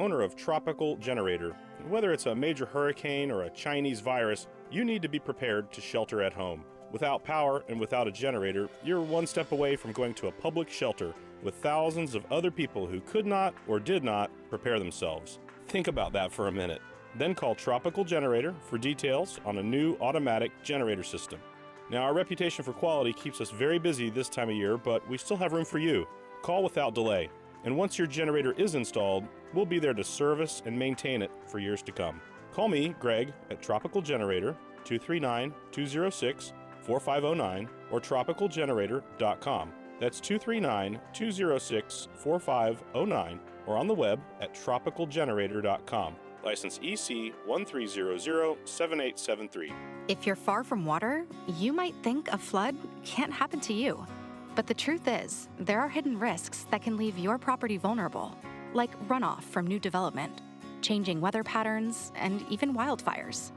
owner of Tropical Generator. Whether it's a major hurricane or a Chinese virus, you need to be prepared to shelter at home. Without power and without a generator, you're one step away from going to a public shelter with thousands of other people who could not or did not prepare themselves. Think about that for a minute. Then call Tropical Generator for details on a new automatic generator system. Now, our reputation for quality keeps us very busy this time of year, but we still have room for you. Call without delay. And once your generator is installed, we'll be there to service and maintain it for years to come. Call me, Greg, at Tropical Generator, 239-206-4509 or tropicalgenerator.com. That's 239-206-4509 or on the web at tropicalgenerator.com. License EC 13007873. If you're far from water, you might think a flood can't happen to you. But the truth is, there are hidden risks that can leave your property vulnerable, like runoff from new development, changing weather patterns, and even wildfires.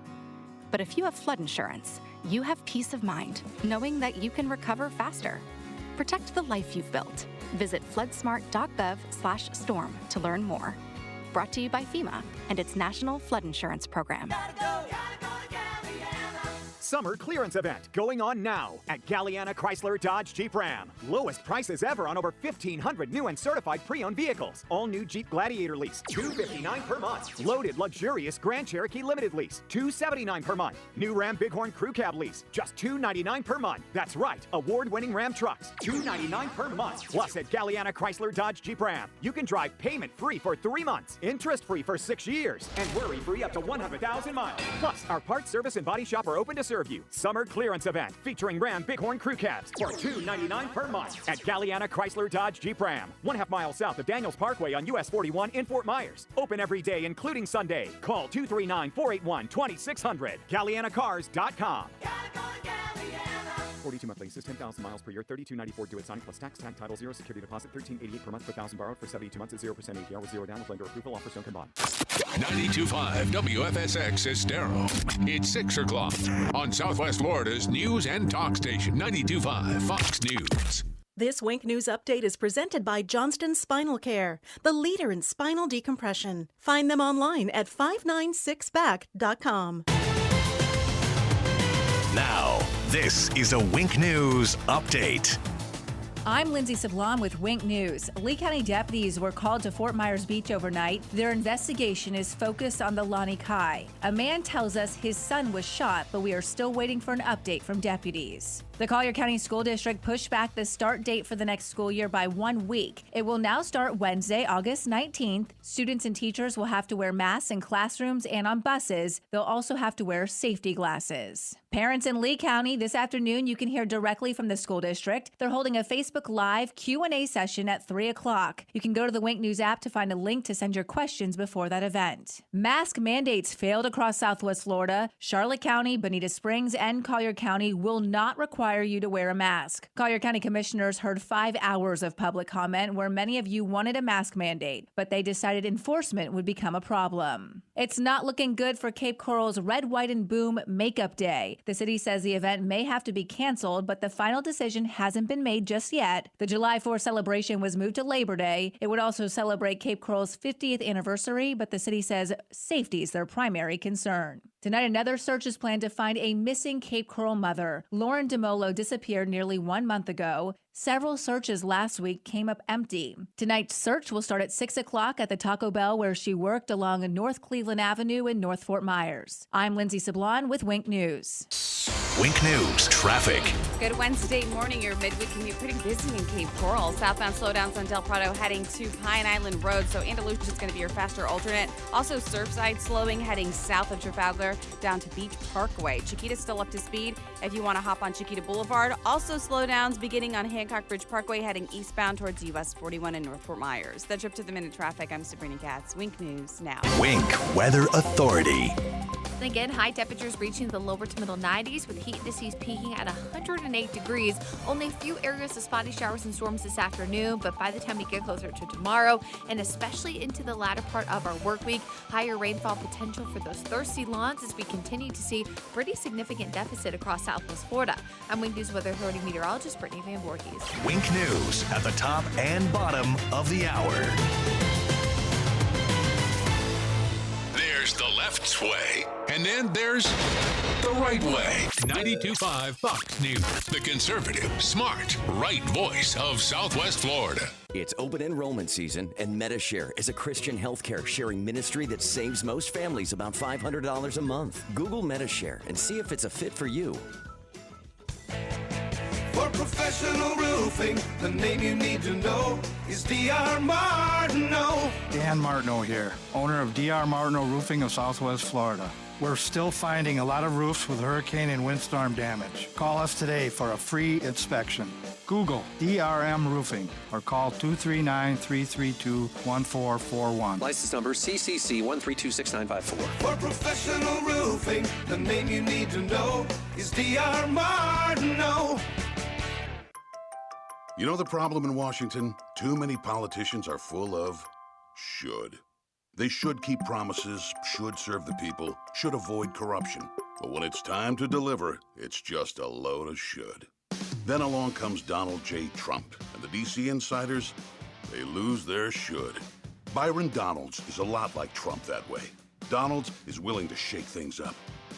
But if you have flood insurance, you have peace of mind, knowing that you can recover faster. Protect the life you've built. Visit floodsmart.gov/storm to learn more. Brought to you by FEMA and its National Flood Insurance Program. Summer clearance event going on now at Galliana Chrysler Dodge Jeep Ram. Lowest prices ever on over 1,500 new and certified pre-owned vehicles. All new Jeep Gladiator lease, $259 per month. Loaded luxurious Grand Cherokee Limited lease, $279 per month. New Ram Bighorn Crew Cab lease, just $299 per month. That's right, award-winning Ram trucks, $299 per month. Plus at Galliana Chrysler Dodge Jeep Ram, you can drive payment-free for 3 months, interest-free for 6 years, and worry-free up to 100,000 miles. Plus, our parts, service, and body shop are open to serve you. Summer clearance event featuring Ram Bighorn Crew Cabs for $299 per month at Galliana Chrysler Dodge Jeep Ram, 1/2 mile south of Daniels Parkway on US 41 in Fort Myers. Open every day, including Sunday. Call 239-481-2600. GallianaCars.com. 42 month leases, 10,000 miles per year, $32.94 due at signing plus tax, tag, title, 0 security deposit, $13.88 per month per thousand borrowed for 72 months at 0% APR with 0 down with lender approval. Offers don't combine. 92.5 WFSX Estero. It's 6 o'clock on Southwest Florida's news and talk station, 92.5 Fox News. This Wink News Update is presented by Johnston Spinal Care, the leader in spinal decompression. Find them online at 596back.com. Now, this is a Wink News Update. I'm Lindsay Sablon with Wink News. Lee County deputies were called to Fort Myers Beach overnight. Their investigation is focused on the Lani Kai. A man tells us his son was shot, but we are still waiting for an update from deputies. The Collier County School District pushed back the start date for the next school year by 1 week. It will now start Wednesday, August 19th. Students and teachers will have to wear masks in classrooms and on buses. They'll also have to wear safety glasses. Parents in Lee County, this afternoon you can hear directly from the school district. They're holding a Facebook Live Q&A session at 3 o'clock. You can go to the Wink News app to find a link to send your questions before that event. Mask mandates failed across Southwest Florida. Charlotte County, Bonita Springs, and Collier County will not require you to wear a mask. Collier County commissioners heard 5 hours of public comment where many of you wanted a mask mandate, but they decided enforcement would become a problem. It's not looking good for Cape Coral's Red, White, and Boom Makeup Day. The city says the event may have to be canceled, but the final decision hasn't been made just yet. The July 4th celebration was moved to Labor Day. It would also celebrate Cape Coral's 50th anniversary, but the city says safety is their primary concern. Tonight, another search is planned to find a missing Cape Coral mother. Lauren DeMolo disappeared nearly 1 month ago. Several searches last week came up empty. Tonight's search will start at 6 o'clock at the Taco Bell where she worked along North Cleveland Avenue in North Fort Myers. I'm Lindsay Sablon with Wink News. Wink News Traffic. Good Wednesday morning. Your midweek can be pretty busy in Cape Coral. Southbound slowdowns on Del Prado heading to Pine Island Road, so Andalusia is going to be your faster alternate. Also, Surfside slowing heading south of Trafalgar down to Beach Parkway. Chiquita's still up to speed if you want to hop on Chiquita Boulevard. Also, slowdowns beginning on Hancock Bridge Parkway heading eastbound towards US 41 in North Fort Myers. The trip to the minute traffic. I'm Sabrina Katz. Wink News now. Wink Weather Authority. Again, high temperatures reaching the lower to middle 90s with heat indices peaking at 108 degrees. Only a few areas of spotty showers and storms this afternoon, but by the time we get closer to tomorrow and especially into the latter part of our work week, higher rainfall potential for those thirsty lawns as we continue to see pretty significant deficit across Southwest Florida. I'm Wink News Weather Authority meteorologist Brittany Van Voorhees. Wink News at the top and bottom of the hour. left's way. And then there's the right way. 92.5 Fox News. The conservative, smart, right voice of Southwest Florida. It's open enrollment season, and MediShare is a Christian healthcare sharing ministry that saves most families about $500 a month. Google MediShare and see if it's a fit for you. For professional roofing, the name you need to know is D.R. Martineau. Dan Martineau here, owner of D.R. Martineau Roofing of Southwest Florida. We're still finding a lot of roofs with hurricane and windstorm damage. Call us today for a free inspection. Google DRM Roofing or call 239-332-1441. License number CCC 1326954. For professional roofing, the name you need to know is D.R. Martineau. You know the problem in Washington? Too many politicians are full of should. They should keep promises, should serve the people, should avoid corruption. But when it's time to deliver, it's just a load of should. Then along comes Donald J. Trump, and the D.C. insiders, they lose their should. Byron Donalds is a lot like Trump that way. Donalds is willing to shake things up.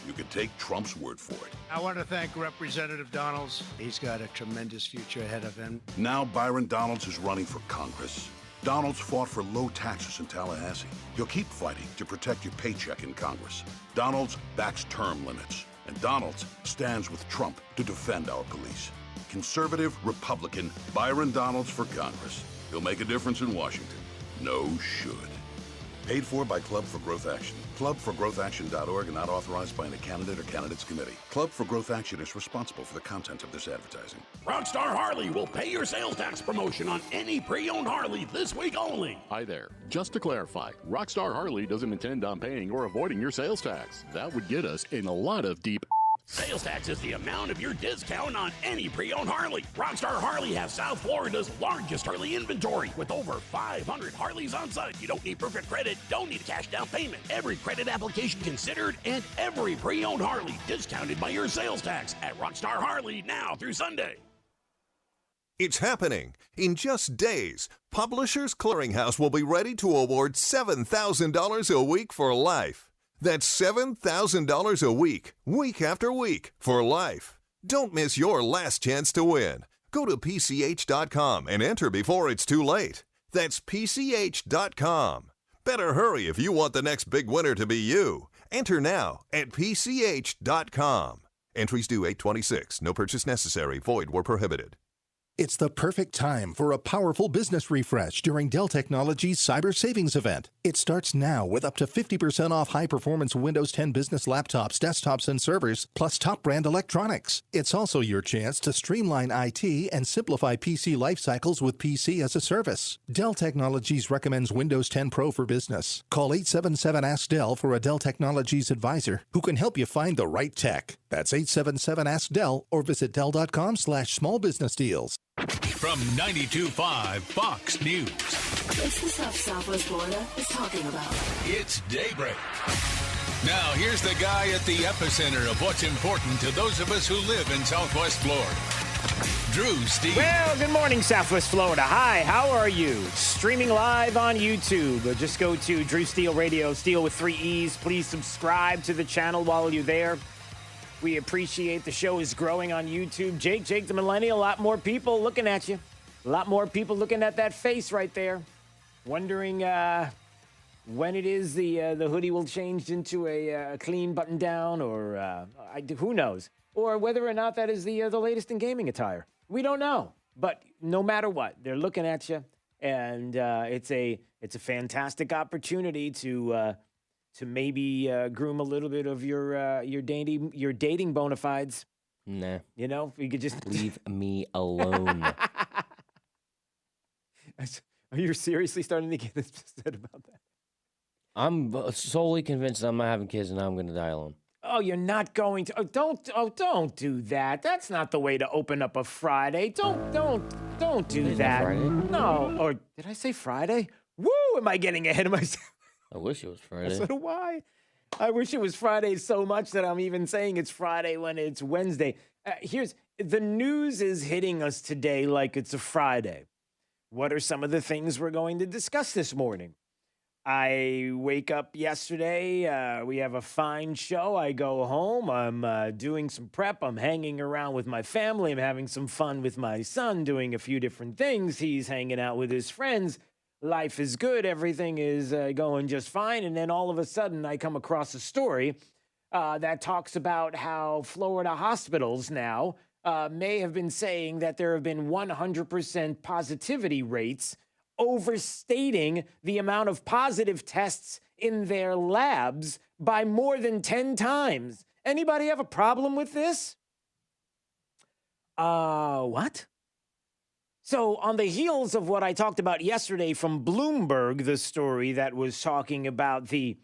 You could take Trump's word for it. I want to thank Representative Donalds. He's got a tremendous future ahead of him. Now Byron Donalds is running for Congress. Donalds fought for low taxes in Tallahassee. He'll keep fighting to protect your paycheck in Congress. Donalds backs term limits. And Donalds stands with Trump to defend our police. Conservative, Republican, Byron Donalds for Congress. He'll make a difference in Washington. No should. Paid for by Club for Growth Action. Clubforgrowthaction.org and not authorized by any candidate or candidates committee. Club for Growth Action is responsible for the content of this advertising. Rockstar Harley will pay your sales tax promotion on any pre-owned Harley this week only. Hi there. Just to clarify, Rockstar Harley doesn't intend on paying or avoiding your sales tax. That would get us in a lot of deep... Sales tax is the amount of your discount on any pre-owned Harley. Rockstar Harley has South Florida's largest Harley inventory with over 500 Harleys on site. You don't need perfect credit, don't need a cash down payment. Every credit application considered and every pre-owned Harley discounted by your sales tax at Rockstar Harley now through Sunday. It's happening. In just days, Publishers Clearinghouse will be ready to award $7,000 a week for life. That's $7,000 a week, week after week, for life. Don't miss your last chance to win. Go to PCH.com and enter before it's too late. That's PCH.com. Better hurry if you want the next big winner to be you. Enter now at PCH.com. Entries due 8/26. No purchase necessary. Void where prohibited. It's the perfect time for a powerful business refresh during Dell Technologies Cyber Savings Event. It starts now with up to 50% off high-performance Windows 10 business laptops, desktops, and servers, plus top brand electronics. It's also your chance to streamline IT and simplify PC life cycles with PC as a service. Dell Technologies recommends Windows 10 Pro for business. Call 877-ASK-DELL for a Dell Technologies advisor who can help you find the right tech. That's 877-ASK-DELL or visit Dell.com/smallbusinessdeals. From 92.5 Fox News. It's the stuff Southwest Florida is talking about. It's Daybreak. Now, here's the guy at the epicenter of what's important to those of us who live in Southwest Florida. Drew Steele. Well, good morning, Southwest Florida. Hi, how are you? Streaming live on YouTube. Just go to Drew Steele Radio, Steele with 3 E's. Please subscribe to the channel while you're there. We appreciate the show is growing on YouTube. Jake the Millennial, a lot more people looking at you. A lot more people looking at that face right there. Wondering when it is the hoodie will change into a clean button down or who knows. Or whether or not that is the latest in gaming attire. We don't know. But no matter what, they're looking at you. And it's a fantastic opportunity to maybe groom a little bit of your dating bona fides. Nah. You know, you could just leave me alone. Are you seriously starting to get upset about that? I'm solely convinced I'm not having kids and I'm going to die alone. Oh, you're not going to. Don't do that. That's not the way to open up a Friday. Don't do that. Friday? No. Or did I say Friday? Woo! Am I getting ahead of myself? I wish it was Friday. So do I. I wish it was Friday so much that I'm even saying it's Friday when it's Wednesday. Here's the news is hitting us today like it's a Friday. What are some of the things we're going to discuss this morning? I wake up yesterday. We have a fine show. I go home. I'm doing some prep. I'm hanging around with my family. I'm having some fun with my son, doing a few different things. He's hanging out with his friends. Life is good. Everything is going just fine. And then all of a sudden, I come across a story that talks about how Florida hospitals now may have been saying that there have been 100% positivity rates, overstating the amount of positive tests in their labs by more than 10 times. Anybody have a problem with this? What? So on the heels of what I talked about yesterday from Bloomberg, the story that was talking about the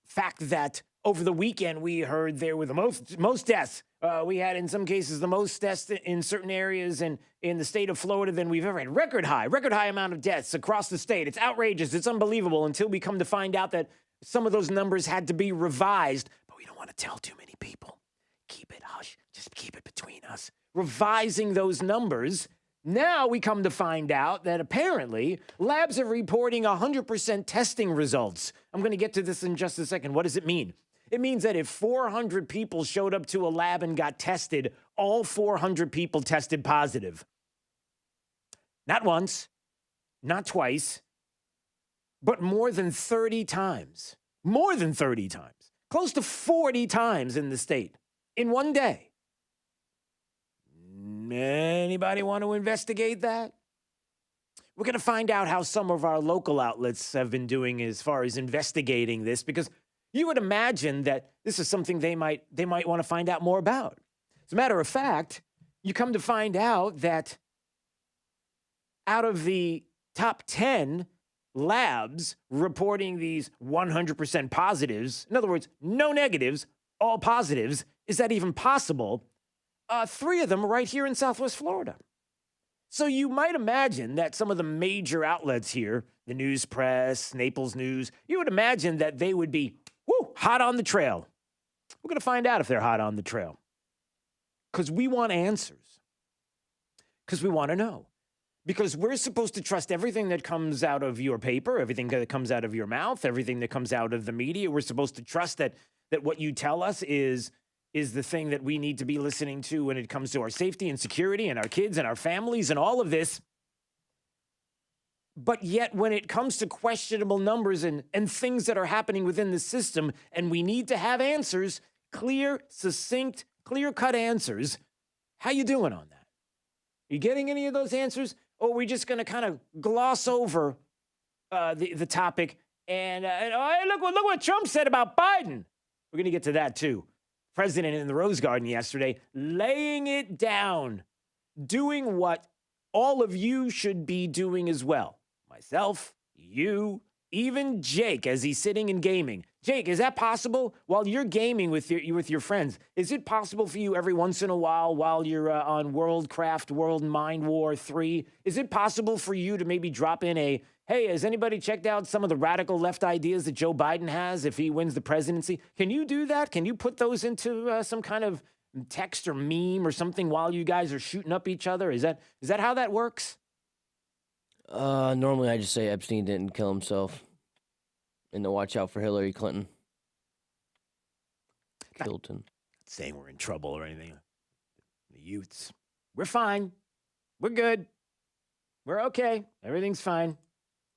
fact that over the weekend we heard there were the most deaths. We had, in some cases, the most deaths in certain areas in the state of Florida than we've ever had. Record high amount of deaths across the state. It's outrageous. It's unbelievable until we come to find out that some of those numbers had to be revised. But we don't want to tell too many people. Keep it hush. Just keep it between us. Revising those numbers. Now we come to find out that apparently labs are reporting 100% testing results. I'm going to get to this in just a second. What does it mean? It means that if 400 people showed up to a lab and got tested, all 400 people tested positive. Not once, not twice, but more than 30 times. More than 30 times. Close to 40 times in the state in one day. Anybody want to investigate that? We're going to find out how some of our local outlets have been doing as far as investigating this, because you would imagine that this is something they might want to find out more about. As a matter of fact, you come to find out that out of the top 10 labs reporting these 100% positives, in other words, no negatives, all positives, is that even possible? 3 of them are right here in Southwest Florida. So you might imagine that some of the major outlets here, the News Press, Naples News, you would imagine that they would be hot on the trail. We're going to find out if they're hot on the trail. Because we want answers. Because we want to know. Because we're supposed to trust everything that comes out of your paper, everything that comes out of your mouth, everything that comes out of the media. We're supposed to trust that what you tell us is the thing that we need to be listening to when it comes to our safety and security and our kids and our families and all of this. But yet when it comes to questionable numbers and things that are happening within the system, and we need to have answers, clear, succinct, clear-cut answers, how you doing on that? Are you getting any of those answers? Or are we just going to kind of gloss over the topic and look what Trump said about Biden? We're going to get to that too. President in the Rose Garden yesterday, laying it down, doing what all of you should be doing as well. Myself, you, even Jake, as he's sitting and gaming. Jake, is that possible? While you're gaming with your friends, is it possible for you every once in a while you're on World Mind War 3, is it possible for you to maybe drop in hey, has anybody checked out some of the radical left ideas that Joe Biden has if he wins the presidency? Can you do that? Can you put those into some kind of text or meme or something while you guys are shooting up each other? Is that how that works? Normally I just say Epstein didn't kill himself and to watch out for Hillary Clinton. Killed him. Not saying we're in trouble or anything. The youths. We're fine. We're good. We're okay. Everything's fine.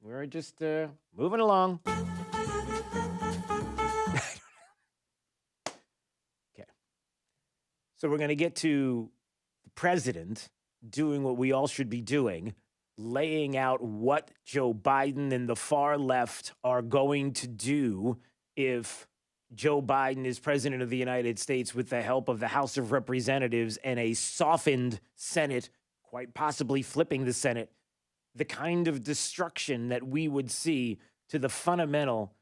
We're just moving along. Okay. So we're going to get to the president doing what we all should be doing, laying out what Joe Biden and the far left are going to do if Joe Biden is president of the United States with the help of the House of Representatives and a softened Senate, quite possibly flipping the Senate. The kind of destruction that we would see to the fundamental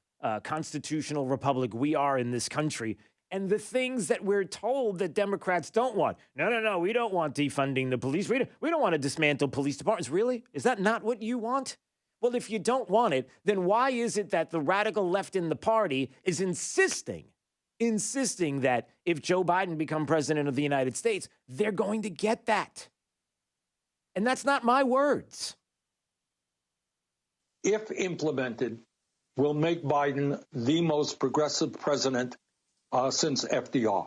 constitutional republic we are in this country, and the things that we're told that Democrats don't want. No, we don't want defunding the police. We don't want to dismantle police departments. Really? Is that not what you want? Well, if you don't want it, then why is it that the radical left in the party is insisting that if Joe Biden becomes president of the United States, they're going to get that? And that's not my words. if implemented, will make Biden the most progressive president since FDR.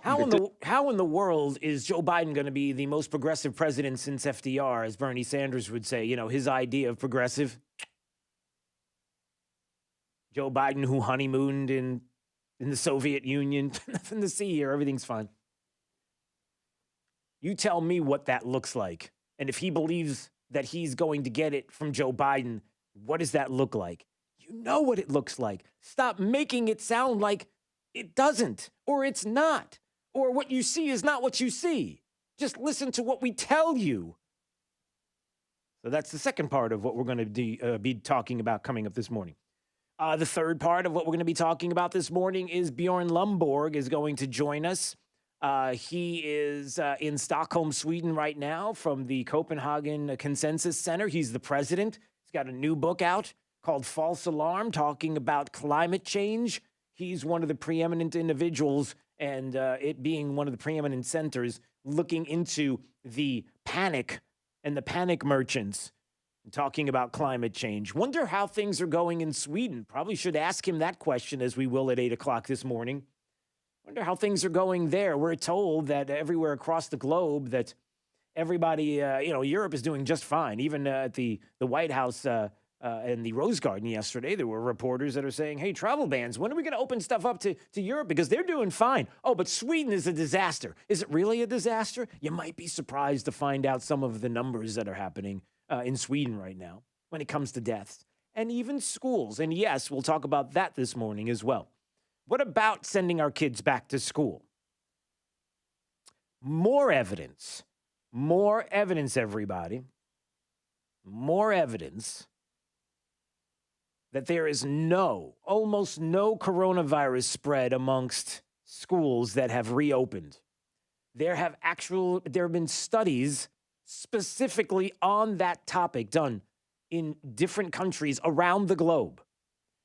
How in the world is Joe Biden going to be the most progressive president since FDR, as Bernie Sanders would say? You know, his idea of progressive. Joe Biden, who honeymooned in the Soviet Union. Nothing to see here. Everything's fine. You tell me what that looks like. And if he believes that he's going to get it from Joe Biden, what does that look like? You know what it looks like. Stop making it sound like it doesn't, or it's not, or what you see is not what you see. Just listen to what we tell you. So that's the second part of what we're going to be talking about coming up this morning. The third part of what we're going to be talking about this morning is Bjorn Lomborg is going to join us. He is in Stockholm, Sweden right now from the Copenhagen Consensus Center. He's the president. He's got a new book out called False Alarm, talking about climate change. He's one of the preeminent individuals, and it being one of the preeminent centers, looking into the panic and the panic merchants, and talking about climate change. Wonder how things are going in Sweden. Probably should ask him that question, as we will at 8 o'clock this morning. Wonder how things are going there. We're told that everywhere across the globe that everybody, Europe is doing just fine. Even at the White House and the Rose Garden yesterday, there were reporters that are saying, hey, travel bans, when are we going to open stuff up to Europe? Because they're doing fine. Oh, but Sweden is a disaster. Is it really a disaster? You might be surprised to find out some of the numbers that are happening in Sweden right now when it comes to deaths and even schools. And yes, we'll talk about that this morning as well. What about sending our kids back to school? More evidence, everybody. More evidence that there is almost no coronavirus spread amongst schools that have reopened. There have been studies specifically on that topic done in different countries around the globe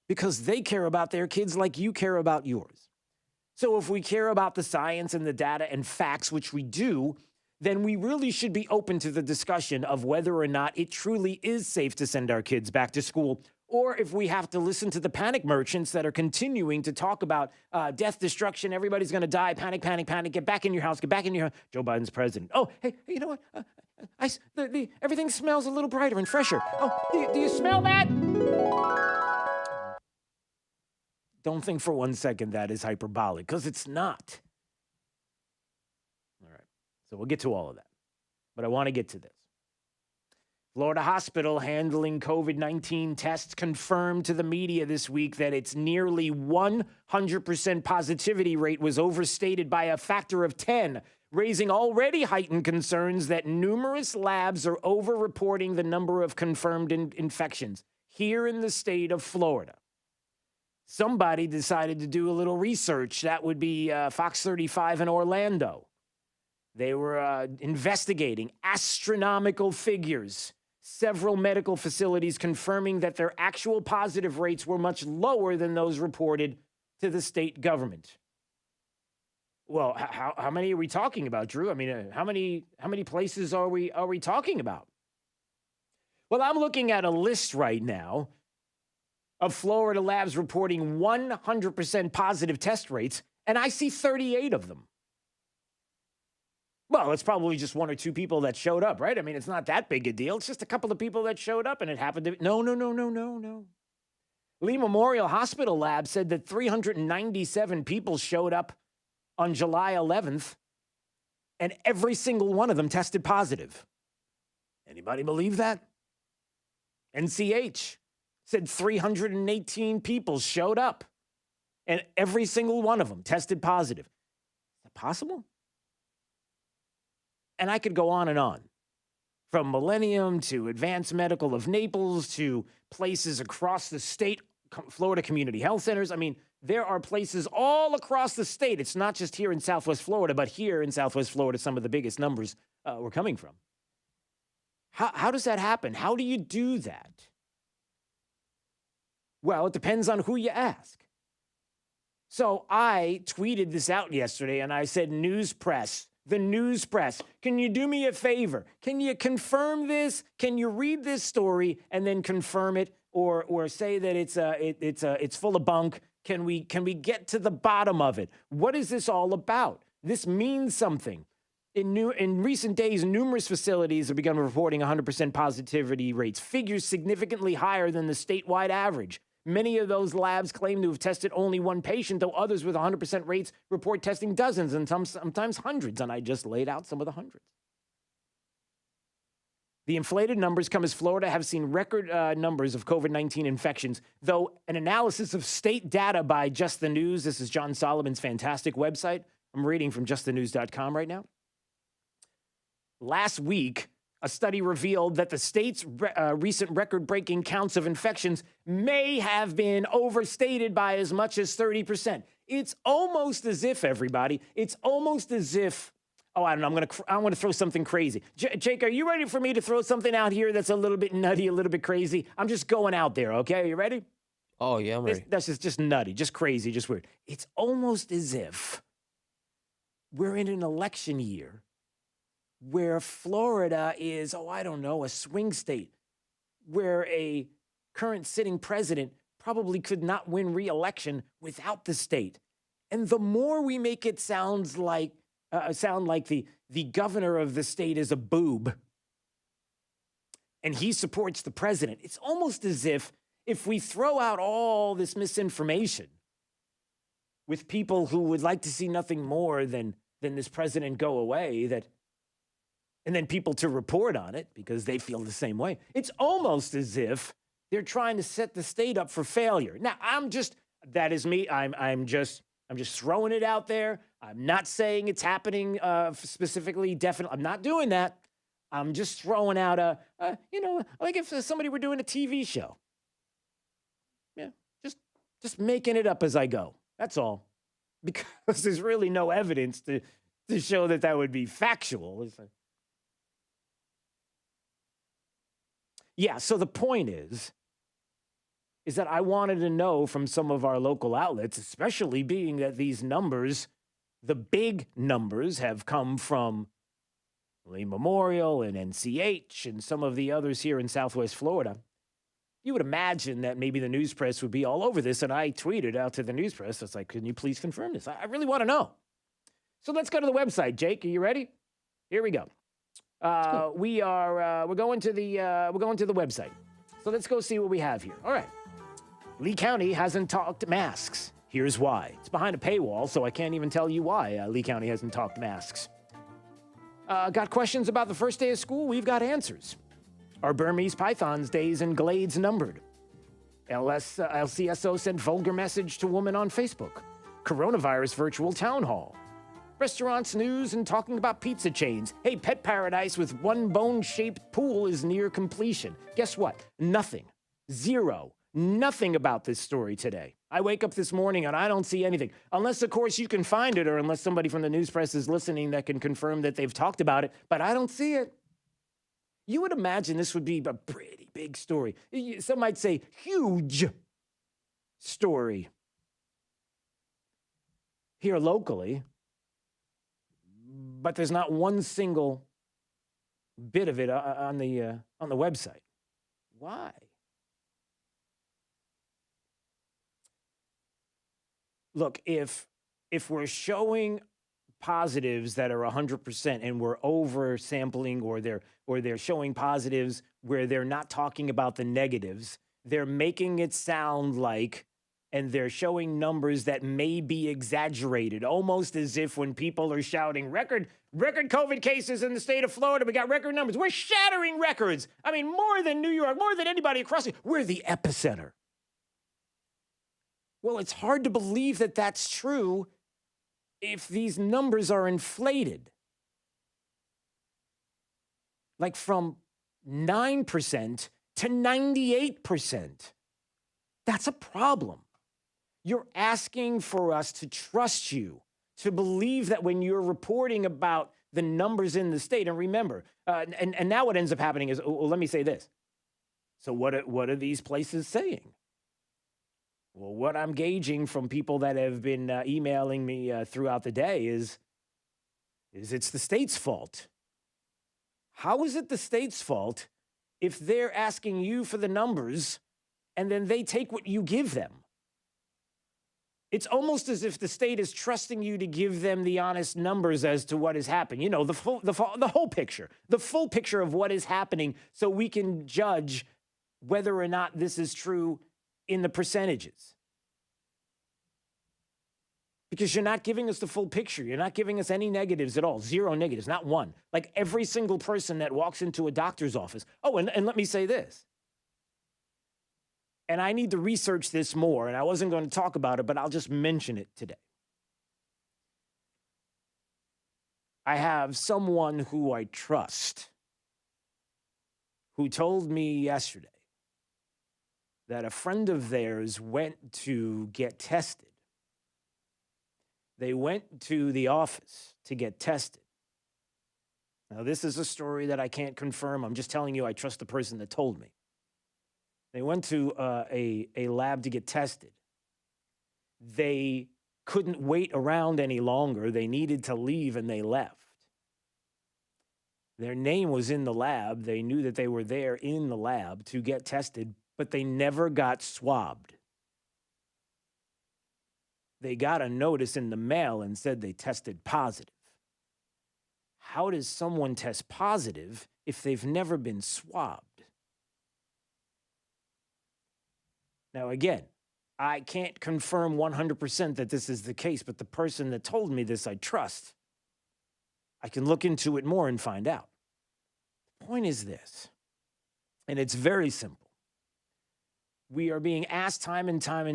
because they care about their kids like you care about yours. So if we care about the science and the data and facts, which we do, then we really should be open to the discussion of whether or not it truly is safe to send our kids back to school, or if we have to listen to the panic merchants that are continuing to talk about death, destruction, everybody's going to die, panic, panic, panic, get back in your house, get back in your house. Joe Biden's president. Oh, hey, you know what? Everything smells a little brighter and fresher. Oh, do you smell that? Don't think for 1 second that is hyperbolic, because it's not. All right, so we'll get to all of that. But I want to get to this. Florida hospital handling COVID-19 tests confirmed to the media this week that its nearly 100% positivity rate was overstated by a factor of 10, raising already heightened concerns that numerous labs are over-reporting the number of confirmed infections here in the state of Florida. Somebody decided to do a little research. That would be Fox 35 in Orlando. They were investigating astronomical figures. Several medical facilities confirming that their actual positive rates were much lower than those reported to the state government. Well, how many are we talking about, Drew? I mean, how many places are we talking about? Well, I'm looking at a list right now of Florida labs reporting 100% positive test rates, and I see 38 of them. Well, it's probably just one or two people that showed up, right? I mean, it's not that big a deal. It's just a couple of people that showed up, and it happened to be... No. Lee Memorial Hospital Lab said that 397 people showed up on July 11th, and every single one of them tested positive. Anybody believe that? NCH said 318 people showed up, and every single one of them tested positive. Is that possible? And I could go on and on. From Millennium to Advanced Medical of Naples to places across the state, Florida Community Health Centers. I mean, there are places all across the state. It's not just here in Southwest Florida, but here in Southwest Florida, some of the biggest numbers were coming from. How does that happen? How do you do that? Well, it depends on who you ask. So I tweeted this out yesterday, and I said, news press. The news press, can you do me a favor? Can you confirm this? Can you read this story and then confirm it? or say that it's full of bunk. Can we get to the bottom of it? What is this all about? This means something. In recent days, numerous facilities have begun reporting 100% positivity rates, figures significantly higher than the statewide average. Many of those labs claim to have tested only one patient, though others with 100% rates report testing dozens and sometimes hundreds. And I just laid out some of the hundreds. The inflated numbers come as Florida have seen record numbers of COVID-19 infections, though an analysis of state data by Just the News, this is John Solomon's fantastic website. I'm reading from justthenews.com right now. Last week, a study revealed that the state's recent record-breaking counts of infections may have been overstated by as much as 30%. It's almost as if, everybody, it's almost as if, I don't know, I want to throw something crazy. Jake, are you ready for me to throw something out here that's a little bit nutty, a little bit crazy? I'm just going out there, okay? Are you ready? Oh, yeah, I'm ready. That's just nutty, just crazy, just weird. It's almost as if we're in an election year where Florida is, I don't know, a swing state, where a current sitting president probably could not win re-election without the state. And the more we make it sound like the governor of the state is a boob and he supports the president, it's almost as if we throw out all this misinformation with people who would like to see nothing more than this president go away, and then people to report on it because they feel the same way. It's almost as if they're trying to set the state up for failure. Now, that is me. I'm just throwing it out there. I'm not saying it's happening specifically, definitely. I'm not doing that. I'm just throwing out like if somebody were doing a TV show. Yeah, just making it up as I go. That's all. Because there's really no evidence to show that would be factual. Yeah, so the point is that I wanted to know from some of our local outlets, especially being that these numbers, the big numbers, have come from Lee Memorial and NCH and some of the others here in Southwest Florida. You would imagine that maybe the news press would be all over this, and I tweeted out to the news press. It's like, can you please confirm this? I really want to know. So let's go to the website. Jake, are you ready? Here we go. We're going to the website. So let's go see what we have here. All right. Lee County hasn't talked masks. Here's why. It's behind a paywall, so I can't even tell you why Lee County hasn't talked masks. Got questions about the first day of school? We've got answers. Are Burmese pythons days and glades numbered? LCSO sent vulgar message to woman on Facebook. Coronavirus virtual town hall. Restaurants news and talking about pizza chains. Hey, pet paradise with one bone-shaped pool is near completion. Guess what? Nothing. Zero. Nothing about this story today. I wake up this morning and I don't see anything. Unless, of course, you can find it, or unless somebody from the news press is listening that can confirm that they've talked about it, but I don't see it. You would imagine this would be a pretty big story. Some might say huge story here locally. But there's not one single bit of it on the website. Why? Look, if we're showing positives that are 100% and we're oversampling, or they're showing positives where they're not talking about the negatives, they're making it sound like, and they're showing numbers that may be exaggerated, almost as if when people are shouting record COVID cases in the state of Florida, we got record numbers. We're shattering records. I mean, more than New York, more than anybody across the, we're the epicenter. Well, it's hard to believe that that's true if these numbers are inflated. Like from 9% to 98%. That's a problem. You're asking for us to trust you, to believe that when you're reporting about the numbers in the state, and remember, and now what ends up happening is, well, let me say this. So what are these places saying? Well, what I'm gauging from people that have been emailing me throughout the day is it's the state's fault. How is it the state's fault if they're asking you for the numbers and then they take what you give them. It's almost as if the state is trusting you to give them the honest numbers as to what is happening. You know, the whole picture, the full picture of what is happening, so we can judge whether or not this is true in the percentages. Because you're not giving us the full picture. You're not giving us any negatives at all. Zero negatives, not one. Like every single person that walks into a doctor's office. Oh, and let me say this. And I need to research this more, and I wasn't going to talk about it, but I'll just mention it today. I have someone who I trust who told me yesterday that a friend of theirs went to get tested. They went to the office to get tested. Now, this is a story that I can't confirm. I'm just telling you I trust the person that told me. They went to a lab to get tested. They couldn't wait around any longer. They needed to leave, and they left. Their name was in the lab. They knew that they were there in the lab to get tested, but they never got swabbed. They got a notice in the mail and said they tested positive. How does someone test positive if they've never been swabbed? Now, again, I can't confirm 100% that this is the case, but the person that told me this I trust. I can look into it more and find out. The point is this, and it's very simple. We are being asked time and time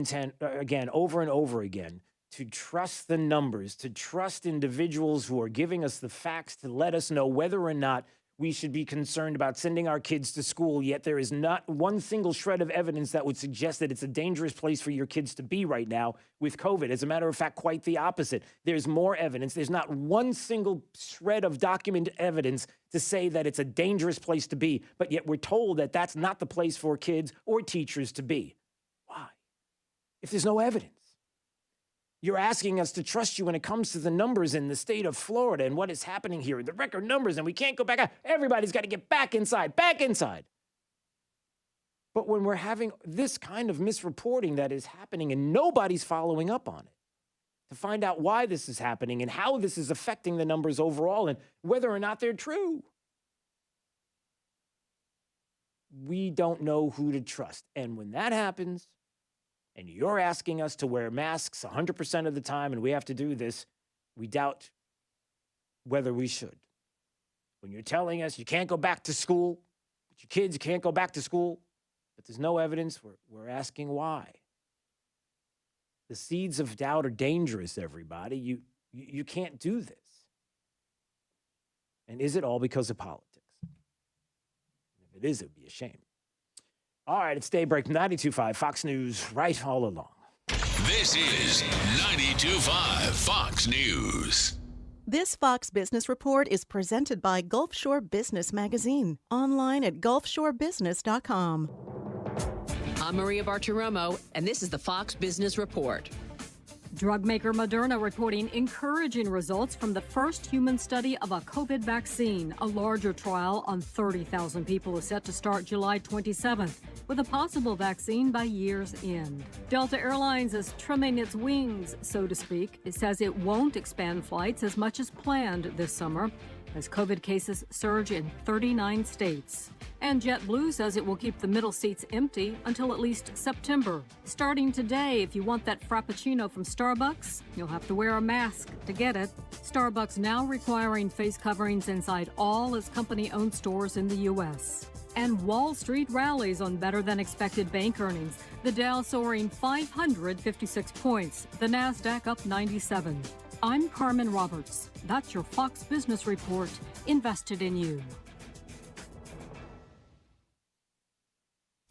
again, over and over again, to trust the numbers, to trust individuals who are giving us the facts to let us know whether or not we should be concerned about sending our kids to school, yet there is not one single shred of evidence that would suggest that it's a dangerous place for your kids to be right now with COVID. As a matter of fact, quite the opposite. There's more evidence. There's not one single shred of documented evidence to say that it's a dangerous place to be, but yet we're told that that's not the place for kids or teachers to be. Why? If there's no evidence. You're asking us to trust you when it comes to the numbers in the state of Florida and what is happening here, the record numbers, and we can't go back out. Everybody's got to get back inside, back inside. But when we're having this kind of misreporting that is happening and nobody's following up on it to find out why this is happening and how this is affecting the numbers overall and whether or not they're true, we don't know who to trust. And when that happens, and you're asking us to wear masks 100% of the time, and we have to do this, we doubt whether we should. When you're telling us you can't go back to school, but your kids can't go back to school, but there's no evidence, we're asking why. The seeds of doubt are dangerous, everybody. You can't do this. And is it all because of politics? If it is, it would be a shame. All right, it's Daybreak 92.5 Fox News, right all along. This is 92.5 Fox News. This Fox Business Report is presented by Gulf Shore Business Magazine, online at gulfshorebusiness.com. I'm Maria Bartiromo, and this is the Fox Business Report. Drug maker Moderna reporting encouraging results from the first human study of a COVID vaccine. A larger trial on 30,000 people is set to start July 27th, with a possible vaccine by year's end. Delta Airlines is trimming its wings, so to speak. It says it won't expand flights as much as planned this summer, as COVID cases surge in 39 states. And JetBlue says it will keep the middle seats empty until at least September. Starting today, if you want that Frappuccino from Starbucks, you'll have to wear a mask to get it. Starbucks now requiring face coverings inside all its company-owned stores in the U.S. And Wall Street rallies on better-than-expected bank earnings. The Dow soaring 556 points, the NASDAQ up 97. I'm Carmen Roberts. That's your Fox Business Report, invested in you.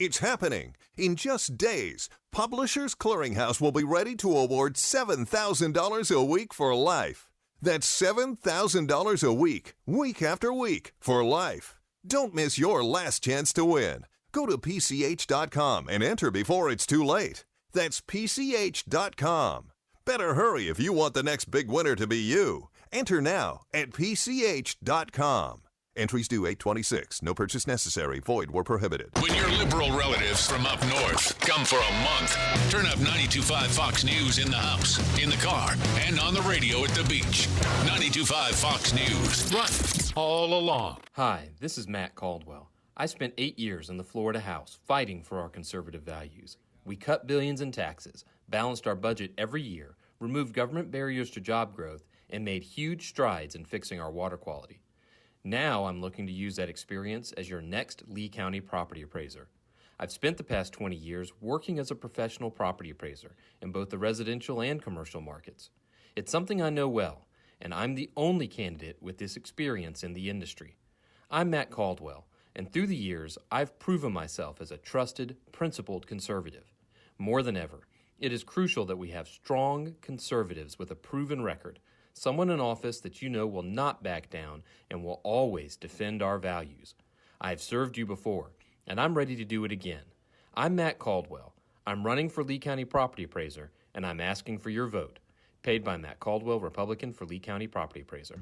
It's happening. In just days, Publishers Clearinghouse will be ready to award $7,000 a week for life. That's $7,000 a week, week after week, for life. Don't miss your last chance to win. Go to PCH.com and enter before it's too late. That's PCH.com. Better hurry if you want the next big winner to be you. Enter now at PCH.com. Entries due 8/26. No purchase necessary. Void where prohibited. When your liberal relatives from up north come for a month, turn up 92.5 Fox News in the house, in the car, and on the radio at the beach. 92.5 Fox News. Right all along. Hi, this is Matt Caldwell. I spent 8 years in the Florida House fighting for our conservative values. We cut billions in taxes, balanced our budget every year, removed government barriers to job growth, and made huge strides in fixing our water quality. Now I'm looking to use that experience as your next Lee County property appraiser. I've spent the past 20 years working as a professional property appraiser in both the residential and commercial markets. It's something I know well, and I'm the only candidate with this experience in the industry. I'm Matt Caldwell, and through the years, I've proven myself as a trusted, principled conservative. More than ever, it is crucial that we have strong conservatives with a proven record, someone in office that you know will not back down and will always defend our values. I have served you before, and I'm ready to do it again. I'm Matt Caldwell. I'm running for Lee County Property Appraiser, and I'm asking for your vote. Paid by Matt Caldwell, Republican for Lee County Property Appraiser.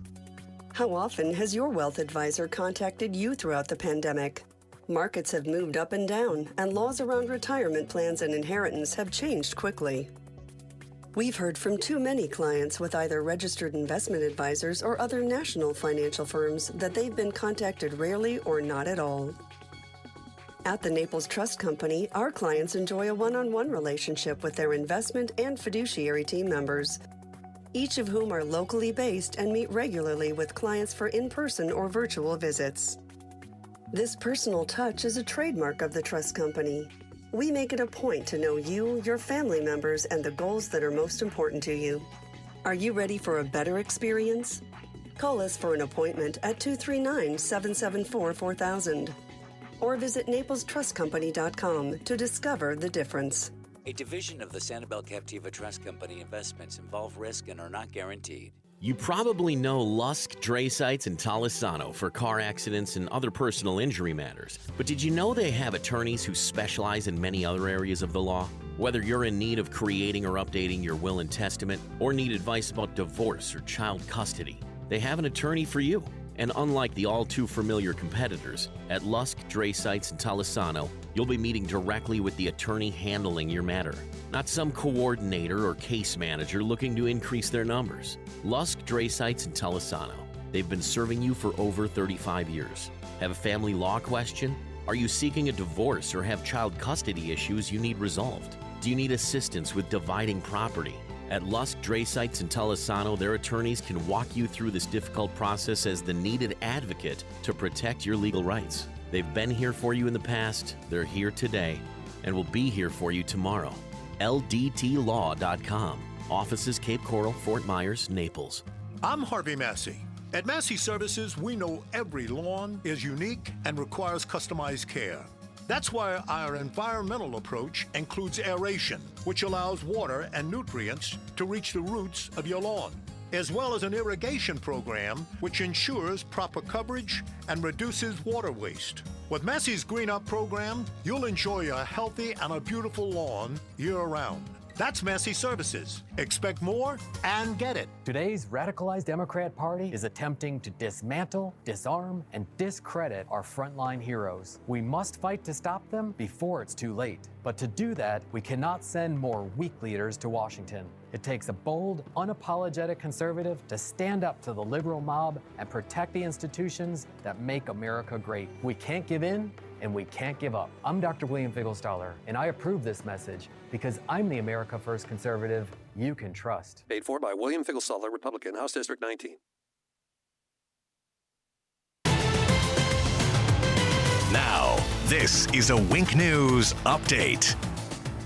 How often has your wealth advisor contacted you throughout the pandemic? Markets have moved up and down, and laws around retirement plans and inheritance have changed quickly. We've heard from too many clients with either registered investment advisors or other national financial firms that they've been contacted rarely or not at all. At the Naples Trust Company, our clients enjoy a one-on-one relationship with their investment and fiduciary team members, each of whom are locally based and meet regularly with clients for in-person or virtual visits. This personal touch is a trademark of the Trust Company. We make it a point to know you, your family members, and the goals that are most important to you. Are you ready for a better experience? Call us for an appointment at 239-774-4000 or visit NaplesTrustCompany.com to discover the difference. A division of the Sanibel Captiva Trust Company. Investments involve risk and are not guaranteed. You probably know Lasik Dray Sites in Talisano for car accidents and other personal injury matters. But did you know they have attorneys who specialize in many other areas of the law? Whether you're in need of creating or updating your will and testament, or need advice about divorce or child custody, they have an attorney for you. And unlike the all-too-familiar competitors, at Lasik Dray Sites in Talisano, you'll be meeting directly with the attorney handling your matter, not some coordinator or case manager looking to increase their numbers. Lasik Dray Sites in Talisano. They've been serving you for over 35 years. Have a family law question? Are you seeking a divorce or have child custody issues you need resolved? Do you need assistance with dividing property? At Lasik Dray Sites in Talisano, their attorneys can walk you through this difficult process as the needed advocate to protect your legal rights. They've been here for you in the past, they're here today, and will be here for you tomorrow. LDTlaw.com. Offices Cape Coral, Fort Myers, Naples. I'm Harvey Massey. At Massey Services, we know every lawn is unique and requires customized care. That's why our environmental approach includes aeration, which allows water and nutrients to reach the roots of your lawn, as well as an irrigation program which ensures proper coverage and reduces water waste. With Massey's Green Up program, you'll enjoy a healthy and a beautiful lawn year-round. That's Massey Services. Expect more and get it. Today's radicalized Democrat Party is attempting to dismantle, disarm, and discredit our frontline heroes. We must fight to stop them before it's too late. But to do that, we cannot send more weak leaders to Washington. It takes a bold, unapologetic conservative to stand up to the liberal mob and protect the institutions that make America great. We can't give in, and we can't give up. I'm Dr. William Figglestaller, and I approve this message because I'm the America First conservative you can trust. Paid for by William Figglestaller, Republican, House District 19. Now, this is a Wink News update.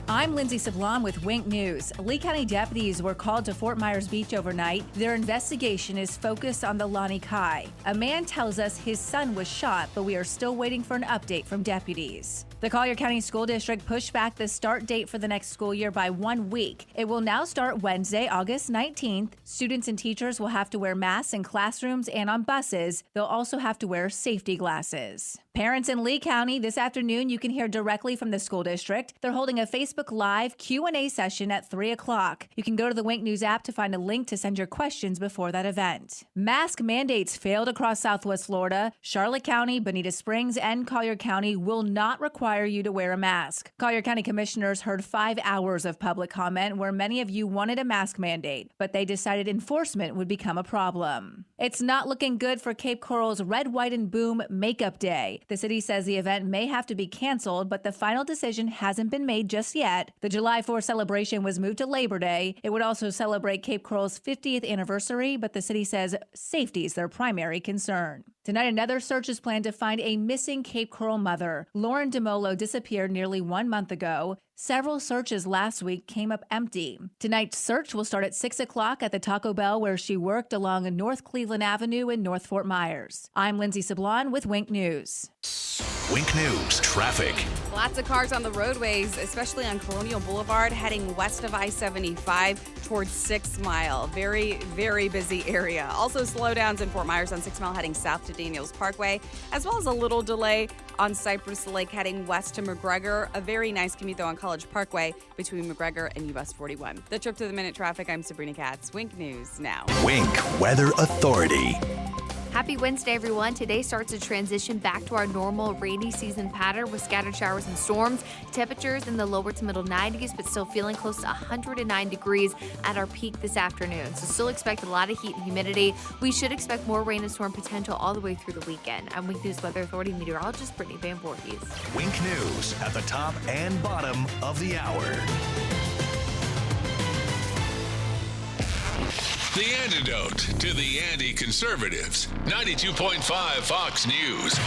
I'm Lindsay Sablon with Wink News. Lee County deputies were called to Fort Myers Beach overnight. Their investigation is focused on the Lani Kai. A man tells us his son was shot, but we are still waiting for an update from deputies. The Collier County School District pushed back the start date for the next school year by 1 week. It will now start Wednesday, August 19th. Students and teachers will have to wear masks in classrooms and on buses. They'll also have to wear safety glasses. Parents in Lee County, this afternoon you can hear directly from the school district. They're holding a Facebook Live Q&A session at 3 o'clock. You can go to the Wink News app to find a link to send your questions before that event. Mask mandates failed across Southwest Florida. Charlotte County, Bonita Springs, and Collier County will not require you to wear a mask. Collier County commissioners heard 5 hours of public comment where many of you wanted a mask mandate, but they decided enforcement would become a problem. It's not looking good for Cape Coral's Red, White, and Boom Makeup Day. The city says the event may have to be canceled, but the final decision hasn't been made just yet. The July 4th celebration was moved to Labor Day. It would also celebrate Cape Coral's 50th anniversary, but the city says safety is their primary concern. Tonight, another search is planned to find a missing Cape Coral mother. Lauren DeMolo disappeared nearly 1 month ago. Several searches last week came up empty. Tonight's search will start at 6 o'clock at the Taco Bell where she worked along North Cleveland Avenue in North Fort Myers. I'm Lindsay Sablon with Wink News. Wink News traffic. Lots of cars on the roadways, especially on Colonial Boulevard, heading west of I-75 towards 6 Mile. Very, very busy area. Also slowdowns in Fort Myers on 6 Mile heading south to Daniels Parkway, as well as a little delay on Cypress Lake heading west to McGregor. A very nice commute, though, on College Parkway between McGregor and US 41. The Trip to the Minute traffic, I'm Sabrina Katz. Wink News now. Wink Weather Authority. Happy Wednesday, everyone. Today starts a transition back to our normal rainy season pattern with scattered showers and storms. Temperatures in the lower to middle 90s, but still feeling close to 109 degrees at our peak this afternoon. So still expect a lot of heat and humidity. We should expect more rain and storm potential all the way through the weekend. I'm Wink News Weather Authority meteorologist Brittany Van Voorhees. Wink News at the top and bottom of the hour. The antidote to the anti-conservatives. 92.5 Fox News.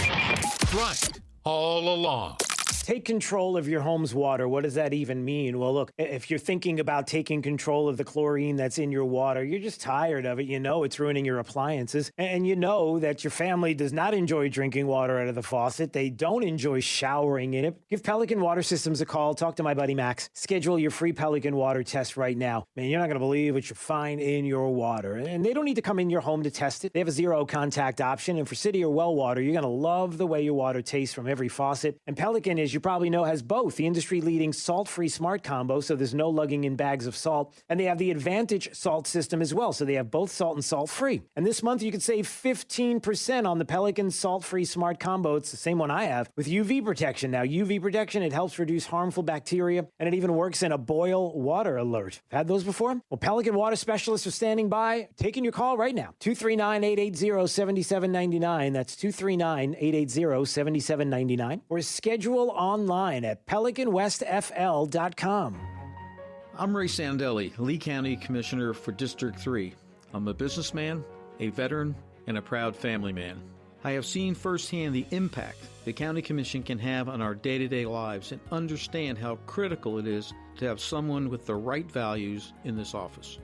Right. All along. Take control of your home's water. What does that even mean? Well, look, if you're thinking about taking control of the chlorine that's in your water, you're just tired of it. You know it's ruining your appliances. And you know that your family does not enjoy drinking water out of the faucet. They don't enjoy showering in it. Give Pelican Water Systems a call. Talk to my buddy Max. Schedule your free Pelican water test right now. Man, you're not going to believe what you find in your water. And they don't need to come in your home to test it. They have a zero contact option. And for city or well water, you're going to love the way your water tastes from every faucet. And Pelican, as you probably know, has both the industry-leading salt-free smart combo, so there's no lugging in bags of salt, and they have the Advantage salt system as well, so they have both salt and salt-free. And this month, you can save 15% on the Pelican salt-free smart combo. It's the same one I have with UV protection. Now, UV protection, it helps reduce harmful bacteria, and it even works in a boil water alert. Had those before? Well, Pelican water specialists are standing by, taking your call right now. 239-880-7799. That's 239-880-7799. Or schedule online at PelicanWestFL.com. I'm Ray Sandelli, Lee County Commissioner for District 3. I'm a businessman, a veteran, and a proud family man. I have seen firsthand the impact the County Commission can have on our day-to-day lives and understand how critical it is to have someone with the right values in this office.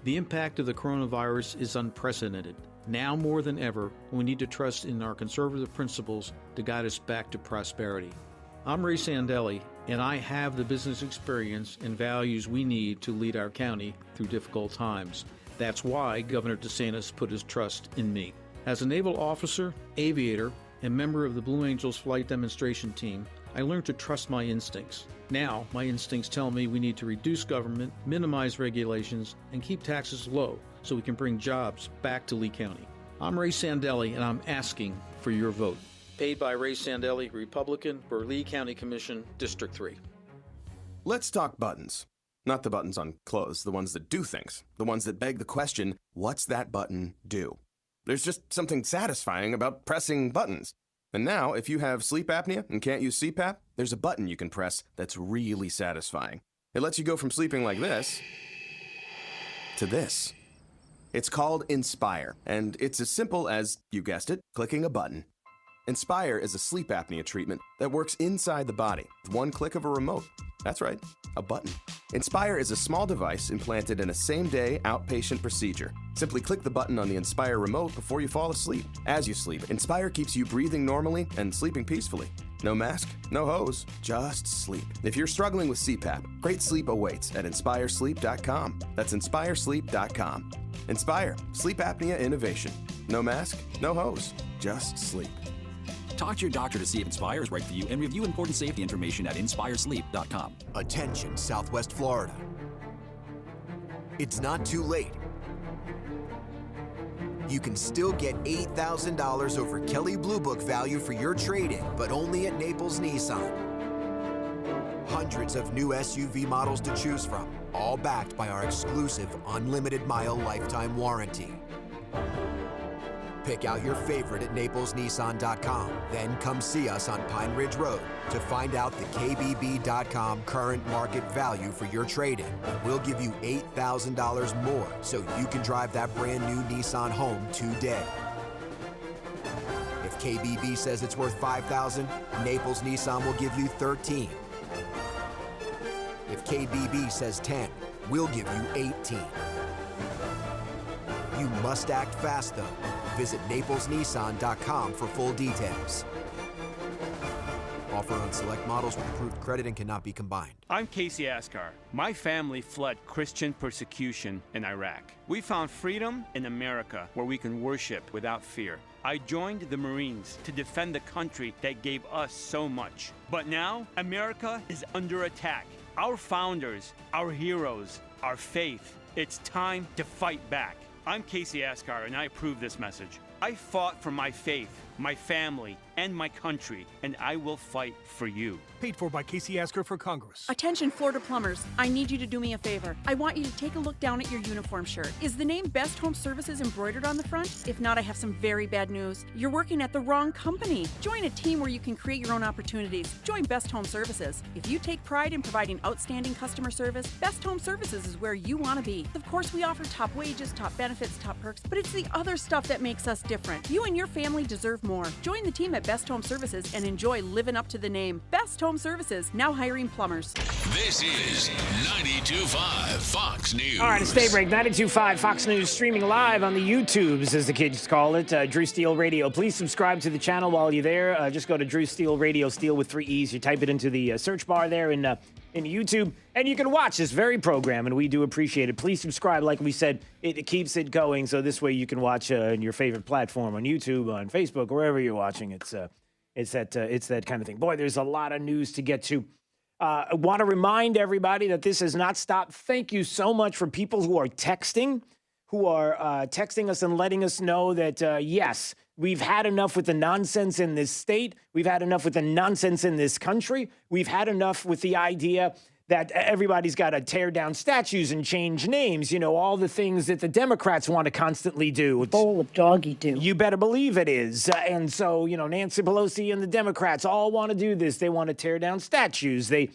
The impact of the coronavirus is unprecedented. Now more than ever, we need to trust in our conservative principles to guide us back to prosperity. I'm Ray Sandelli, and I have the business experience and values we need to lead our county through difficult times. That's why Governor DeSantis put his trust in me. As a naval officer, aviator, and member of the Blue Angels flight demonstration team, I learned to trust my instincts. Now, my instincts tell me we need to reduce government, minimize regulations, and keep taxes low so we can bring jobs back to Lee County. I'm Ray Sandelli, and I'm asking for your vote. Paid by Ray Sandelli, Republican, for Lee County Commission, District 3. Let's talk buttons. Not the buttons on clothes, the ones that do things. The ones that beg the question, what's that button do? There's just something satisfying about pressing buttons. And now, if you have sleep apnea and can't use CPAP, there's a button you can press that's really satisfying. It lets you go from sleeping like this to this. It's called Inspire, and it's as simple as, you guessed it, clicking a button. Inspire is a sleep apnea treatment that works inside the body with one click of a remote. That's right, a button. Inspire is a small device implanted in a same-day outpatient procedure. Simply click the button on the Inspire remote before you fall asleep. As you sleep, Inspire keeps you breathing normally and sleeping peacefully. No mask, no hose, just sleep. If you're struggling with CPAP, great sleep awaits at InspireSleep.com. That's InspireSleep.com. Inspire, sleep apnea innovation. No mask, no hose, just sleep. Talk to your doctor to see if Inspire is right for you and review important safety information at inspiresleep.com. Attention, Southwest Florida. It's not too late. You can still get $8,000 over Kelley Blue Book value for your trade-in, but only at Naples Nissan. Hundreds of new SUV models to choose from, all backed by our exclusive unlimited mile lifetime warranty. Pick out your favorite at naplesnissan.com. Then come see us on Pine Ridge Road to find out the KBB.com current market value for your trade-in. We'll give you $8,000 more so you can drive that brand new Nissan home today. If KBB says it's worth $5,000, Naples Nissan will give you $13,000. If KBB says 10, we'll give you 18. You must act fast, though. Visit naplesnissan.com for full details. Offer on select models with approved credit and cannot be combined. I'm Casey Askar. My family fled Christian persecution in Iraq. We found freedom in America where we can worship without fear. I joined the Marines to defend the country that gave us so much. But now, America is under attack. Our founders, our heroes, our faith. It's time to fight back. I'm Casey Askar, and I approve this message. I fought for my faith, my family, and my country, and I will fight for you. Paid for by Casey Askar for Congress. Attention Florida plumbers, I need you to do me a favor. I want you to take a look down at your uniform shirt. Is the name Best Home Services embroidered on the front? If not, I have some very bad news. You're working at the wrong company. Join a team where you can create your own opportunities. Join Best Home Services. If you take pride in providing outstanding customer service, Best Home Services is where you want to be. Of course, we offer top wages, top benefits, top perks, but it's the other stuff that makes us different. You and your family deserve more. Join the team at Best Home Services and enjoy living up to the name. Best Home Services, now hiring plumbers. This is 92.5 Fox News. All right, it's Daybreak, 92.5 Fox News, streaming live on the YouTubes, as the kids call it, Drew Steele Radio. Please subscribe to the channel while you're there. Just go to Drew Steele Radio, Steele with 3 E's. You type it into the search bar there in YouTube, and you can watch this very program, and we do appreciate it. Please subscribe. Like we said, it keeps it going, so this way you can watch in your favorite platform, on YouTube, on Facebook, wherever you're watching. It's that kind of thing. Boy, there's a lot of news to get to. I want to remind everybody that this has not stopped. Thank you so much for people who are texting us and letting us know that, yes, we've had enough with the nonsense in this state. We've had enough with the nonsense in this country. We've had enough with the idea that everybody's got to tear down statues and change names, you know, all the things that the Democrats want to constantly do. Bowl of doggy do. You better believe it is. And so, you know, Nancy Pelosi and the Democrats all want to do this. They want to tear down statues. They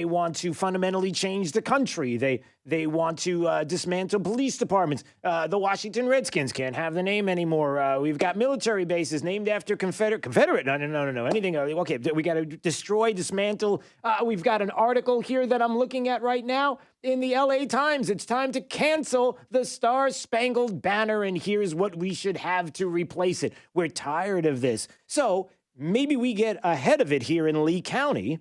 want to fundamentally change the country. They want to dismantle police departments. The Washington Redskins can't have the name anymore. We've got military bases named after Confederate. No. Anything. Okay, we got to destroy, dismantle. We've got an article here that I'm looking at right now in the LA Times. It's time to cancel the Star-Spangled Banner, and here's what we should have to replace it. We're tired of this. So maybe we get ahead of it here in Lee County.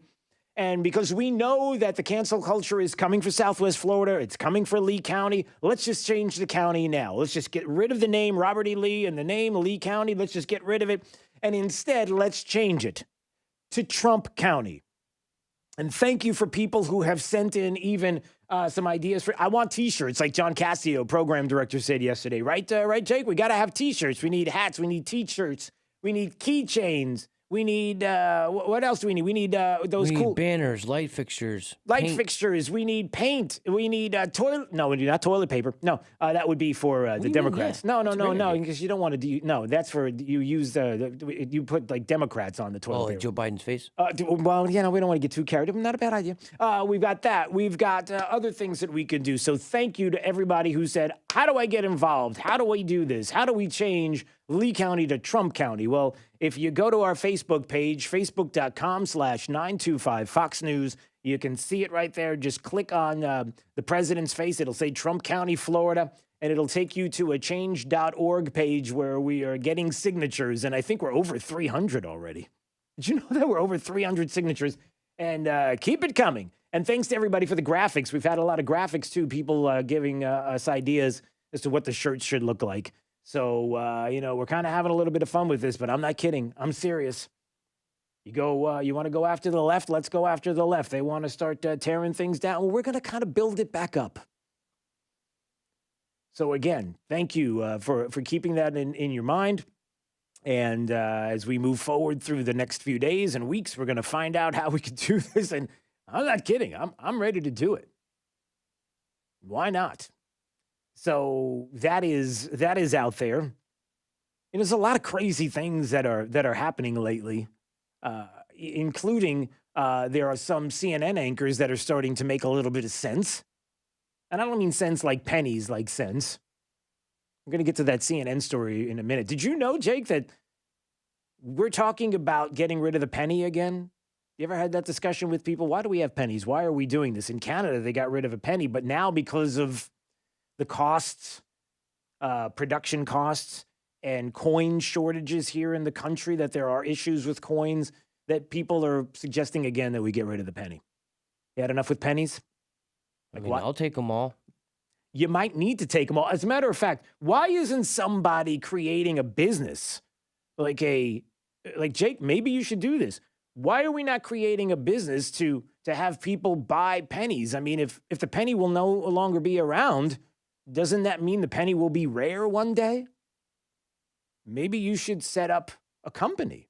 And because we know that the cancel culture is coming for Southwest Florida, it's coming for Lee County, let's just change the county now. Let's just get rid of the name Robert E. Lee and the name Lee County. Let's just get rid of it. And instead, let's change it to Trump County. And thank you for people who have sent in even some ideas for. I want T-shirts, like John Castillo, program director, said yesterday. Right, Jake? We got to have T-shirts. We need hats. We need T-shirts. We need keychains. We need, what else do we need? We need those cool banners, light fixtures. Fixtures. We need paint. We need toilet. No, we do not toilet paper. No, that would be for the Democrats. No, because you don't want to do. No, that's for you use you put like Democrats on the toilet paper. Like Joe Biden's face? Well, we don't want to get too carried away. Not a bad idea. We've got that. We've got other things that we can do. So thank you to everybody who said, how do I get involved? How do we do this? How do we change Lee County to Trump County? Well, if you go to our Facebook page, facebook.com/925 Fox News, you can see it right there. Just click on the president's face. It'll say Trump County, Florida, and it'll take you to a change.org page where we are getting signatures. And I think we're over 300 already. Did you know that we're over 300 signatures? And keep it coming. And thanks to everybody for the graphics. We've had a lot of graphics, too, people giving us ideas as to what the shirts should look like. So, we're kind of having a little bit of fun with this, but I'm not kidding. I'm serious. You want to go after the left? Let's go after the left. They want to start tearing things down. Well, we're going to kind of build it back up. So again, thank you for keeping that in your mind. And as we move forward through the next few days and weeks, we're going to find out how we can do this. And I'm not kidding. I'm ready to do it. Why not? So that is out there. And there's a lot of crazy things that are happening lately. Including there are some CNN anchors that are starting to make a little bit of sense. And I don't mean sense like pennies, like sense. I'm going to get to that CNN story in a minute. Did you know, Jake, that we're talking about getting rid of the penny again? You ever had that discussion with people? Why do we have pennies? Why are we doing this? In Canada, they got rid of a penny, but now because of the costs, production costs, and coin shortages here in the country, that there are issues with coins, that people are suggesting again that we get rid of the penny. You had enough with pennies? I'll take them all. You might need to take them all. As a matter of fact, why isn't somebody creating a business like Jake, maybe you should do this. Why are we not creating a business to have people buy pennies? I mean, if the penny will no longer be around, doesn't that mean the penny will be rare one day? Maybe you should set up a company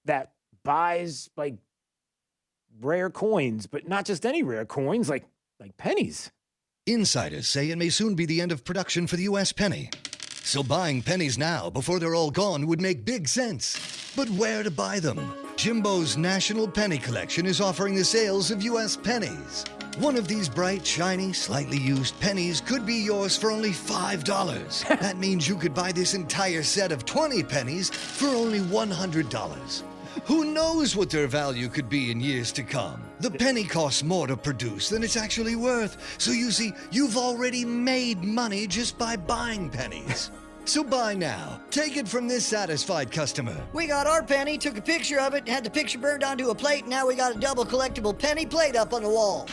that buys like rare coins, but not just any rare coins, like pennies. Insiders say it may soon be the end of production for the U.S. penny. So buying pennies now before they're all gone would make big sense. But where to buy them? Jimbo's National Penny Collection is offering the sales of U.S. pennies. One of these bright, shiny, slightly used pennies could be yours for only $5. That means you could buy this entire set of 20 pennies for only $100. Who knows what their value could be in years to come? The penny costs more to produce than it's actually worth. So you see, you've already made money just by buying pennies. So buy now. Take it from this satisfied customer. We got our penny, took a picture of it, had the picture burned onto a plate, and now we got a double collectible penny plate up on the wall.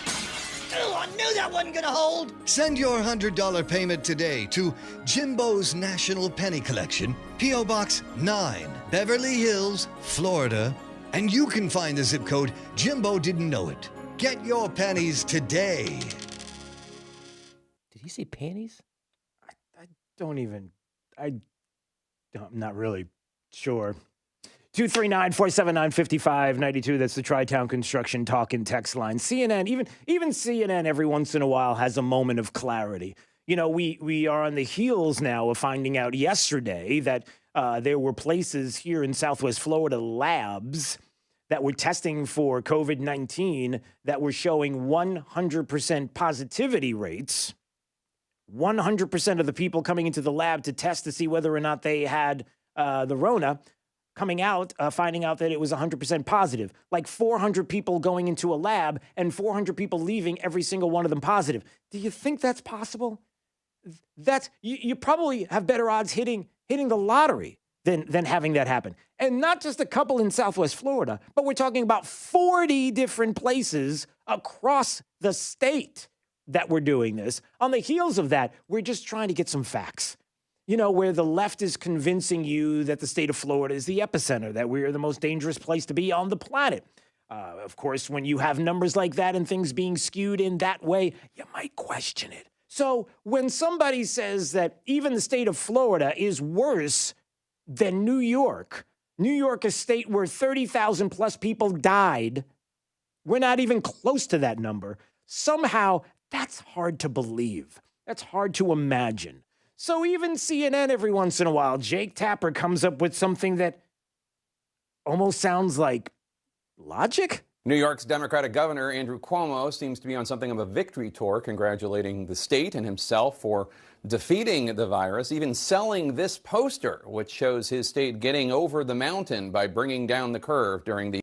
Oh, I knew that wasn't gonna hold. Send your $100 payment today to Jimbo's National Penny Collection, P.O. Box 9, Beverly Hills, Florida. And you can find the zip code Jimbo didn't know it. Get your pennies today. Did he say panties? I'm not really sure. 239-479-5592. That's the Tri-Town Construction Talk and Text line. CNN, even CNN every once in a while has a moment of clarity. You know, we are on the heels now of finding out yesterday that there were places here in Southwest Florida, labs that were testing for COVID-19 that were showing 100% positivity rates. 100% of the people coming into the lab to test to see whether or not they had the Rona coming out, finding out that it was 100% positive. Like 400 people going into a lab and 400 people leaving, every single one of them positive. Do you think that's possible? You probably have better odds hitting the lottery than having that happen. And not just a couple in Southwest Florida, but we're talking about 40 different places across the state that we're doing this. On the heels of that, we're just trying to get some facts. You know, where the left is convincing you that the state of Florida is the epicenter, that we're the most dangerous place to be on the planet. Of course, when you have numbers like that and things being skewed in that way, you might question it. So when somebody says that even the state of Florida is worse than New York, a state where 30,000 plus people died, we're not even close to that number. Somehow, that's hard to believe. That's hard to imagine. So even CNN every once in a while, Jake Tapper comes up with something that almost sounds like logic. New York's Democratic Governor Andrew Cuomo seems to be on something of a victory tour, congratulating the state and himself for defeating the virus, even selling this poster, which shows his state getting over the mountain by bringing down the curve during the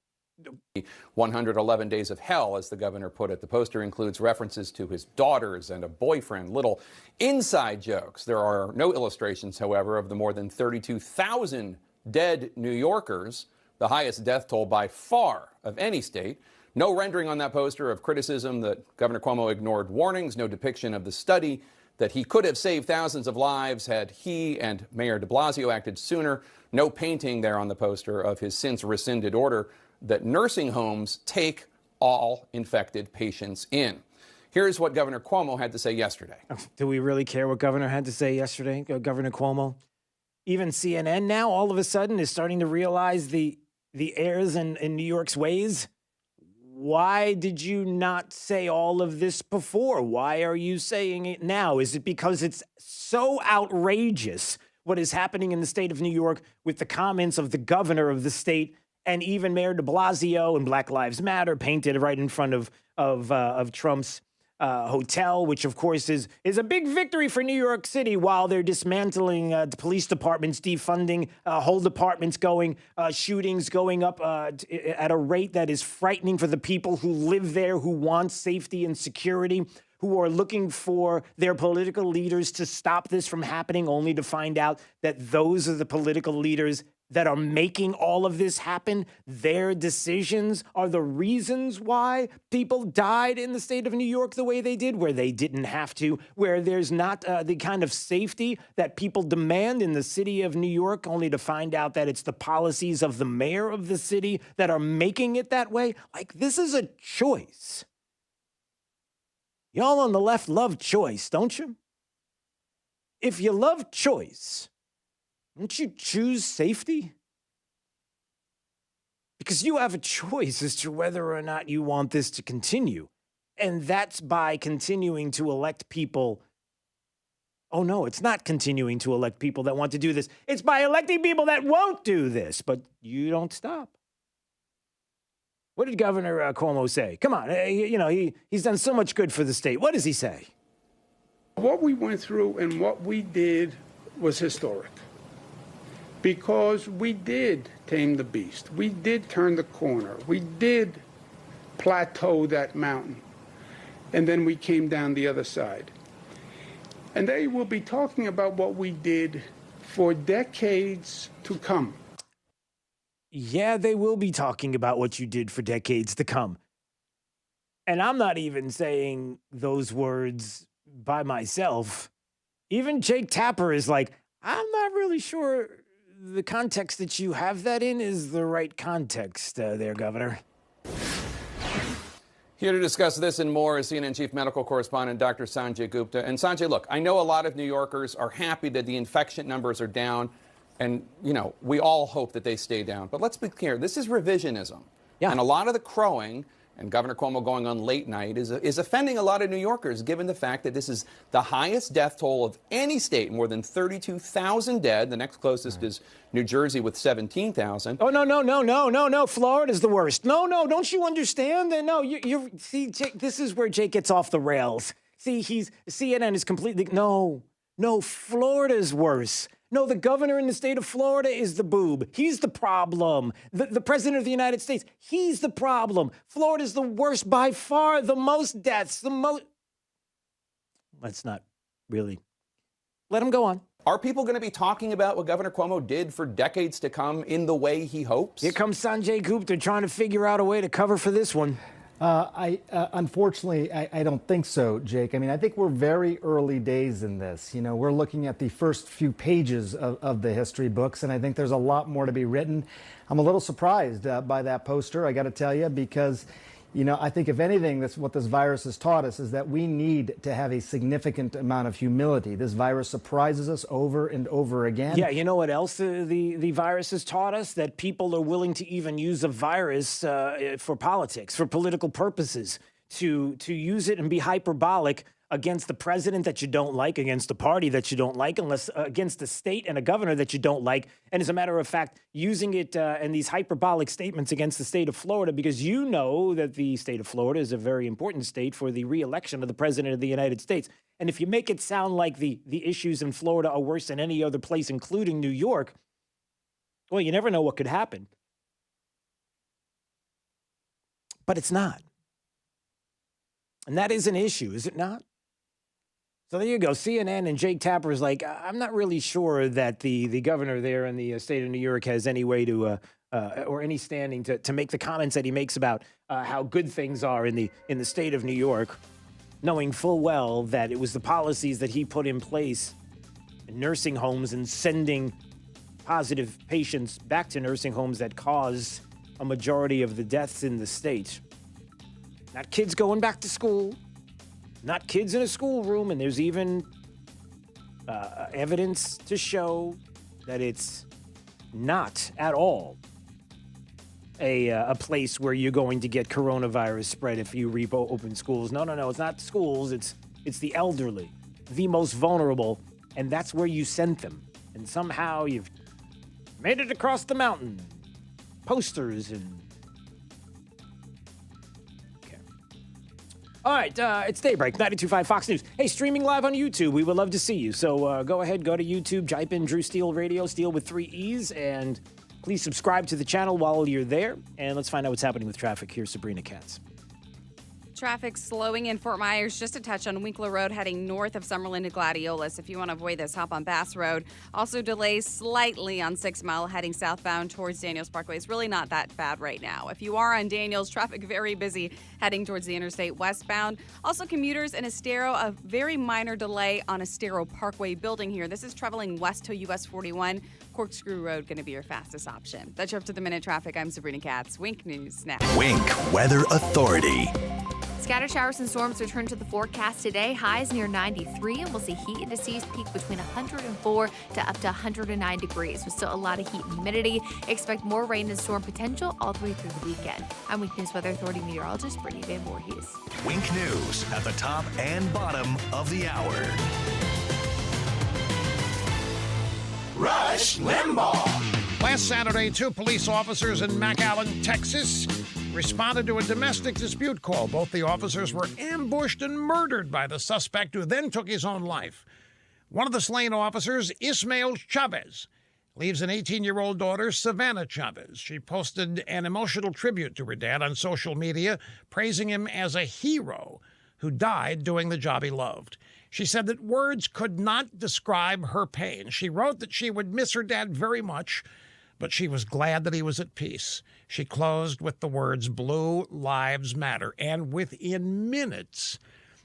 111 days of hell, as the governor put it. The poster includes references to his daughters and a boyfriend, little inside jokes. There are no illustrations, however, of the more than 32,000 dead New Yorkers, the highest death toll by far of any state. No rendering on that poster of criticism that Governor Cuomo ignored warnings, no depiction of the study that he could have saved thousands of lives had he and Mayor de Blasio acted sooner. No painting there on the poster of his since rescinded order that nursing homes take all infected patients in. Here's what Governor Cuomo had to say yesterday. Do we really care what Governor had to say yesterday, Governor Cuomo? Even CNN now, all of a sudden, is starting to realize the errors in New York's ways. Why did you not say all of this before? Why are you saying it now? Is it because it's so outrageous what is happening in the state of New York with the comments of the governor of the state and even Mayor de Blasio and Black Lives Matter painted right in front of Trump's hotel, which of course is a big victory for New York City while they're dismantling the police departments, defunding whole departments, shootings going up at a rate that is frightening for the people who live there, who want safety and security, who are looking for their political leaders to stop this from happening, only to find out that those are the political leaders that are making all of this happen. Their decisions are the reasons why people died in the state of New York the way they did, where they didn't have to, where there's not the kind of safety that people demand in the city of New York, only to find out that it's the policies of the mayor of the city that are making it that way. Like, this is a choice. Y'all on the left love choice, don't you? If you love choice, wouldn't you choose safety? Because you have a choice as to whether or not you want this to continue. And that's by continuing to elect people. Oh, no, it's not continuing to elect people that want to do this. It's by electing people that won't do this. But you don't stop. What did Governor Cuomo say? Come on, he's done so much good for the state. What does he say? What we went through and what we did was historic. Because we did tame the beast. We did turn the corner. We did plateau that mountain. And then we came down the other side. And they will be talking about what we did for decades to come. Yeah, they will be talking about what you did for decades to come. And I'm not even saying those words by myself. Even Jake Tapper is like, I'm not really sure the context that you have that in is the right context there, Governor. Here to discuss this and more is CNN Chief Medical Correspondent Dr. Sanjay Gupta. And Sanjay, look, I know a lot of New Yorkers are happy that the infection numbers are down. And, we all hope that they stay down. But let's be clear, this is revisionism. Yeah. And a lot of the crowing, and Governor Cuomo going on late night, is offending a lot of New Yorkers, given the fact that this is the highest death toll of any state, more than 32,000 dead. The next closest is New Jersey with 17,000. Oh, no. Florida's the worst. No, don't you understand? No, see, Jake, this is where Jake gets off the rails. See, CNN is completely, no, Florida's worse. No, the governor in the state of Florida is the boob. He's the problem. The president of the United States, he's the problem. Florida's the worst by far, the most deaths, Let's not really. Let him go on. Are people going to be talking about what Governor Cuomo did for decades to come in the way he hopes? Here comes Sanjay Gupta trying to figure out a way to cover for this one. Unfortunately, I don't think so, Jake. I mean, I think we're very early days in this. We're looking at the first few pages of the history books, and I think there's a lot more to be written. I'm a little surprised by that poster, I got to tell you, because, I think if anything, that's what this virus has taught us, is that we need to have a significant amount of humility. This virus surprises us over and over again. Yeah, you know what else the virus has taught us? That people are willing to even use a virus for politics, for political purposes, to use it and be hyperbolic against the president that you don't like, against the party that you don't like, against the state and a governor that you don't like. And as a matter of fact, using it and these hyperbolic statements against the state of Florida, because you know that the state of Florida is a very important state for the re-election of the president of the United States. And if you make it sound like the issues in Florida are worse than any other place, including New York, well, you never know what could happen. But it's not. And that is an issue, is it not? So there you go. CNN and Jake Tapper is like, I'm not really sure that the governor there in the state of New York has any way to, or any standing to make the comments that he makes about how good things are in the state of New York, knowing full well that it was the policies that he put in place in nursing homes and sending positive patients back to nursing homes that caused a majority of the deaths in the state. Not kids going back to school, not kids in a schoolroom, and there's even evidence to show that it's not at all a place where you're going to get coronavirus spread if you reopen schools. No, it's not schools. It's the elderly, the most vulnerable, and that's where you sent them. And somehow you've made it across the mountain. Posters and... Okay. All right, it's Daybreak, 92.5 Fox News. Hey, streaming live on YouTube. We would love to see you. So go ahead, go to YouTube, type in Drew Steele Radio, Steele with 3 E's, and please subscribe to the channel while you're there. And let's find out what's happening with traffic. Here's Sabrina Katz. Traffic slowing in Fort Myers, just a touch on Winkler Road heading north of Summerlin to Gladiolus. If you want to avoid this, hop on Bass Road. Also delays slightly on 6 Mile heading southbound towards Daniels Parkway. It's really not that bad right now. If you are on Daniels, traffic very busy heading towards the interstate westbound. Also commuters in Estero, a very minor delay on Estero Parkway building here. This is traveling west to US 41. Corkscrew Road going to be your fastest option. That's your up-to-the-minute traffic. I'm Sabrina Katz. Wink News now. Wink Weather Authority. Scattered showers and storms return to the forecast today. Highs near 93, and we'll see heat indices peak between 104 to up to 109 degrees. With still a lot of heat and humidity, expect more rain and storm potential all the way through the weekend. I'm Wink News Weather Authority meteorologist Brittany Van Voorhees. Wink News at the top and bottom of the hour. Rush Limbaugh. Last Saturday, 2 police officers in McAllen, Texas, responded to a domestic dispute call. Both the officers were ambushed and murdered by the suspect, who then took his own life. One of the slain officers, Ismael Chavez, leaves an 18-year-old daughter, Savannah Chavez. She posted an emotional tribute to her dad on social media, praising him as a hero who died doing the job he loved. She said that words could not describe her pain. She wrote that she would miss her dad very much, but she was glad that he was at peace. She closed with the words, "Blue Lives Matter." And within minutes,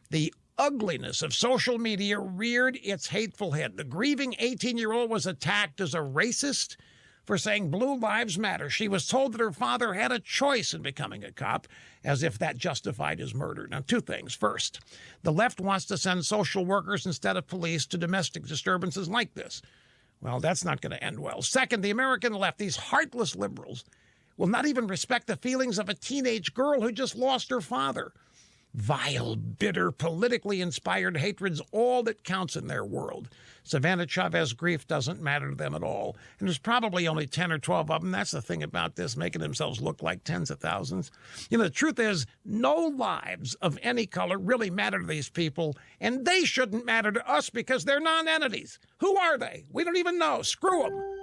the ugliness of social media reared its hateful head. The grieving 18-year-old was attacked as a racist for saying Blue Lives Matter. She was told that her father had a choice in becoming a cop, as if that justified his murder. Now, 2 things. First, the left wants to send social workers instead of police to domestic disturbances like this. Well, that's not going to end well. Second, the American left, these heartless liberals, will not even respect the feelings of a teenage girl who just lost her father. Vile, bitter, politically inspired hatred's all that counts in their world. Savannah Chavez's grief doesn't matter to them at all. And there's probably only 10 or 12 of them. That's the thing about this, making themselves look like tens of thousands. You know, the truth is, no lives of any color really matter to these people, and they shouldn't matter to us because they're non-entities. Who are they? We don't even know. Screw them.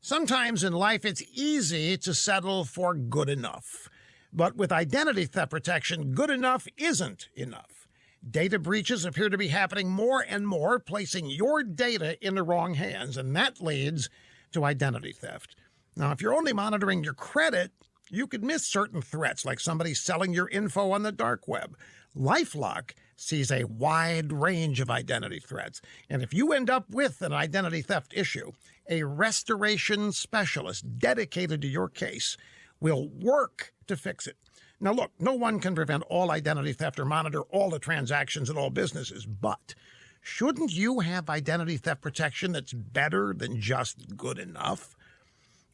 Sometimes in life, it's easy to settle for good enough. But with identity theft protection, good enough isn't enough. Data breaches appear to be happening more and more, placing your data in the wrong hands, and that leads to identity theft. Now, if you're only monitoring your credit, you could miss certain threats, like somebody selling your info on the dark web. LifeLock sees a wide range of identity threats, and if you end up with an identity theft issue, a restoration specialist dedicated to your case will work to fix it. Now, look, no one can prevent all identity theft or monitor all the transactions at all businesses, but shouldn't you have identity theft protection that's better than just good enough?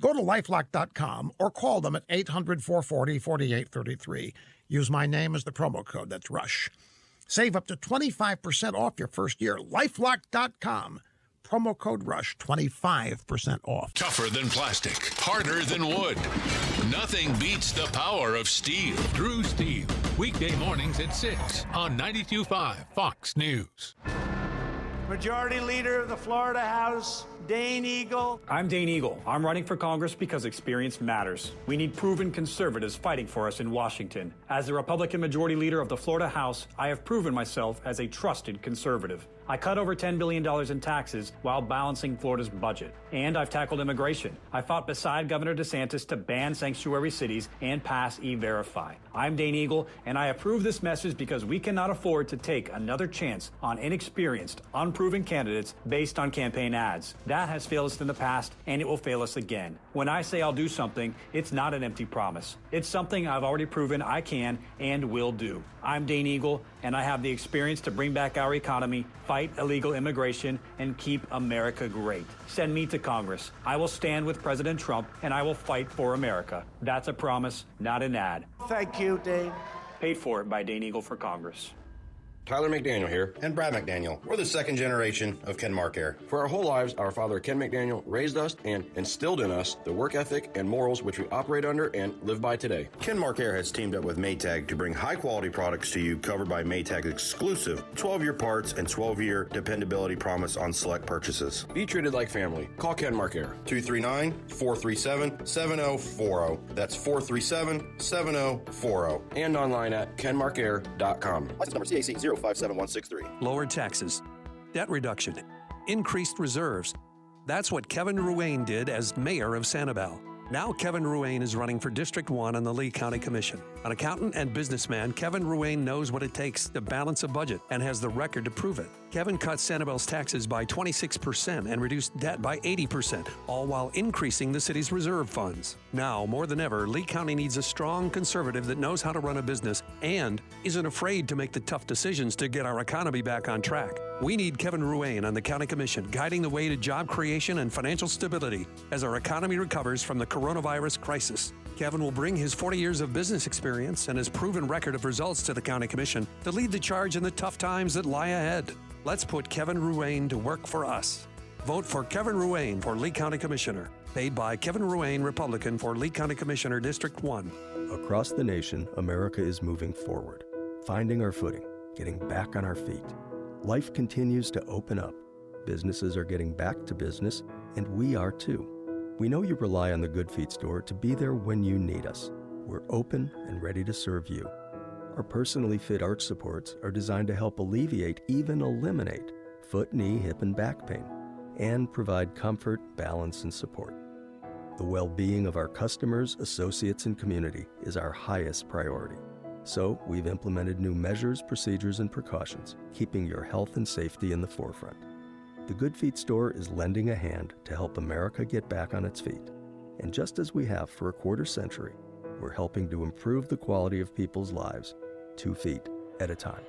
Go to lifelock.com or call them at 800-440-4833. Use my name as the promo code. That's RUSH. Save up to 25% off your first year. lifelock.com. Promo code RUSH, 25% off. Tougher than plastic, harder than wood. Nothing beats the power of steel. Drew Steele, weekday mornings at 6 on 92.5 Fox News. Majority Leader of the Florida House, Dane Eagle. I'm Dane Eagle. I'm running for Congress because experience matters. We need proven conservatives fighting for us in Washington. As the Republican Majority Leader of the Florida House, I have proven myself as a trusted conservative. I cut over $10 billion in taxes while balancing Florida's budget. And I've tackled immigration. I fought beside Governor DeSantis to ban sanctuary cities and pass E-Verify. I'm Dane Eagle, and I approve this message because we cannot afford to take another chance on inexperienced, unproven candidates based on campaign ads. That has failed us in the past, and it will fail us again. When I say I'll do something, it's not an empty promise. It's something I've already proven I can and will do. I'm Dane Eagle, and I have the experience to bring back our economy, fight illegal immigration, and keep America great. Send me to Congress. I will stand with President Trump, and I will fight for America. That's a promise, not an ad. Thank you, Dane. Paid for by Dane Eagle for Congress. Tyler McDaniel here, and Brad McDaniel. We're the second generation of Ken Marcare. For our whole lives, our father Ken McDaniel raised us and instilled in us the work ethic and morals which we operate under and live by today. Ken Marcare has teamed up with Maytag to bring high-quality products to you covered by Maytag's exclusive 12-year parts and 12-year dependability promise on select purchases. Be treated like family. Call Ken Marcare. 239-437-7040. That's 437-7040. And online at kenmarcare.com. License number CAC 057-163. Lower taxes, debt reduction, increased reserves. That's what Kevin Ruane did as mayor of Sanibel. Now Kevin Ruane is running for District 1 on the Lee County Commission. An accountant and businessman, Kevin Ruane knows what it takes to balance a budget and has the record to prove it. Kevin cut Sanibel's taxes by 26% and reduced debt by 80%, all while increasing the city's reserve funds. Now, more than ever, Lee County needs a strong conservative that knows how to run a business and isn't afraid to make the tough decisions to get our economy back on track. We need Kevin Ruane on the County Commission, guiding the way to job creation and financial stability as our economy recovers from the coronavirus crisis. Kevin will bring his 40 years of business experience and his proven record of results to the County Commission to lead the charge in the tough times that lie ahead. Let's put Kevin Ruane to work for us. Vote for Kevin Ruane for Lee County Commissioner. Paid by Kevin Ruane, Republican, for Lee County Commissioner, District 1. Across the nation, America is moving forward, finding our footing, getting back on our feet. Life continues to open up. Businesses are getting back to business, and we are too. We know you rely on the Good Feet store to be there when you need us. We're open and ready to serve you. Our personally fit arch supports are designed to help alleviate, even eliminate, foot, knee, hip, and back pain, and provide comfort, balance, and support. The well-being of our customers, associates, and community is our highest priority. So we've implemented new measures, procedures, and precautions, keeping your health and safety in the forefront. The Good Feet store is lending a hand to help America get back on its feet. And just as we have for a quarter century, we're helping to improve the quality of people's lives, 2 feet at a time.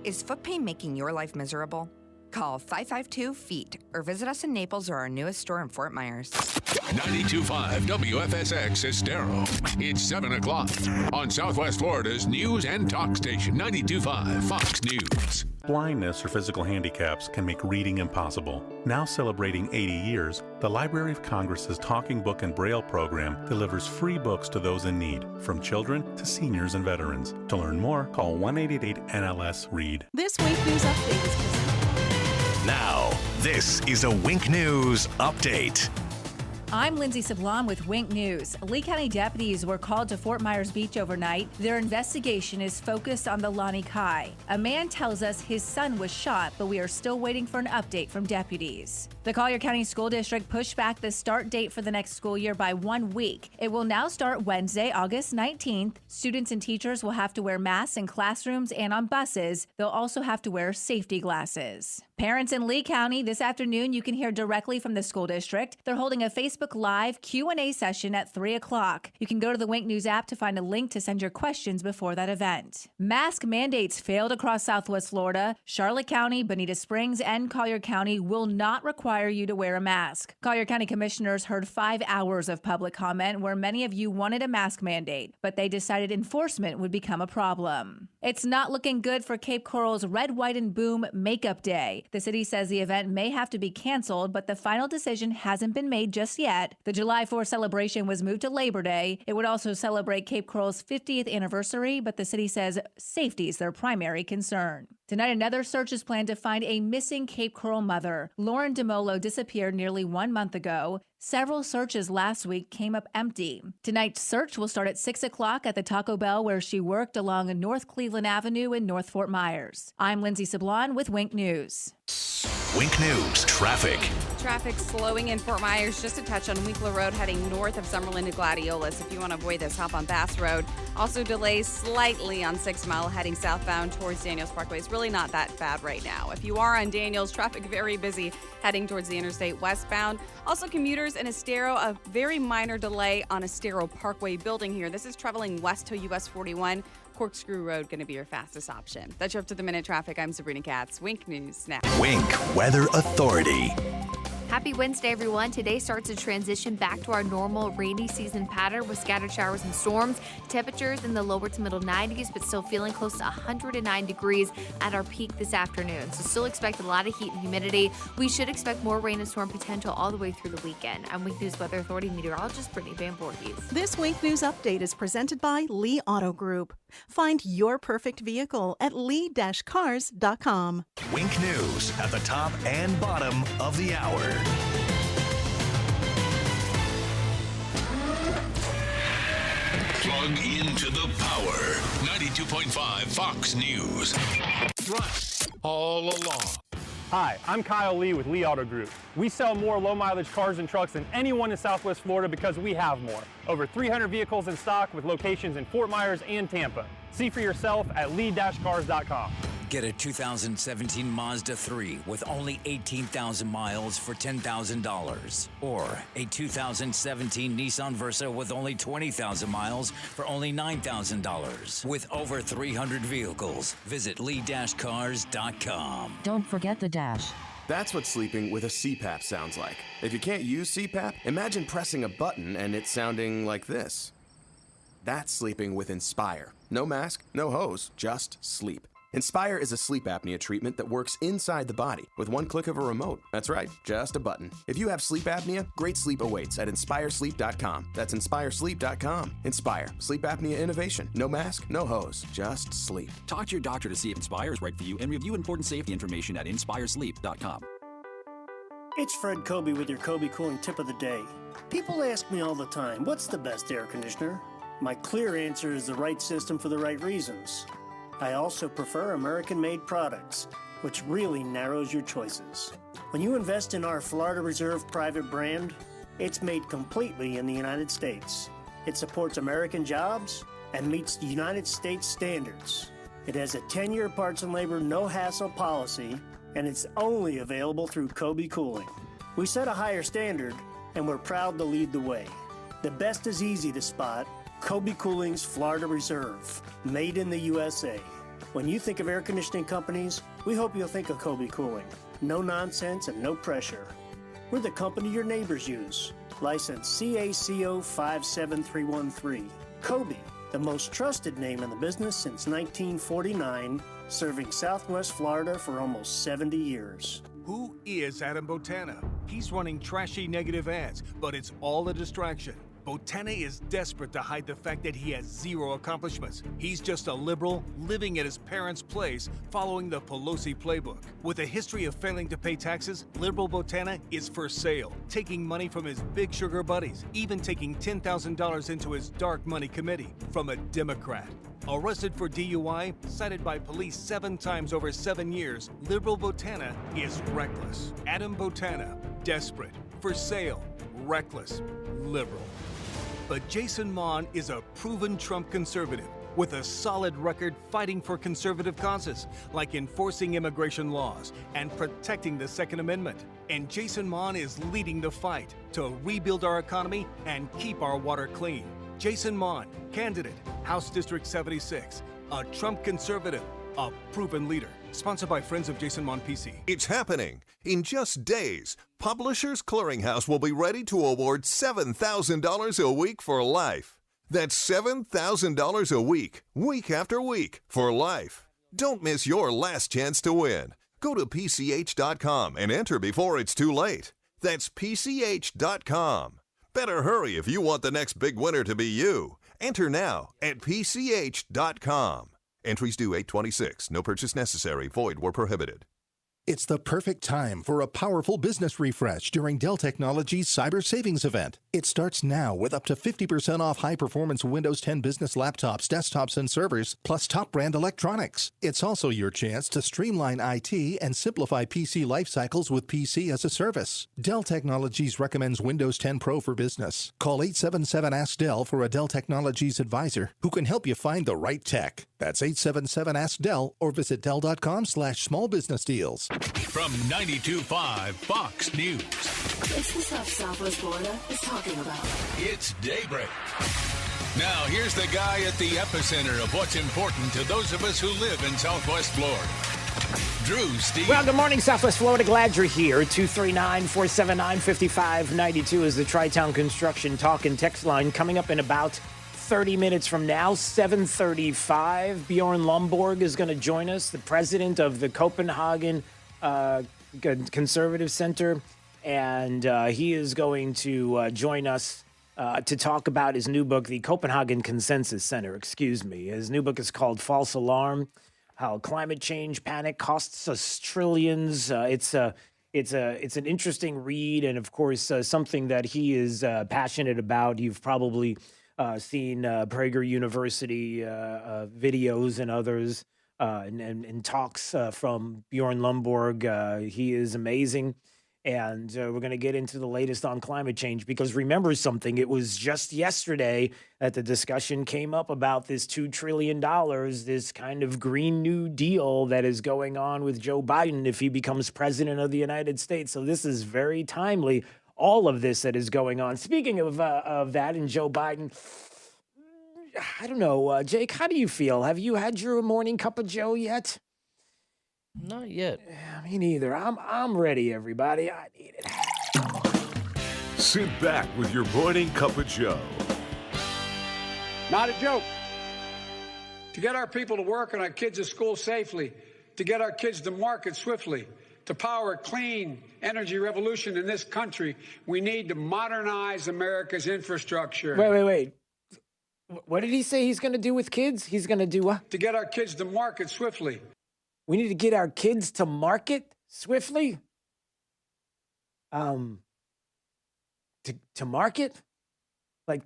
Is foot pain making your life miserable? Call 552-FEET or visit us in Naples or our newest store in Fort Myers. 92.5 WFSX Estero. It's 7 o'clock on Southwest Florida's news and talk station, 92.5 Fox News. Blindness or physical handicaps can make reading impossible. Now celebrating 80 years, the Library of Congress's Talking Book and Braille program delivers free books to those in need, from children to seniors and veterans. To learn more, call 1-888-NLS-READ. This week news update is presented. Now, this is a Wink News Update. I'm Lindsay Sablon with Wink News. Lee County deputies were called to Fort Myers Beach overnight. Their investigation is focused on the Lani Kai. A man tells us his son was shot, but we are still waiting for an update from deputies. The Collier County School District pushed back the start date for the next school year by 1 week. It will now start Wednesday, August 19th. Students and teachers will have to wear masks in classrooms and on buses. They'll also have to wear safety glasses. Parents in Lee County, this afternoon you can hear directly from the school district. They're holding a Facebook Live Q&A session at 3 o'clock. You can go to the Wink News app to find a link to send your questions before that event. Mask mandates failed across Southwest Florida. Charlotte County, Bonita Springs, and Collier County will not require you to wear a mask. Collier County commissioners heard 5 hours of public comment where many of you wanted a mask mandate, but they decided enforcement would become a problem. It's not looking good for Cape Coral's Red, White, and Boom Makeup Day. The city says the event may have to be canceled, but the final decision hasn't been made just yet. The July 4th celebration was moved to Labor Day. It would also celebrate Cape Coral's 50th anniversary, but the city says safety is their primary concern. Tonight, another search is planned to find a missing Cape Coral mother. Lauren DeMolo disappeared nearly 1 month ago. Several searches last week came up empty. Tonight's search will start at 6 o'clock at the Taco Bell where she worked along North Cleveland Avenue in North Fort Myers. I'm Lindsay Sablon with Wink News. Wink News traffic. Traffic slowing in Fort Myers, just a touch on Winkler Road heading north of Summerlin to Gladiolus. If you want to avoid this, hop on Bass Road. Also delays slightly on 6 Mile heading southbound towards Daniels Parkway. It's really not that bad right now. If you are on Daniels, traffic very busy heading towards the interstate westbound. Also commuters in Estero, a very minor delay on Estero Parkway building here. This is traveling west to US 41. Corkscrew Road going to be your fastest option. That's your up-to-the-minute traffic. I'm Sabrina Katz. Wink News now. Wink Weather Authority. Happy Wednesday, everyone. Today starts a transition back to our normal rainy season pattern with scattered showers and storms. Temperatures in the lower to middle 90s, but still feeling close to 109 degrees at our peak this afternoon. So still expect a lot of heat and humidity. We should expect more rain and storm potential all the way through the weekend. I'm Wink News Weather Authority meteorologist Brittany Van Voorhees. This Wink News update is presented by Lee Auto Group. Find your perfect vehicle at lee-cars.com. Wink News at the top and bottom of the hour. Plug into the power. 92.5 Fox News. Right all along. Hi, I'm Kyle Lee with Lee Auto Group. We sell more low-mileage cars and trucks than anyone in Southwest Florida because we have more. Over 300 vehicles in stock with locations in Fort Myers and Tampa. See for yourself at lee-cars.com. Get a 2017 Mazda 3 with only 18,000 miles for $10,000. Or a 2017 Nissan Versa with only 20,000 miles for only $9,000. With over 300 vehicles, visit lee-cars.com. Don't forget the dash. That's what sleeping with a CPAP sounds like. If you can't use CPAP, imagine pressing a button and it sounding like this. That's sleeping with Inspire. No mask, no hose, just sleep. Inspire is a sleep apnea treatment that works inside the body with one click of a remote. That's right, just a button. If you have sleep apnea, great sleep awaits at InspireSleep.com. That's InspireSleep.com. Inspire. Sleep apnea innovation. No mask, no hose, just sleep. Talk to your doctor to see if Inspire is right for you and review important safety information at InspireSleep.com. It's Fred Kobe with your Kobe Cooling Tip of the Day. People ask me all the time, what's the best air conditioner? My clear answer is the right system for the right reasons. I also prefer American-made products, which really narrows your choices. When you invest in our Florida Reserve private brand, it's made completely in the United States. It supports American jobs and meets the United States standards. It has a 10-year parts and labor no-hassle policy, and it's only available through Kobe Cooling. We set a higher standard, and we're proud to lead the way. The best is easy to spot. Kobe Cooling's Florida Reserve, made in the USA. When you think of air conditioning companies, we hope you'll think of Kobe Cooling. No nonsense and no pressure. We're the company your neighbors use. License CACO 57313. Kobe, the most trusted name in the business since 1949, serving Southwest Florida for almost 70 years. Who is Adam Botana? He's running trashy negative ads, but it's all a distraction. Botana is desperate to hide the fact that he has zero accomplishments. He's just a liberal living at his parents' place following the Pelosi playbook. With a history of failing to pay taxes, liberal Botana is for sale, taking money from his big sugar buddies, even taking $10,000 into his dark money committee from a Democrat. Arrested for DUI, cited by police 7 times over 7 years, liberal Botana is reckless. Adam Botana, desperate, for sale, reckless, liberal. But Jason Mon is a proven Trump conservative with a solid record fighting for conservative causes, like enforcing immigration laws and protecting the Second Amendment. And Jason Mon is leading the fight to rebuild our economy and keep our water clean. Jason Mon, candidate, House District 76, a Trump conservative, a proven leader. Sponsored by Friends of Jason Mon PC. It's happening. In just days, Publishers Clearinghouse will be ready to award $7,000 a week for life. That's $7,000 a week, week after week, for life. Don't miss your last chance to win. Go to PCH.com and enter before it's too late. That's PCH.com. Better hurry if you want the next big winner to be you. Enter now at PCH.com. Entries due 8/26. No purchase necessary. Void where prohibited. It's the perfect time for a powerful business refresh during Dell Technologies Cyber Savings Event. It starts now with up to 50% off high-performance Windows 10 business laptops, desktops, and servers, plus top-brand electronics. It's also your chance to streamline IT and simplify PC life cycles with PC as a service. Dell Technologies recommends Windows 10 Pro for business. Call 877-ASK-DELL for a Dell Technologies advisor who can help you find the right tech. That's 877-ASK-DELL or visit Dell.com/smallbusinessdeals. From 92.5 Fox News. It's the stuff Southwest Florida is talking about. It's Daybreak. Now, here's the guy at the epicenter of what's important to those of us who live in Southwest Florida. Drew, Steve. Well, good morning, Southwest Florida. Glad you're here. 239-479-5592 is the Tri-Town Construction Talk and Text line. Coming up in about 30 minutes from now, 7:35. Bjorn Lomborg is going to join us, the president of the Copenhagen Conservative Center, and he is going to join us to talk about his new book, the Copenhagen Consensus Center, excuse me. His new book is called False Alarm, How Climate Change Panic Costs Us Trillions. It's an interesting read, and of course, something that he is passionate about. You've probably seen Prager University videos and others and talks from Bjorn Lomborg. He is amazing. And we're going to get into the latest on climate change because remember something, it was just yesterday that the discussion came up about this $2 trillion, this kind of Green New Deal that is going on with Joe Biden if he becomes president of the United States. So this is very timely, all of this that is going on. Speaking of that and Joe Biden, I don't know, Jake, how do you feel? Have you had your morning cup of Joe yet? Not yet. Yeah, me neither. I'm ready, everybody. I need it. Sit back with your morning cup of Joe. Not a joke. To get our people to work and our kids to school safely, to get our kids to market swiftly, to power a clean energy revolution in this country, we need to modernize America's infrastructure. Wait. What did he say he's going to do with kids? He's going to do what? To get our kids to market swiftly. We need to get our kids to market swiftly? To market? Like,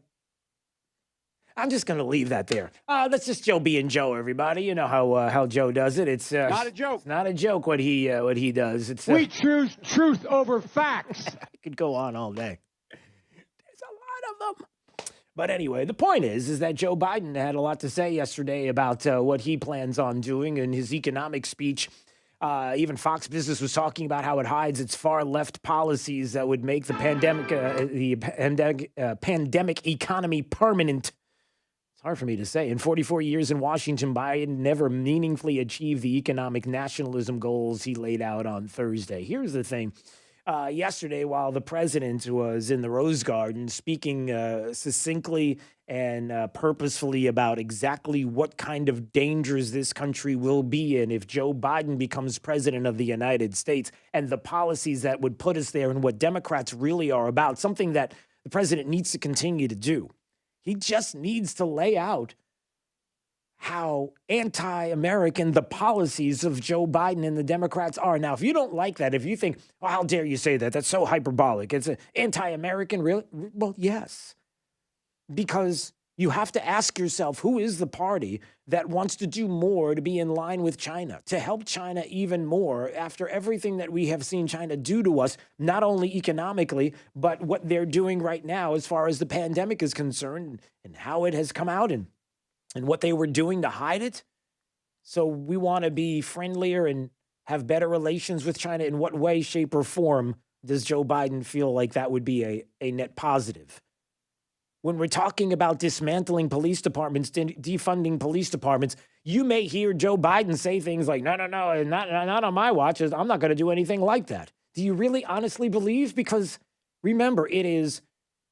I'm just going to leave that there. That's just Joe being Joe, everybody. You know how Joe does it. It's not a joke. It's not a joke what he does. It's we choose truth over facts. I could go on all day. There's a lot of them. But anyway, the point is that Joe Biden had a lot to say yesterday about what he plans on doing in his economic speech. Even Fox Business was talking about how it hides its far left policies that would make the pandemic economy permanent. It's hard for me to say. In 44 years in Washington, Biden never meaningfully achieved the economic nationalism goals he laid out on Thursday. Here's the thing. Yesterday, while the president was in the Rose Garden speaking succinctly and purposefully about exactly what kind of dangers this country will be in if Joe Biden becomes president of the United States and the policies that would put us there and what Democrats really are about, something that the president needs to continue to do. He just needs to lay out how anti-American the policies of Joe Biden and the Democrats are. Now, if you don't like that, if you think, oh, how dare you say that? That's so hyperbolic. It's anti-American, really? Well, yes. Because you have to ask yourself, who is the party that wants to do more to be in line with China, to help China even more after everything that we have seen China do to us, not only economically, but what they're doing right now as far as the pandemic is concerned and how it has come out and what they were doing to hide it. So we want to be friendlier and have better relations with China. In what way, shape, or form does Joe Biden feel like that would be a net positive? When we're talking about dismantling police departments, defunding police departments, you may hear Joe Biden say things like, no, not on my watch. I'm not going to do anything like that. Do you really honestly believe? Because remember, it is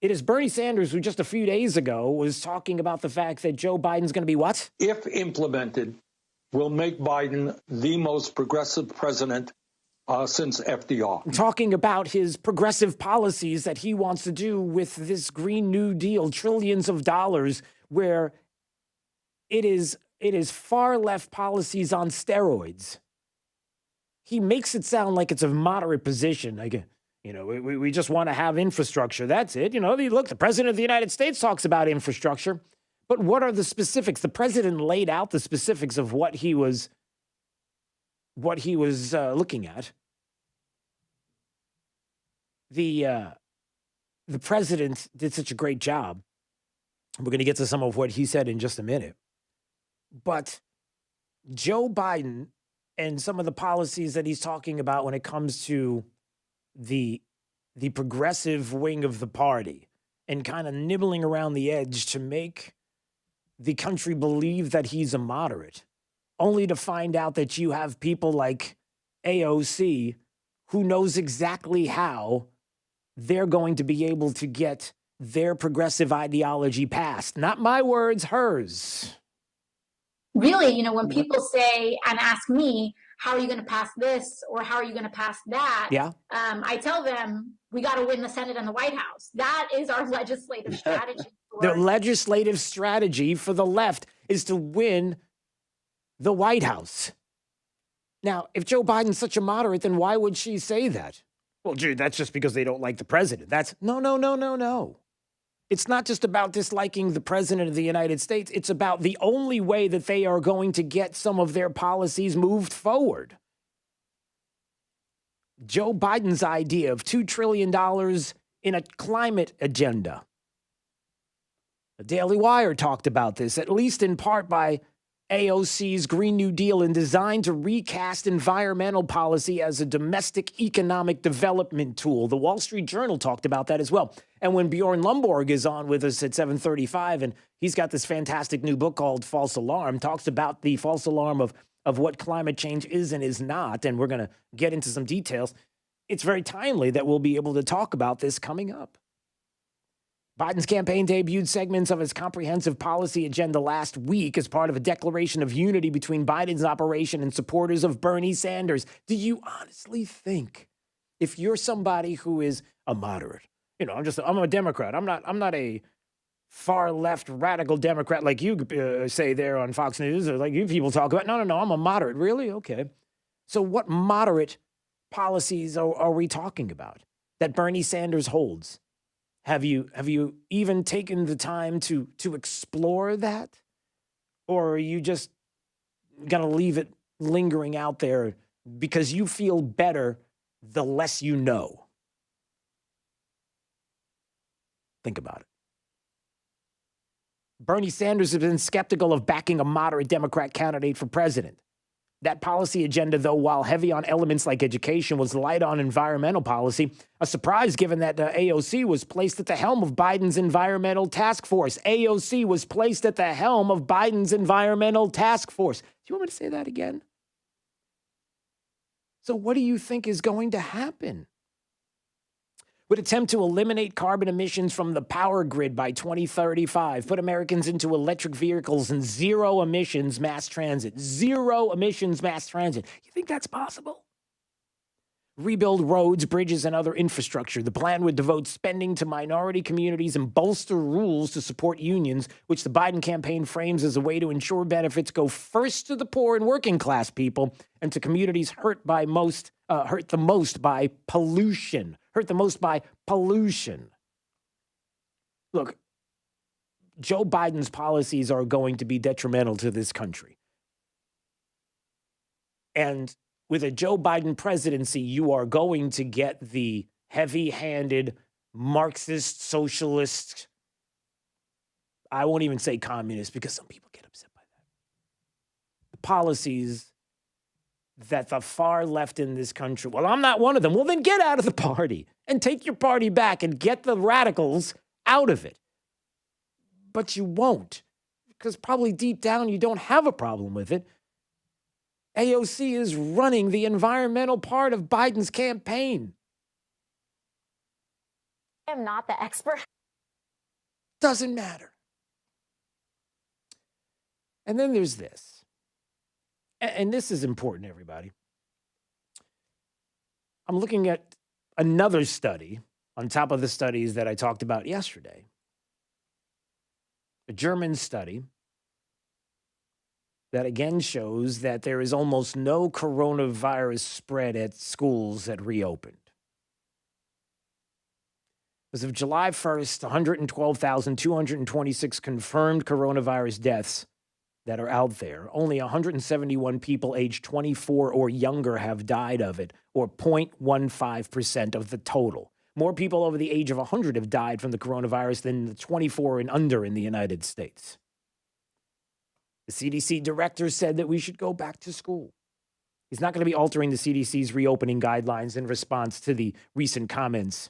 It is Bernie Sanders who just a few days ago was talking about the fact that Joe Biden's going to be what? If implemented, will make Biden the most progressive president since FDR. Talking about his progressive policies that he wants to do with this Green New Deal, trillions of dollars, where it is far left policies on steroids. He makes it sound like it's a moderate position. Like, we just want to have infrastructure. That's it. Look, the president of the United States talks about infrastructure. But what are the specifics? The president laid out the specifics of what he was looking at. The president did such a great job. We're going to get to some of what he said in just a minute. But Joe Biden and some of the policies that he's talking about when it comes to the progressive wing of the party and kind of nibbling around the edge to make the country believe that he's a moderate, only to find out that you have people like AOC who knows exactly how they're going to be able to get their progressive ideology passed. Not my words, hers. Really, when people say and ask me, how are you going to pass this or how are you going to pass that? Yeah. I tell them we got to win the Senate and the White House. That is our legislative strategy. The legislative strategy for the left is to win the White House. Now, if Joe Biden's such a moderate, then why would she say that? Well, gee, that's just because they don't like the president. That's no. It's not just about disliking the president of the United States. It's about the only way that they are going to get some of their policies moved forward. Joe Biden's idea of $2 trillion in a climate agenda. The Daily Wire talked about this, at least in part by AOC's Green New Deal, and designed to recast environmental policy as a domestic economic development tool. The Wall Street Journal talked about that as well. And when Bjorn Lomborg is on with us at 7:35, and he's got this fantastic new book called False Alarm, talks about the false alarm of what climate change is and is not, and we're going to get into some details. It's very timely that we'll be able to talk about this coming up. Biden's campaign debuted segments of his comprehensive policy agenda last week as part of a declaration of unity between Biden's operation and supporters of Bernie Sanders. Do you honestly think, if you're somebody who is a moderate, I'm a Democrat. I'm not a far left radical Democrat like you say there on Fox News, or like you people talk about. No, I'm a moderate. Really? Okay. So what moderate policies are we talking about that Bernie Sanders holds? Have you even taken the time to explore that? Or are you just going to leave it lingering out there because you feel better the less you know? Think about it. Bernie Sanders has been skeptical of backing a moderate Democrat candidate for president. That policy agenda, though, while heavy on elements like education, was light on environmental policy. A surprise given that AOC was placed at the helm of Biden's environmental task force. AOC was placed at the helm of Biden's environmental task force. Do you want me to say that again? So what do you think is going to happen? Would attempt to eliminate carbon emissions from the power grid by 2035, put Americans into electric vehicles and zero emissions mass transit. Zero emissions mass transit. You think that's possible? Rebuild roads, bridges, and other infrastructure. The plan would devote spending to minority communities and bolster rules to support unions, which the Biden campaign frames as a way to ensure benefits go first to the poor and working class people and to communities hurt the most by pollution. Look, Joe Biden's policies are going to be detrimental to this country. And with a Joe Biden presidency, you are going to get the heavy-handed Marxist, socialist, I won't even say communist because some people get upset by that. The policies that the far left in this country, well, I'm not one of them. Well, then get out of the party and take your party back and get the radicals out of it. But you won't, because probably deep down you don't have a problem with it. AOC is running the environmental part of Biden's campaign. I am not the expert. Doesn't matter. And then there's this. And this is important, everybody. I'm looking at another study on top of the studies that I talked about yesterday. A German study that again shows that there is almost no coronavirus spread at schools that reopened. As of July 1st, 112,226 confirmed coronavirus deaths that are out there. Only 171 people aged 24 or younger have died of it, or 0.15% of the total. More people over the age of 100 have died from the coronavirus than the 24 and under in the United States. The CDC director said that we should go back to school. He's not going to be altering the CDC's reopening guidelines in response to the recent comments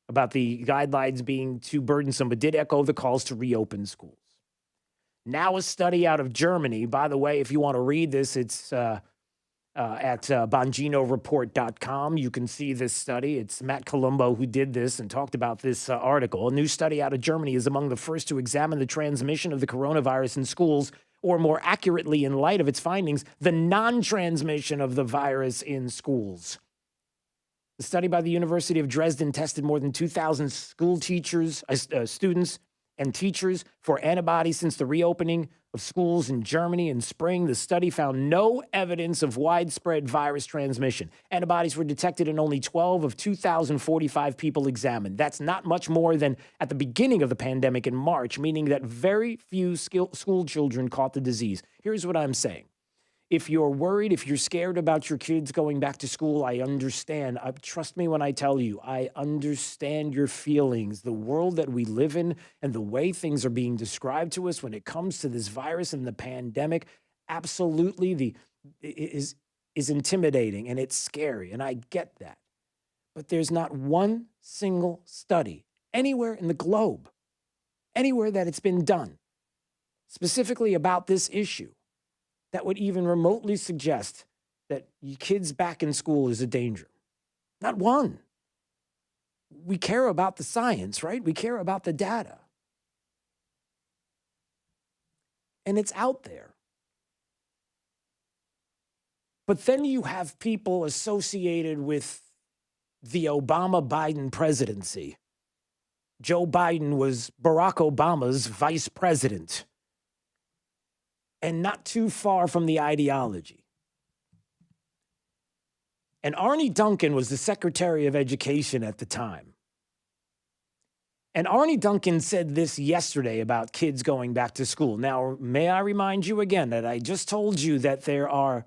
about the guidelines being too burdensome, but did echo the calls to reopen schools. Now a study out of Germany. By the way, if you want to read this, it's at bonginoreport.com. You can see this study. It's Matt Colombo who did this and talked about this article. A new study out of Germany is among the first to examine the transmission of the coronavirus in schools, or more accurately, in light of its findings, the non-transmission of the virus in schools. The study by the University of Dresden tested more than 2,000 school teachers, students, and teachers for antibodies since the reopening of schools in Germany in spring. The study found no evidence of widespread virus transmission. Antibodies were detected in only 12 of 2,045 people examined. That's not much more than at the beginning of the pandemic in March, meaning that very few school children caught the disease. Here's what I'm saying. If you're worried, if you're scared about your kids going back to school, I understand. Trust me when I tell you, I understand your feelings. The world that we live in and the way things are being described to us when it comes to this virus and the pandemic, absolutely is intimidating and it's scary, and I get that. But there's not one single study anywhere in the globe, anywhere that it's been done, specifically about this issue, that would even remotely suggest that kids back in school is a danger. Not one. We care about the science, right? We care about the data. And it's out there. But then you have people associated with the Obama-Biden presidency. Joe Biden was Barack Obama's vice president, and not too far from the ideology. And Arnie Duncan was the Secretary of Education at the time. And Arnie Duncan said this yesterday about kids going back to school. Now, may I remind you again that I just told you that there are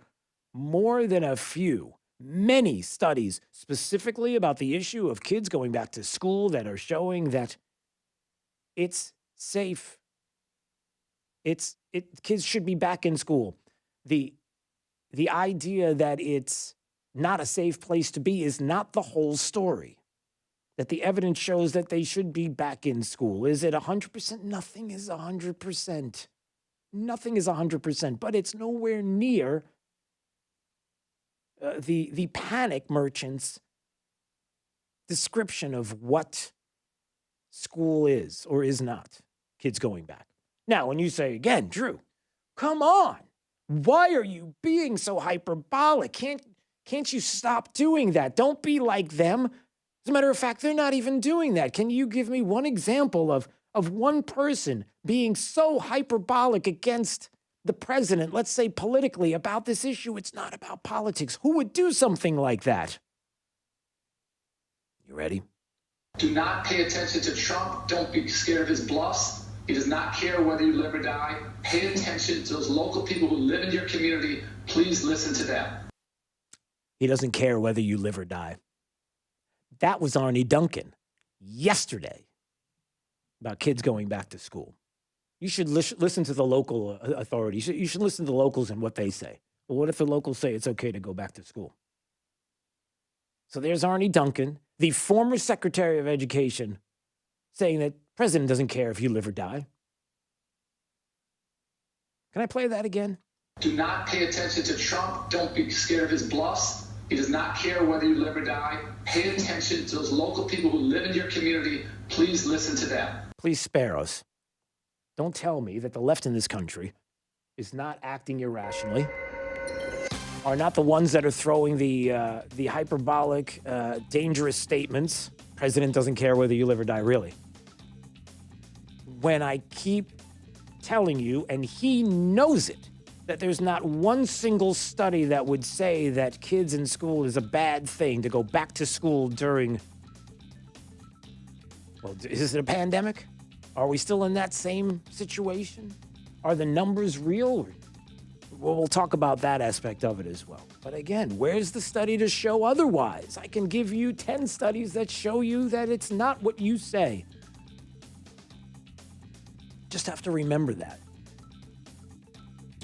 more than a few, many studies specifically about the issue of kids going back to school that are showing that it's safe. Kids should be back in school. The idea that it's not a safe place to be is not the whole story. That the evidence shows that they should be back in school. Is it 100%? Nothing is 100%. Nothing is 100%, but it's nowhere near the panic merchants' description of what school is or is not. Kids going back. Now, when you say, again, Drew, come on. Why are you being so hyperbolic? Can't you stop doing that? Don't be like them. As a matter of fact, they're not even doing that. Can you give me one example of one person being so hyperbolic against the president, let's say politically, about this issue? It's not about politics. Who would do something like that? You ready? Do not pay attention to Trump. Don't be scared of his bluffs. He does not care whether you live or die. Pay attention to those local people who live in your community. Please listen to them. He doesn't care whether you live or die. That was Arnie Duncan yesterday about kids going back to school. You should listen to the local authorities. You should listen to the locals and what they say. Well, what if the locals say it's okay to go back to school? So there's Arnie Duncan, the former Secretary of Education, saying that president doesn't care if you live or die. Can I play that again? Do not pay attention to Trump. Don't be scared of his bluffs. He does not care whether you live or die. Pay attention to those local people who live in your community. Please listen to them. Please spare us. Don't tell me that the left in this country is not acting irrationally, are not the ones that are throwing the hyperbolic, dangerous statements. President doesn't care whether you live or die, really. When I keep telling you, and he knows it, that there's not one single study that would say that kids in school is a bad thing to go back to school during, well, is it a pandemic? Are we still in that same situation? Are the numbers real? Well, we'll talk about that aspect of it as well. But again, where's the study to show otherwise? I can give you 10 studies that show you that it's not what you say. Just have to remember that.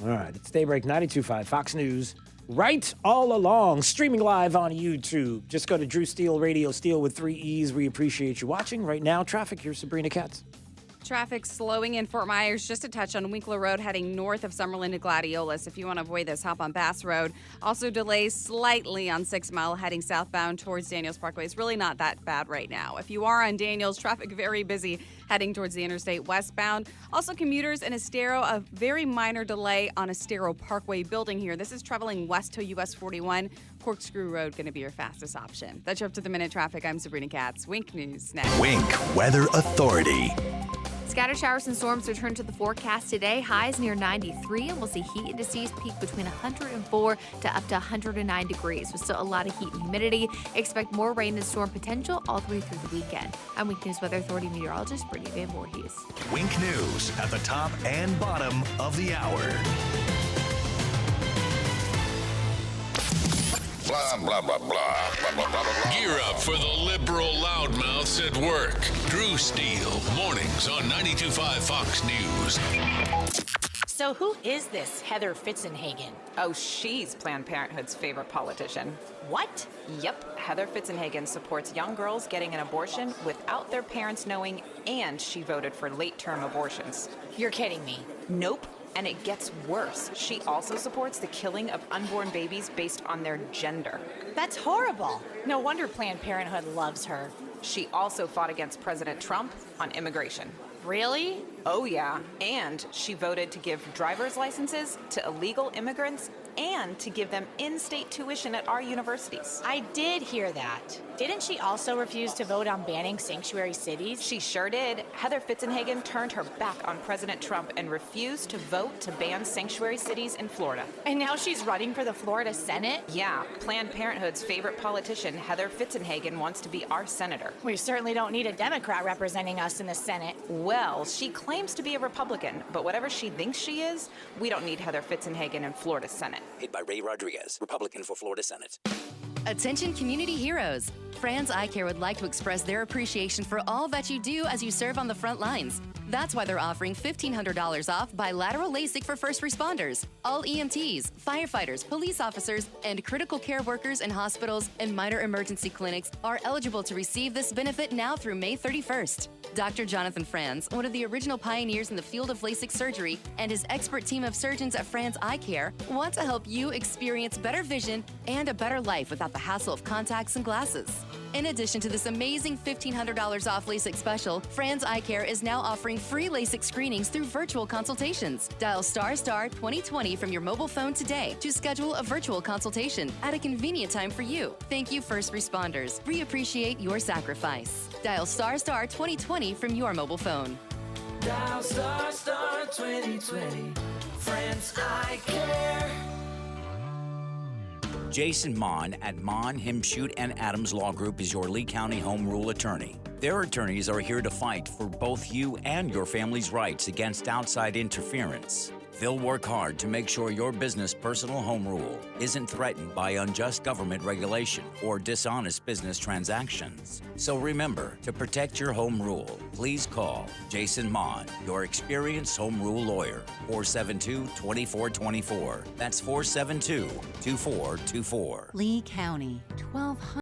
All right, it's Daybreak 92.5 Fox News. Right all along, streaming live on YouTube. Just go to Drew Steele Radio, Steele with 3 E's. We appreciate you watching. Right now, traffic. Here's Sabrina Katz. Traffic slowing in Fort Myers, just a touch on Winkler Road heading north of Summerlin to Gladiolus. If you want to avoid this, hop on Bass Road. Also delays slightly on 6 Mile heading southbound towards Daniels Parkway. It's really not that bad right now. If you are on Daniels, traffic very busy heading towards the interstate westbound. Also commuters in Estero, a very minor delay on Estero Parkway building here. This is traveling west to US 41. Corkscrew Road going to be your fastest option. That's your up to the minute traffic. I'm Sabrina Katz. Wink News next. Wink Weather Authority. Scattered showers and storms return to the forecast today. Highs near 93, and we'll see heat indices peak between 104 to up to 109 degrees, with still a lot of heat and humidity. Expect more rain and storm potential all the way through the weekend. I'm Wink News Weather Authority meteorologist Brittany Van Voorhees. Wink News at the top and bottom of the hour. Blah, blah, blah, blah, blah, blah, blah, blah. Gear up for the liberal loudmouths at work. Drew Steele, mornings on 92.5 Fox News. So who is this Heather Fitzenhagen? Oh, she's Planned Parenthood's favorite politician. What? Yep, Heather Fitzenhagen supports young girls getting an abortion without their parents knowing, and she voted for late-term abortions. You're kidding me. Nope. And it gets worse. She also supports the killing of unborn babies based on their gender. That's horrible. No wonder Planned Parenthood loves her. She also fought against President Trump on immigration. Really? Oh, yeah. And she voted to give driver's licenses to illegal immigrants and to give them in-state tuition at our universities. I did hear that. Didn't she also refuse to vote on banning sanctuary cities? She sure did. Heather Fitzenhagen turned her back on President Trump and refused to vote to ban sanctuary cities in Florida. And now she's running for the Florida Senate? Yeah. Planned Parenthood's favorite politician, Heather Fitzenhagen, wants to be our senator. We certainly don't need a Democrat representing us in the Senate. Well, she claims to be a Republican, but whatever she thinks she is, we don't need Heather Fitzenhagen in Florida Senate. Paid by Ray Rodriguez, Republican for Florida Senate. Attention community heroes. Franz Eye Care would like to express their appreciation for all that you do as you serve on the front lines. That's why they're offering $1,500 off bilateral LASIK for first responders. All EMTs, firefighters, police officers, and critical care workers in hospitals and minor emergency clinics are eligible to receive this benefit now through May 31st. Dr. Jonathan Franz, one of the original pioneers in the field of LASIK surgery, and his expert team of surgeons at Franz Eye Care want to help you experience better vision and a better life without the hassle of contacts and glasses. In addition to this amazing $1,500 off LASIK special, Franz Eye Care is now offering free LASIK screenings through virtual consultations. Dial ** 2020 from your mobile phone today to schedule a virtual consultation at a convenient time for you. Thank you, first responders. We appreciate your sacrifice. Dial ** 2020 from your mobile phone. Dial ** 2020. Franz Eye Care. Jason Mon at Mon, Himshoot, and Adams Law Group is your Lee County Home Rule attorney. Their attorneys are here to fight for both you and your family's rights against outside interference. They'll work hard to make sure your business personal home rule isn't threatened by unjust government regulation or dishonest business transactions. So remember, to protect your home rule, please call Jason Mon, your experienced home rule lawyer, 472-2424. That's 472-2424. Lee County, 1200.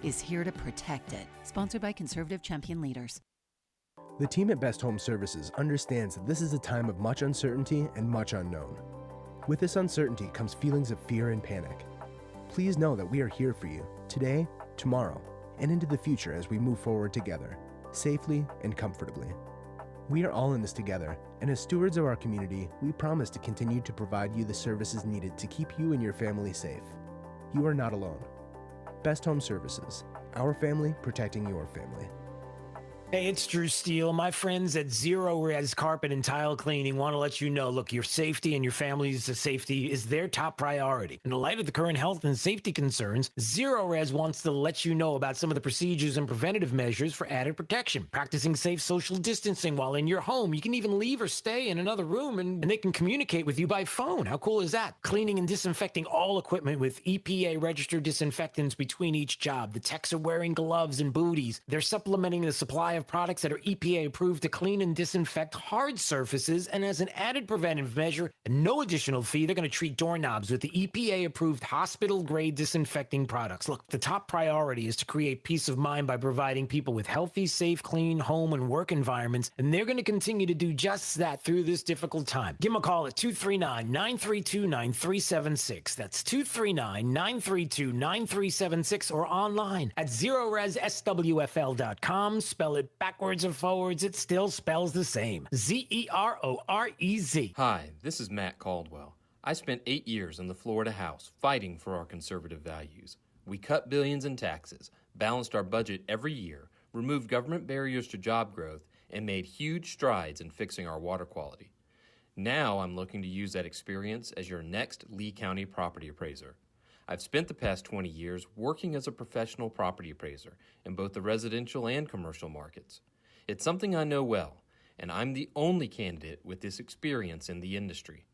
is here to protect it. Sponsored by Conservative Champion Leaders. The team at Best Home Services understands that this is a time of much uncertainty and much unknown. With this uncertainty comes feelings of fear and panic. Please know that we are here for you today, tomorrow, and into the future as we move forward together, safely and comfortably. We are all in this together, and as stewards of our community, we promise to continue to provide you the services needed to keep you and your family safe. You are not alone. Best Home Services, our family protecting your family. Hey, it's Drew Steele. My friends at Zero Res Carpet and Tile Cleaning want to let you know, look, your safety and your family's safety is their top priority. In the light of the current health and safety concerns, Zero Res wants to let you know about some of the procedures and preventative measures for added protection. Practicing safe social distancing while in your home. You can even leave or stay in another room and they can communicate with you by phone. How cool is that? Cleaning and disinfecting all equipment with EPA-registered disinfectants between each job. The techs are wearing gloves and booties. They're supplementing the supply of products that are EPA approved to clean and disinfect hard surfaces, and as an added preventive measure, and no additional fee, they're going to treat doorknobs with the EPA approved hospital grade disinfecting products. Look, the top priority is to create peace of mind by providing people with healthy, safe, clean home and work environments, and they're going to continue to do just that through this difficult time. Give them a call at 239-932-9376. That's 239-932-9376, or online at ZeroResSWFL.com. Spell it backwards or forwards, it still spells the same. ZeroRez. Hi, this is Matt Caldwell. I spent 8 years in the Florida House fighting for our conservative values. We cut billions in taxes, balanced our budget every year, removed government barriers to job growth, and made huge strides in fixing our water quality. Now I'm looking to use that experience as your next Lee County property appraiser. I've spent the past 20 years working as a professional property appraiser in both the residential and commercial markets. It's something I know well, and I'm the only candidate with this experience in the industry.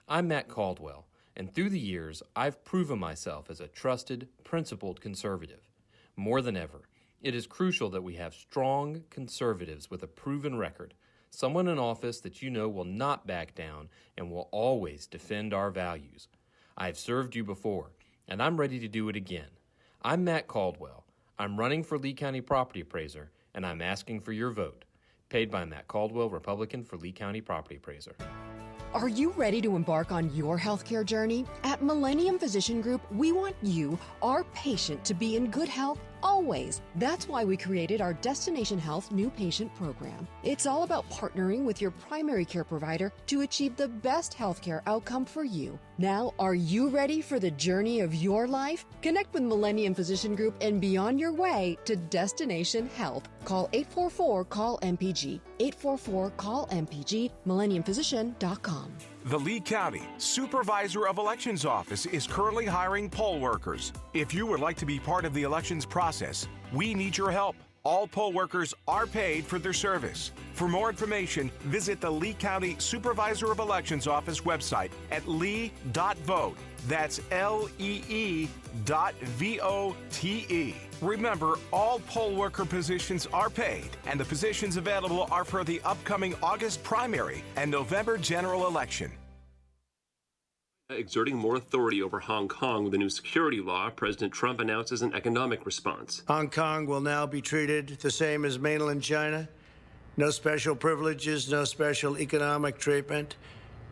I'm Matt Caldwell, and through the years, I've proven myself as a trusted, principled conservative. More than ever, it is crucial that we have strong conservatives with a proven record, someone in office that you know will not back down and will always defend our values. I've served you before, and I'm ready to do it again. I'm Matt Caldwell. I'm running for Lee County Property Appraiser, and I'm asking for your vote. Paid by Matt Caldwell, Republican for Lee County Property Appraiser. Are you ready to embark on your healthcare journey? At Millennium Physician Group, we want you, our patient, to be in good health always. That's why we created our Destination Health New Patient Program. It's all about partnering with your primary care provider to achieve the best healthcare outcome for you. Now, are you ready for the journey of your life? Connect with Millennium Physician Group and be on your way to Destination Health. Call 844-CALL-MPG. 844-CALL-MPG, millenniumphysician.com. The Lee County Supervisor of Elections Office is currently hiring poll workers. If you would like to be part of the elections process, we need your help. All poll workers are paid for their service. For more information, visit the Lee County Supervisor of Elections Office website at lee.vote. That's lee.vote. Remember, all poll worker positions are paid, and the positions available are for the upcoming August primary and November general election. Exerting more authority over Hong Kong with a new security law, President Trump announces an economic response. Hong Kong will now be treated the same as mainland China. No special privileges, no special economic treatment,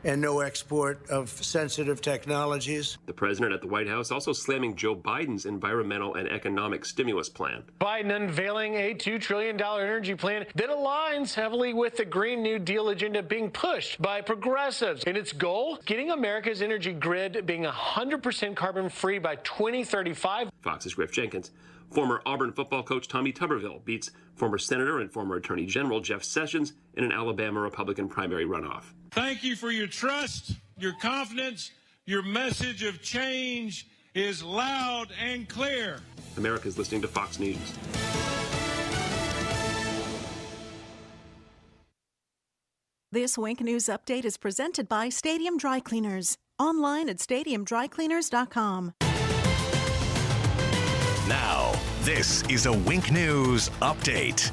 and no export of sensitive technologies. The president at the White House also slamming Joe Biden's environmental and economic stimulus plan. Biden unveiling a $2 trillion energy plan that aligns heavily with the Green New Deal agenda being pushed by progressives. And its goal, getting America's energy grid being 100% carbon-free by 2035. Fox's Griff Jenkins. Former Auburn football coach Tommy Tuberville beats former Senator and former Attorney General Jeff Sessions in an Alabama Republican primary runoff. Thank you for your trust, your confidence. Your message of change is loud and clear. America's listening to Fox News. This Wink News Update is presented by Stadium Dry Cleaners. Online at stadiumdrycleaners.com. Now, this is a Wink News Update.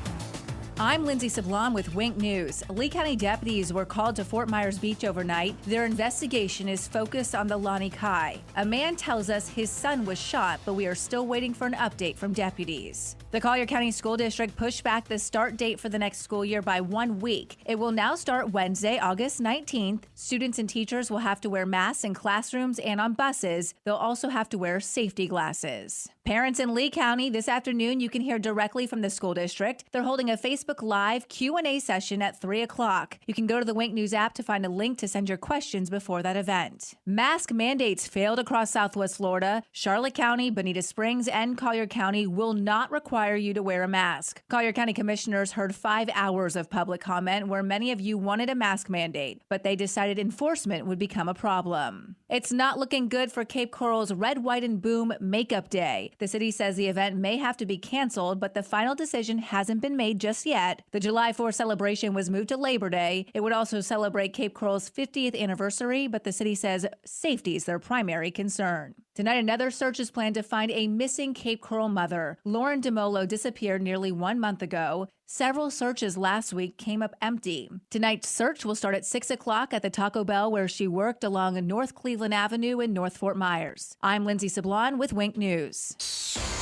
I'm Lindsay Sablon with Wink News. Lee County deputies were called to Fort Myers Beach overnight. Their investigation is focused on the Lani Kai. A man tells us his son was shot, but we are still waiting for an update from deputies. The Collier County School District pushed back the start date for the next school year by 1 week. It will now start Wednesday, August 19th. Students and teachers will have to wear masks in classrooms and on buses. They'll also have to wear safety glasses. Parents in Lee County, this afternoon you can hear directly from the school district. They're holding a Facebook Live Q&A session at 3 o'clock. You can go to the Wink News app to find a link to send your questions before that event. Mask mandates failed across Southwest Florida. Charlotte County, Bonita Springs, and Collier County will not require you to wear a mask. Collier County commissioners heard 5 hours of public comment where many of you wanted a mask mandate, but they decided enforcement would become a problem. It's not looking good for Cape Coral's Red, White, and Boom Makeup Day. The city says the event may have to be canceled, but the final decision hasn't been made just yet. The July 4th celebration was moved to Labor Day. It would also celebrate Cape Coral's 50th anniversary, but the city says safety is their primary concern. Tonight, another search is planned to find a missing Cape Coral mother. Lauren DeMolo disappeared nearly 1 month ago. Several searches last week came up empty. Tonight's search will start at 6 o'clock at the Taco Bell where she worked along North Cleveland Avenue in North Fort Myers. I'm Lindsay Sablon with Wink News.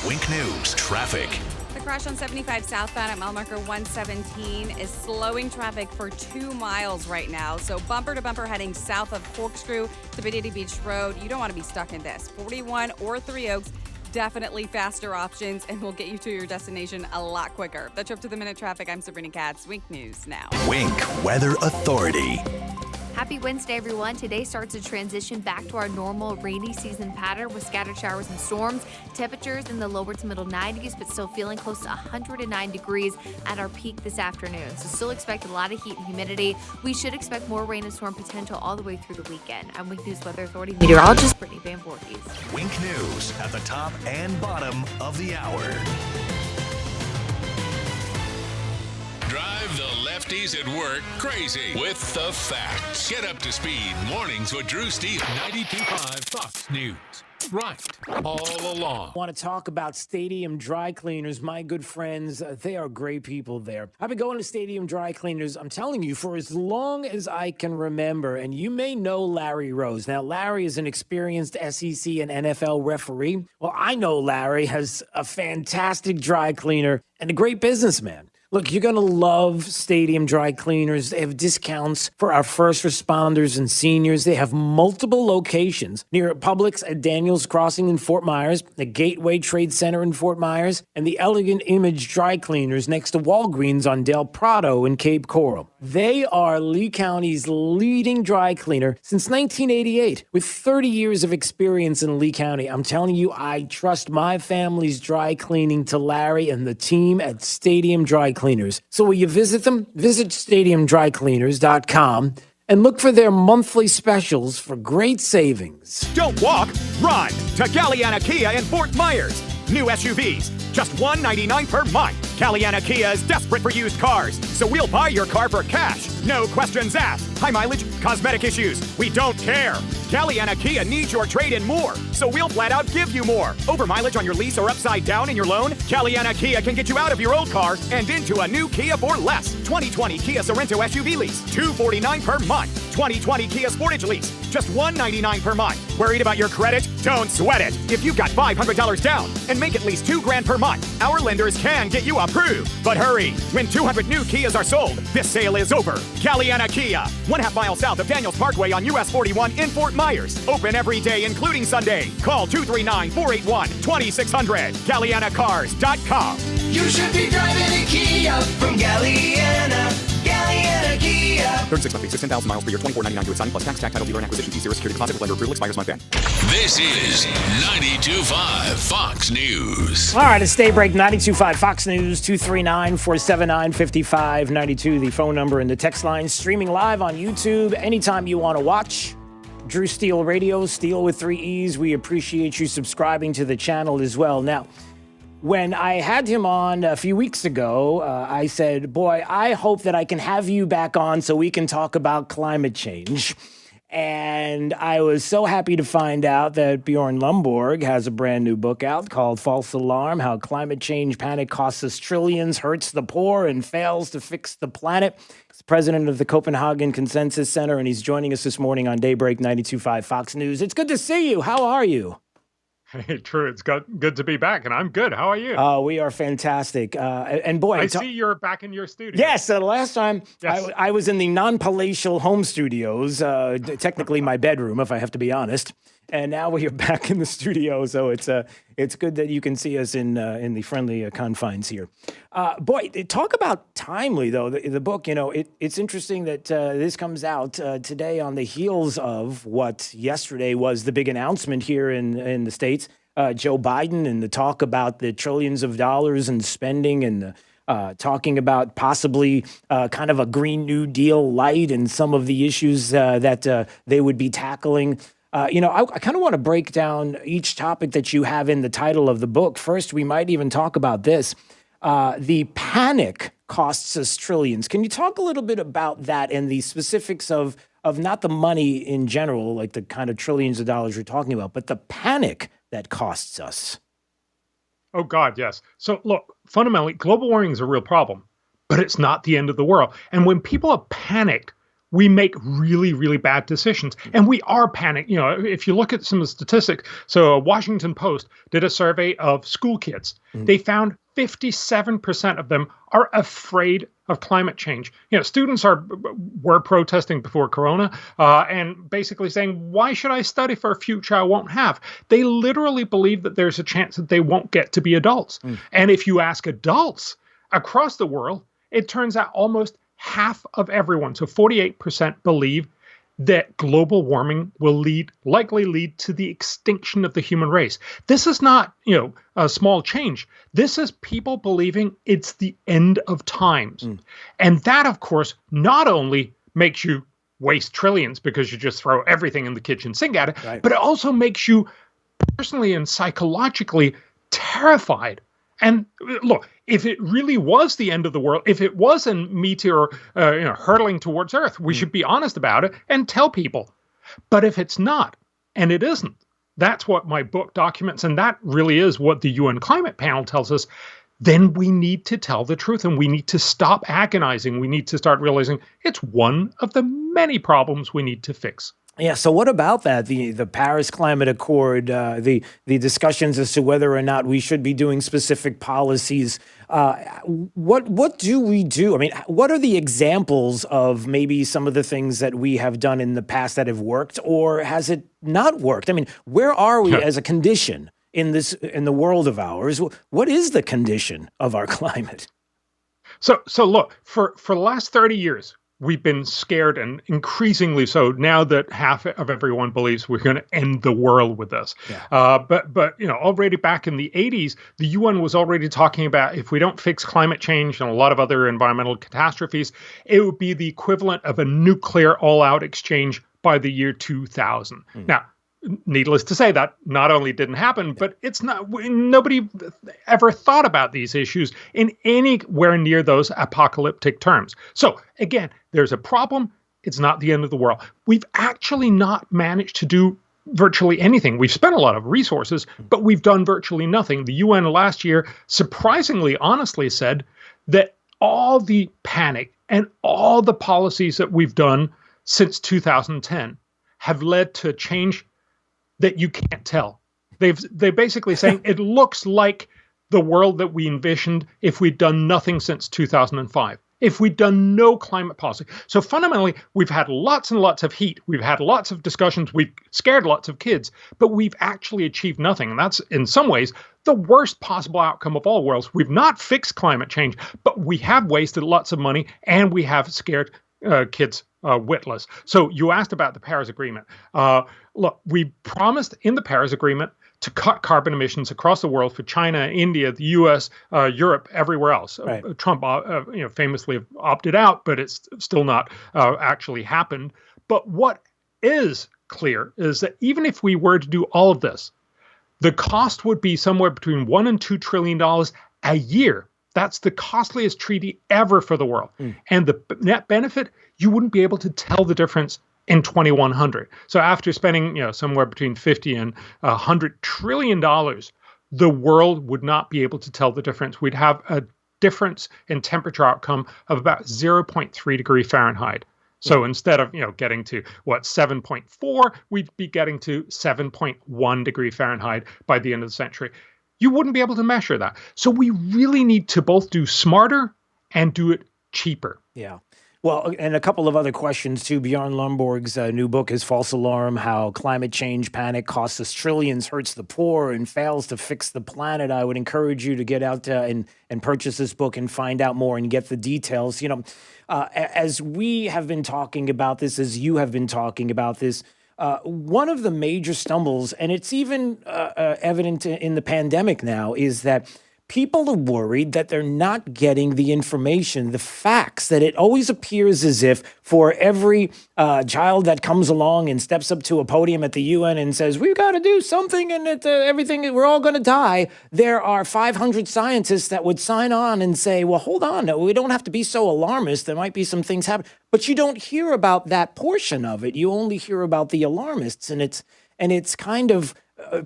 Wink News traffic. The crash on 75 southbound at mile marker 117 is slowing traffic for 2 miles right now. So bumper to bumper heading south of Corkscrew to Bonita Beach Road. You don't want to be stuck in this. 41 or 3 Oaks. Definitely faster options and will get you to your destination a lot quicker. That's up to the minute traffic. I'm Sabrina Katz. Wink News now. Wink Weather Authority. Happy Wednesday, everyone. Today starts a transition back to our normal rainy season pattern with scattered showers and storms. Temperatures in the lower to middle 90s, but still feeling close to 109 degrees at our peak this afternoon. So still expect a lot of heat and humidity. We should expect more rain and storm potential all the way through the weekend. I'm Wink News Weather Authority meteorologist Brittany Van Voorhees. Wink News at the top and bottom of the hour. Drive the lefties at work crazy with the facts. Get up to speed mornings with Drew Steve. 92.5 Fox News. Right, all along. I want to talk about Stadium Dry Cleaners. My good friends, they are great people there. I've been going to Stadium Dry Cleaners, I'm telling you, for as long as I can remember. And you may know Larry Rose. Now, Larry is an experienced SEC and NFL referee. Well, I know Larry has a fantastic dry cleaner and a great businessman. Look, you're going to love Stadium Dry Cleaners. They have discounts for our first responders and seniors. They have multiple locations near Publix at Daniels Crossing in Fort Myers, the Gateway Trade Center in Fort Myers, and the Elegant Image Dry Cleaners next to Walgreens on Del Prado in Cape Coral. They are Lee County's leading dry cleaner since 1988. With 30 years of experience in Lee County, I'm telling you, I trust my family's dry cleaning to Larry and the team at Stadium Dry Cleaners. So will you visit them? Visit stadiumdrycleaners.com and look for their monthly specials for great savings. Don't walk, run to Galliana Kia in Fort Myers. New SUVs, just $199 per month. Galliana Kia is desperate for used cars, so we'll buy your car for cash. No questions asked. High mileage, cosmetic issues, we don't care. Galliana Kia needs your trade-in more, so we'll flat out give you more. Over mileage on your lease or upside down in your loan? Galliana Kia can get you out of your old car and into a new Kia for less. 2020 Kia Sorento SUV lease, $249 per month. 2020 Kia Sportage lease, just $199 per month. Worried about your credit? Don't sweat it. If you've got $500 down and make at least $2,000 per month, our lenders can get you approved. But hurry, when 200 new Kias are sold, this sale is over. Galliana Kia, 1/2 mile south of Daniels Parkway on US 41 in Fort Myers. Open every day, including Sunday. Call 239-481-2600. GallianaCars.com. You should be driving a Kia from Galliana. Galliana Kia. 36 monthly, 10,000 miles per year, $24.99 to sign plus tax, title, dealer, and acquisition fee. 0 security deposit with lender approval expires month end. This is 92.5 Fox News. All right, it's Daybreak 92.5 Fox News, 239-479-5592, the phone number and the text line. Streaming live on YouTube anytime you want to watch. Drew Steele Radio, Steele with 3 E's. We appreciate you subscribing to the channel as well. Now, when I had him on a few weeks ago, I said, boy, I hope that I can have you back on so we can talk about climate change. And I was so happy to find out that Bjorn Lomborg has a brand new book out called False Alarm: How Climate Change Panic Costs Us Trillions, Hurts the Poor, and Fails to Fix the Planet. He's president of the Copenhagen Consensus Center, and he's joining us this morning on Daybreak 92.5 Fox News. It's good to see you. How are you? Hey, true. It's good to be back, and I'm good. How are you? We are fantastic. And boy, I see you're back in your studio. Yes, last time I was in the non-palatial home studios, technically my bedroom, if I have to be honest. And now we are back in the studio, so it's good that you can see us in the friendly confines here. Boy, talk about timely though. The book, it's interesting that this comes out today on the heels of what yesterday was the big announcement here in the States. Joe Biden and the talk about the trillions of dollars in spending and talking about possibly kind of a Green New Deal light and some of the issues that they would be tackling. I kind of want to break down each topic that you have in the title of the book. First, we might even talk about this. The panic costs us trillions. Can you talk a little bit about that and the specifics of not the money in general, like the kind of trillions of dollars you're talking about, but the panic that costs us? Oh, God, yes. So, look, fundamentally, global warming is a real problem, but it's not the end of the world. And when people are panicked, we make really, really bad decisions. And we are panicked. If you look at some of the statistics, so Washington Post did a survey of school kids. They found 57% of them are afraid of climate change. Students were protesting before Corona and basically saying, why should I study for a future I won't have? They literally believe that there's a chance that they won't get to be adults. And if you ask adults across the world, it turns out almost half of everyone, so 48%, believe that global warming will likely lead to the extinction of the human race. This is not, a small change. This is people believing it's the end of times. And that, of course, not only makes you waste trillions because you just throw everything in the kitchen sink at it, right, but it also makes you personally and psychologically terrified. And look, if it really was the end of the world, if it was a meteor hurtling towards Earth, we should be honest about it and tell people. But if it's not, and it isn't, that's what my book documents, and that really is what the UN Climate Panel tells us, then we need to tell the truth and we need to stop agonizing. We need to start realizing it's one of the many problems we need to fix. Yeah. So what about that? The Paris Climate Accord, the discussions as to whether or not we should be doing specific policies. What do we do? I mean, what are the examples of maybe some of the things that we have done in the past that have worked, or has it not worked? I mean, where are we as a condition in the world of ours? What is the condition of our climate? So look, for the last 30 years, we've been scared, and increasingly so now that half of everyone believes we're going to end the world with this. Yeah. But already back in the 80s, the UN was already talking about if we don't fix climate change and a lot of other environmental catastrophes, it would be the equivalent of a nuclear all-out exchange by the year 2000. Now, needless to say, that not only didn't happen, but it's not. Nobody ever thought about these issues in anywhere near those apocalyptic terms. So again, there's a problem. It's not the end of the world. We've actually not managed to do virtually anything. We've spent a lot of resources, but we've done virtually nothing. The UN last year, surprisingly, honestly said that all the panic and all the policies that we've done since 2010 have led to change that you can't tell. They're basically saying it looks like the world that we envisioned if we'd done nothing since 2005, if we'd done no climate policy. So fundamentally, we've had lots and lots of heat. We've had lots of discussions. We've scared lots of kids, but we've actually achieved nothing. And that's, in some ways, the worst possible outcome of all worlds. We've not fixed climate change, but we have wasted lots of money, and we have scared kids witless. So you asked about the Paris Agreement. Look, we promised in the Paris Agreement to cut carbon emissions across the world for China, India, the U.S., Europe, everywhere else. Right. Trump, famously opted out, but it's still not actually happened. But what is clear is that even if we were to do all of this, the cost would be somewhere between $1 and $2 trillion a year. That's the costliest treaty ever for the world. And the net benefit, you wouldn't be able to tell the difference in 2100. So after spending, somewhere between 50 and $100 trillion, the world would not be able to tell the difference. We'd have a difference in temperature outcome of about 0.3 degree Fahrenheit. So instead of, getting to 7.4, we'd be getting to 7.1 degree Fahrenheit by the end of the century. You wouldn't be able to measure that. So we really need to both do smarter and do it cheaper. Yeah. Well, and a couple of other questions too. Bjorn Lomborg's new book is False Alarm: How Climate Change Panic Costs Us Trillions, Hurts the Poor, and Fails to Fix the Planet. I would encourage you to get out and purchase this book and find out more and get the details. As we have been talking about this, as you have been talking about this, one of the major stumbles, and it's even evident in the pandemic now, is that people are worried that they're not getting the information, the facts, that it always appears as if for every child that comes along and steps up to a podium at the UN and says, we've got to do something and everything, we're all going to die, there are 500 scientists that would sign on and say, well, hold on, we don't have to be so alarmist. There might be some things happening. But you don't hear about that portion of it. You only hear about the alarmists. And it's kind of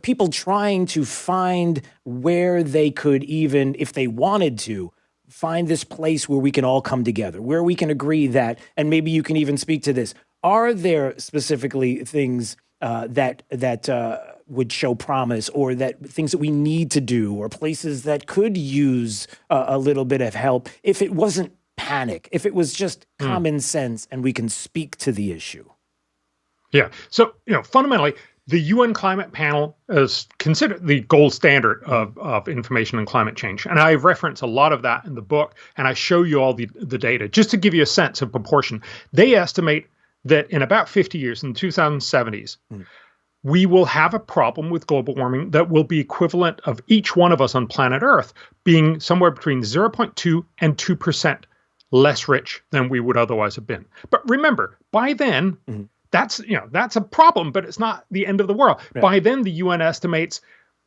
people trying to find where they could, even if they wanted to, find this place where we can all come together, where we can agree that, and maybe you can even speak to this, are there specifically things that would show promise, or that things that we need to do, or places that could use a little bit of help if it wasn't panic, if it was just common sense and we can speak to the issue? Yeah. So, fundamentally, the UN Climate Panel is considered the gold standard of information on climate change. And I reference a lot of that in the book, and I show you all the data. Just to give you a sense of proportion, they estimate that in about 50 years, in the 2070s, we will have a problem with global warming that will be equivalent of each one of us on planet Earth being somewhere between 0.2 and 2% less rich than we would otherwise have been. But remember, by then, that's a problem, but it's not the end of the world. Right. By then, the UN estimates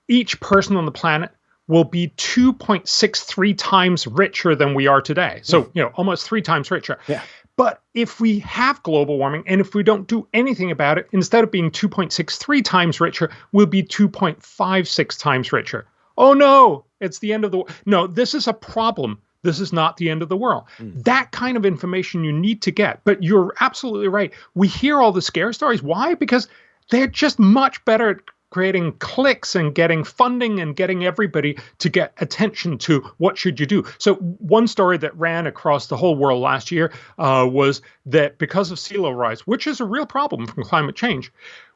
each person on the planet will be 2.63 times richer than we are today. So, almost 3 times richer. Yeah. But if we have global warming, and if we don't do anything about it, instead of being 2.63 times richer, we'll be 2.56 times richer. Oh no, it's the end of the world. No, this is a problem. This is not the end of the world. That kind of information you need to get. But you're absolutely right. We hear all the scare stories. Why? Because they're just much better at creating clicks and getting funding and getting everybody to get attention to what should you do. So one story that ran across the whole world last year was that because of sea level rise, which is a real problem from climate change,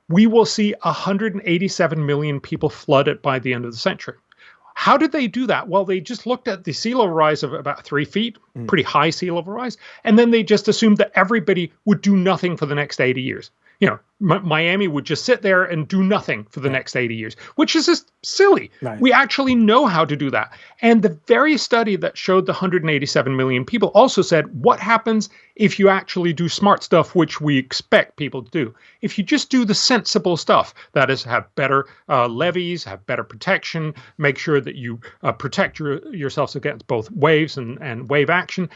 we will see 187 million people flooded by the end of the century. How did they do that? Well, they just looked at the sea level rise of about 3 feet, pretty high sea level rise, and then they just assumed that everybody would do nothing for the next 80 years. Miami would just sit there and do nothing for the next 80 years, which is just silly. Right. We actually know how to do that. And the very study that showed the 187 million people also said, what happens if you actually do smart stuff, which we expect people to do? If you just do the sensible stuff, that is, have better levees, have better protection, make sure that you protect yourselves against both waves and wave action,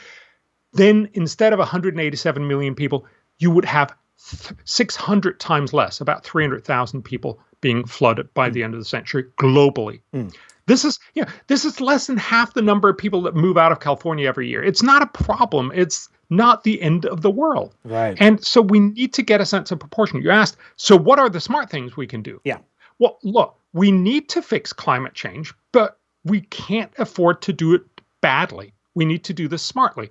then instead of 187 million people, you would have 600 times less, about 300,000 people being flooded by the end of the century globally. This is less than half the number of people that move out of California every year. It's not a problem. It's not the end of the world. Right. And so we need to get a sense of proportion. You asked, so what are the smart things we can do? Yeah. Well, look, we need to fix climate change, but we can't afford to do it badly. We need to do this smartly.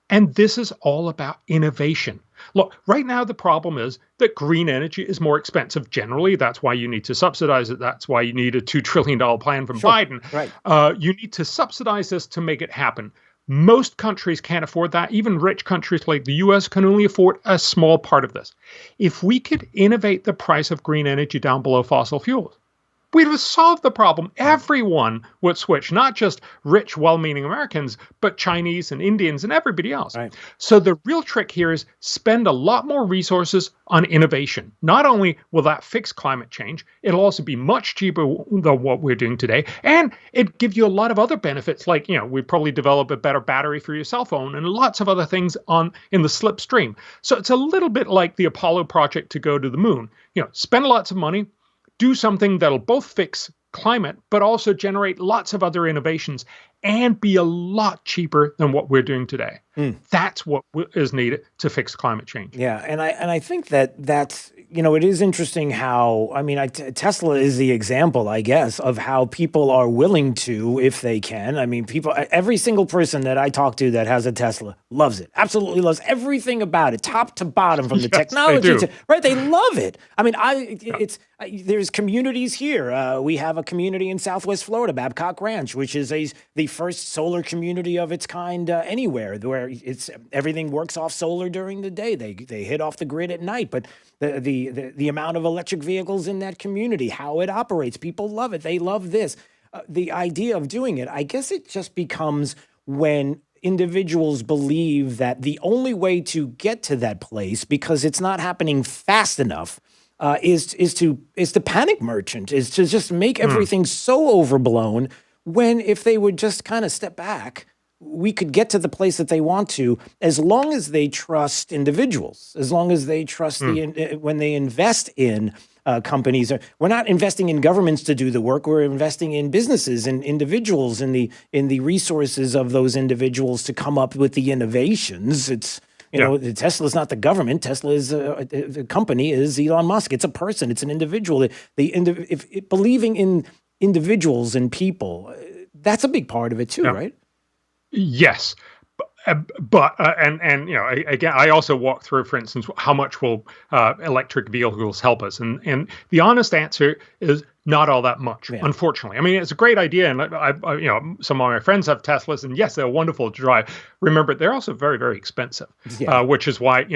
And this is all about innovation. Look, right now the problem is that green energy is more expensive generally. That's why you need to subsidize it. That's why you need a $2 trillion plan from Biden. Right. You need to subsidize this to make it happen. Most countries can't afford that. Even rich countries like the U.S. can only afford a small part of this. If we could innovate the price of green energy down below fossil fuels, we'd have solved the problem. Everyone would switch, not just rich, well-meaning Americans, but Chinese and Indians and everybody else. Right. So the real trick here is spend a lot more resources on innovation. Not only will that fix climate change, it'll also be much cheaper than what we're doing today. And it give you a lot of other benefits, like, we'd probably develop a better battery for your cell phone and lots of other things in the slipstream. So it's a little bit like the Apollo project to go to the moon. Spend lots of money, do something that'll both fix climate, but also generate lots of other innovations and be a lot cheaper than what we're doing today. That's what is needed to fix climate change. Yeah, and I think that's it is interesting how Tesla is the example, I guess, of how people are willing to, if they can. Every single person that I talk to that has a Tesla loves it, absolutely loves everything about it, top to bottom, from the technology to right. They love it. There's communities here. We have a community in Southwest Florida, Babcock Ranch, which is the first solar community of its kind anywhere, where everything works off solar during the day. They hit off the grid at night, but the amount of electric vehicles in that community, how it operates, people love it. They love this. The idea of doing it, I guess it just becomes when individuals believe that the only way to get to that place, because it's not happening fast enough, is to panic merchant, is to just make everything so overblown, when if they would just kind of step back, we could get to the place that they want to, as long as they trust individuals, as long as they trust when they invest in companies. We're not investing in governments to do the work. We're investing in businesses and individuals, in the resources of those individuals to come up with the innovations. It's Tesla's not the government. Tesla is the company is Elon Musk. It's a person. It's an individual. Believing in individuals and people, that's a big part of it too, right? Yes. But again, I also walk through, for instance, how much will electric vehicles help us, and the honest answer is not all that much, unfortunately. It's a great idea, and I some of my friends have Teslas, and yes, they're wonderful to drive. Remember, they're also very, very expensive, which is why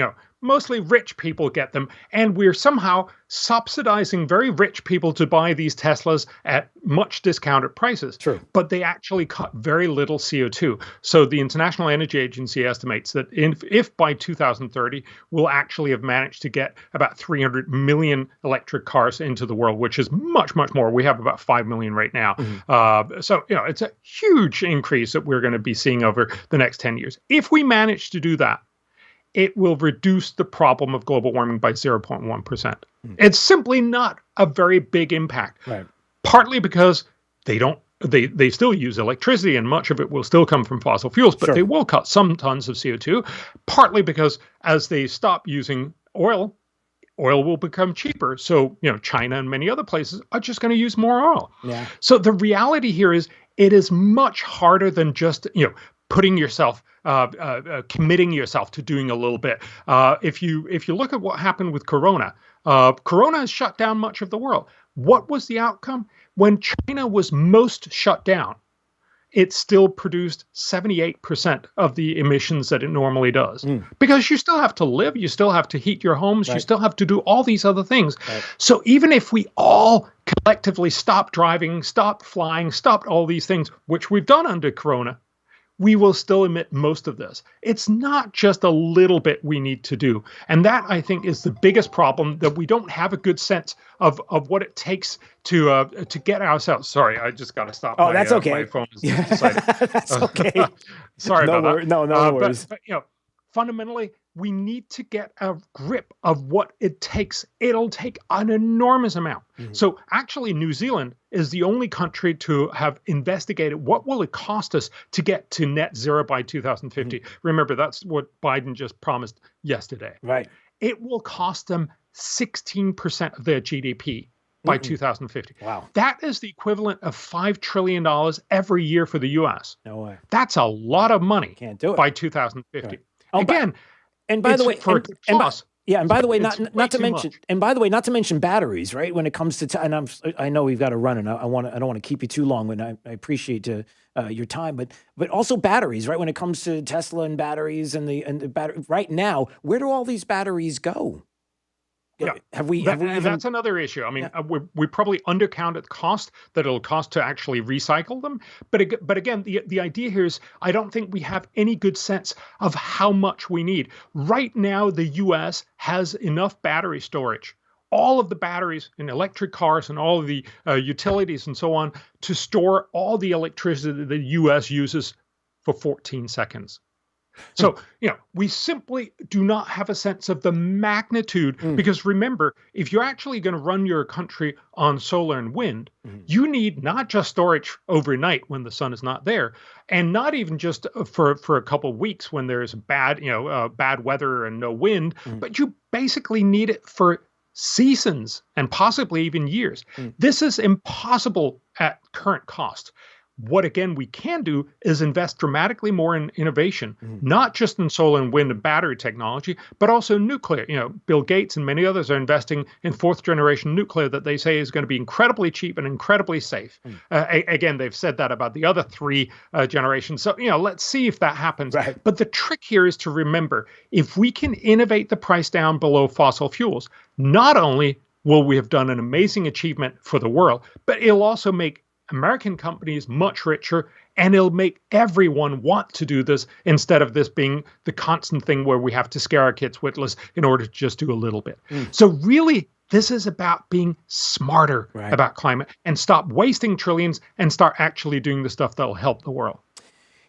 mostly rich people get them, and we're somehow subsidizing very rich people to buy these Teslas at much discounted prices. True. But they actually cut very little CO2. So the International Energy Agency estimates that if by 2030, we'll actually have managed to get about 300 million electric cars into the world, which is much, much more. We have about 5 million right now. So it's a huge increase that we're going to be seeing over the next 10 years. If we manage to do that, it will reduce the problem of global warming by 0.1%. It's simply not a very big impact. Right. Partly because they still use electricity, and much of it will still come from fossil fuels, but they will cut some tons of CO2. Partly because as they stop using oil will become cheaper. So, China and many other places are just going to use more oil. Yeah. So the reality here is it is much harder than just, putting yourself, committing yourself to doing a little bit. If you look at what happened with Corona, Corona has shut down much of the world. What was the outcome? When China was most shut down, it still produced 78% of the emissions that it normally does. Because you still have to live, you still have to heat your homes, you still have to do all these other things. So even if we all collectively stop driving, stop flying, stopped all these things, which we've done under Corona, we will still emit most of this. It's not just a little bit we need to do. And that, I think, is the biggest problem, that we don't have a good sense of what it takes to get ourselves. Sorry, I just got to stop. Oh, that's okay. My phone is decided. That's okay. Sorry about that. No worries. But fundamentally, we need to get a grip of what it takes. It'll take an enormous amount. So actually, New Zealand is the only country to have investigated what will it cost us to get to net zero by 2050. Remember, that's what Biden just promised yesterday. Right. It will cost them 16% of their GDP by 2050. Wow. That is the equivalent of $5 trillion every year for the U.S. No way. That's a lot of money. Can't do it. By 2050. Right. Again, and by the way, for and by the way, not to too mention batteries, right? When it comes to, and I know we've got to run, and I don't want to keep you too long, and I appreciate your time, but also batteries, right? When it comes to Tesla and batteries and the battery, right now, where do all these batteries go? Have we even... That's another issue. I mean, we probably undercounted the cost that it'll cost to actually recycle them. But again, the idea here is I don't think we have any good sense of how much we need. Right now, the U.S. has enough battery storage, all of the batteries in electric cars and all of the utilities and so on, to store all the electricity the U.S. uses for 14 seconds. So, we simply do not have a sense of the magnitude because remember, if you're actually going to run your country on solar and wind, you need not just storage overnight when the sun is not there, and not even just for a couple of weeks when there's bad weather and no wind, but you basically need it for seasons and possibly even years. This is impossible at current cost. What, again, we can do is invest dramatically more in innovation, not just in solar and wind and battery technology, but also nuclear. Bill Gates and many others are investing in fourth-generation nuclear that they say is going to be incredibly cheap and incredibly safe. Again, they've said that about the other three generations. So, let's see if that happens. Right. But the trick here is to remember, if we can innovate the price down below fossil fuels, not only will we have done an amazing achievement for the world, but it'll also make American companies much richer, and it'll make everyone want to do this instead of this being the constant thing where we have to scare our kids witless in order to just do a little bit. So really, this is about being smarter about climate and stop wasting trillions and start actually doing the stuff that will help the world.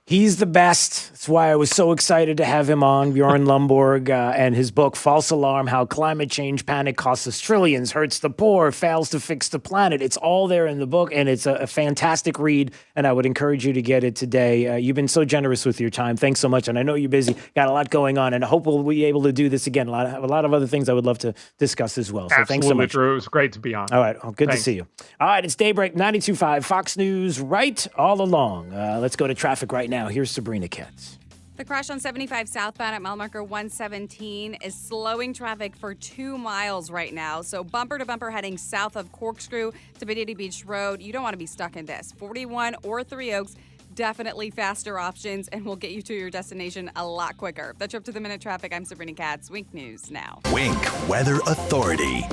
He's the best. That's why I was so excited to have him on, Bjorn Lomborg, and his book, False Alarm, How Climate Change Panic Costs Us Trillions, Hurts the Poor, Fails to Fix the Planet. It's all there in the book, and it's a fantastic read, and I would encourage you to get it today. You've been so generous with your time. Thanks so much, and I know you're busy. Got a lot going on, and I hope we'll be able to do this again. A lot of other things I would love to discuss as well. So Absolutely, thanks so much. Drew. It was great to be on. All right. Well, good to see you. All right. It's Daybreak 92.5 Fox News right all along. Let's go to traffic right now. Here's Sabrina Katz. The crash on 75 southbound at mile marker 117 is slowing traffic for 2 miles right now. So bumper to bumper heading south of Corkscrew to Bonita Beach Road. You don't want to be stuck in this. 41 or 3 Oaks, definitely faster options, and will get you to your destination a lot quicker. That's your up to the minute traffic. I'm Sabrina Katz. Wink News now. Wink Weather Authority.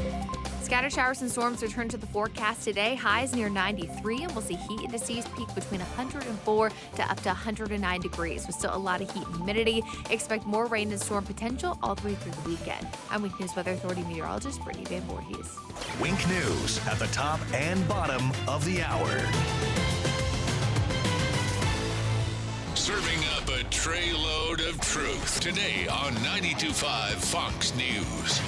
Scattered showers and storms return to the forecast today. Highs near 93, and we'll see heat indices peak between 104 to up to 109 degrees, with still a lot of heat and humidity. Expect more rain and storm potential all the way through the weekend. I'm Wink News Weather Authority meteorologist Brittany Van Voorhees. Wink News at the top and bottom of the hour. Serving up a tray load of truth today on 92.5 Fox News.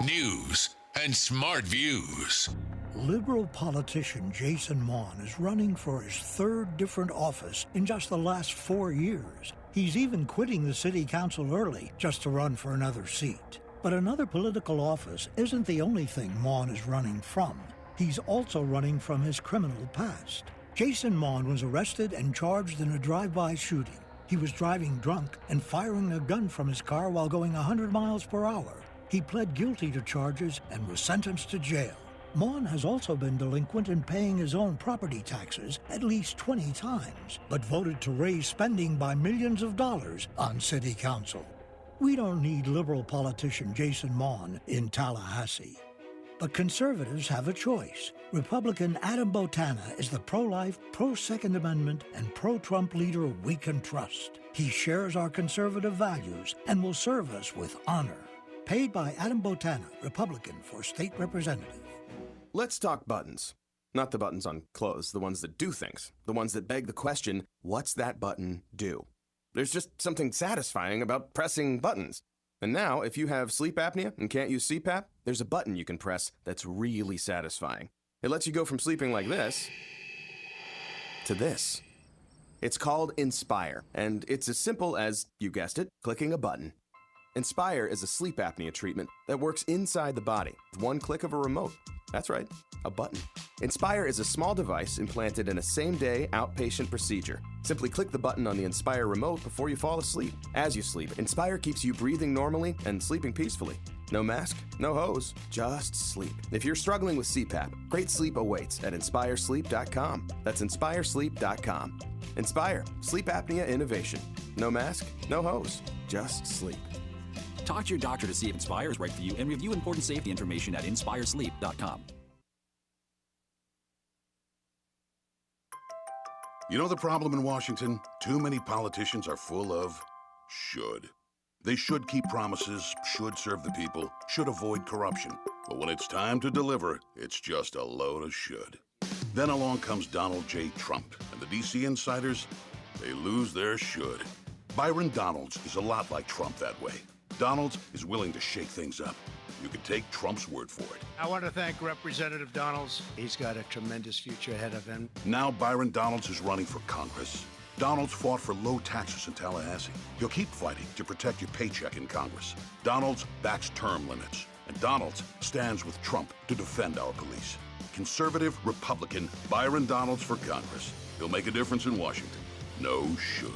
News and smart views. Liberal politician Jason Mon is running for his third different office in just the last 4 years. He's even quitting the city council early just to run for another seat. But another political office isn't the only thing Mon is running from. He's also running from his criminal past. Jason Mon was arrested and charged in a drive-by shooting. He was driving drunk and firing a gun from his car while going 100 miles per hour. He pled guilty to charges and was sentenced to jail. Mon has also been delinquent in paying his own property taxes at least 20 times, but voted to raise spending by millions of dollars on city council. We don't need liberal politician Jason Mon in Tallahassee. But conservatives have a choice. Republican Adam Botana is the pro-life, pro-Second Amendment, and pro-Trump leader we can trust. He shares our conservative values and will serve us with honor. Paid by Adam Botana, Republican for State Representative. Let's talk buttons. Not the buttons on clothes, the ones that do things. The ones that beg the question, what's that button do? There's just something satisfying about pressing buttons. And now, if you have sleep apnea and can't use CPAP, there's a button you can press that's really satisfying. It lets you go from sleeping like this to this. It's called Inspire, and it's as simple as, you guessed it, clicking a button. Inspire is a sleep apnea treatment that works inside the body with one click of a remote. That's right, a button. Inspire is a small device implanted in a same-day outpatient procedure. Simply click the button on the Inspire remote before you fall asleep. As you sleep, Inspire keeps you breathing normally and sleeping peacefully. No mask, no hose, just sleep. If you're struggling with CPAP, great sleep awaits at inspiresleep.com. That's inspiresleep.com. Inspire, sleep apnea innovation. No mask, no hose, just sleep. Talk to your doctor to see if Inspire is right for you and review important safety information at inspiresleep.com. You know the problem in Washington? Too many politicians are full of should. They should keep promises, should serve the people, should avoid corruption. But when it's time to deliver, it's just a load of should. Then along comes Donald J. Trump, and the DC insiders, they lose their should. Byron Donalds is a lot like Trump that way. Donalds is willing to shake things up. You can take Trump's word for it. I want to thank Representative Donalds. He's got a tremendous future ahead of him. Now Byron Donalds is running for Congress. Donalds fought for low taxes in Tallahassee. He'll keep fighting to protect your paycheck in Congress. Donalds backs term limits. And Donalds stands with Trump to defend our police. Conservative Republican Byron Donalds for Congress. He'll make a difference in Washington. No should.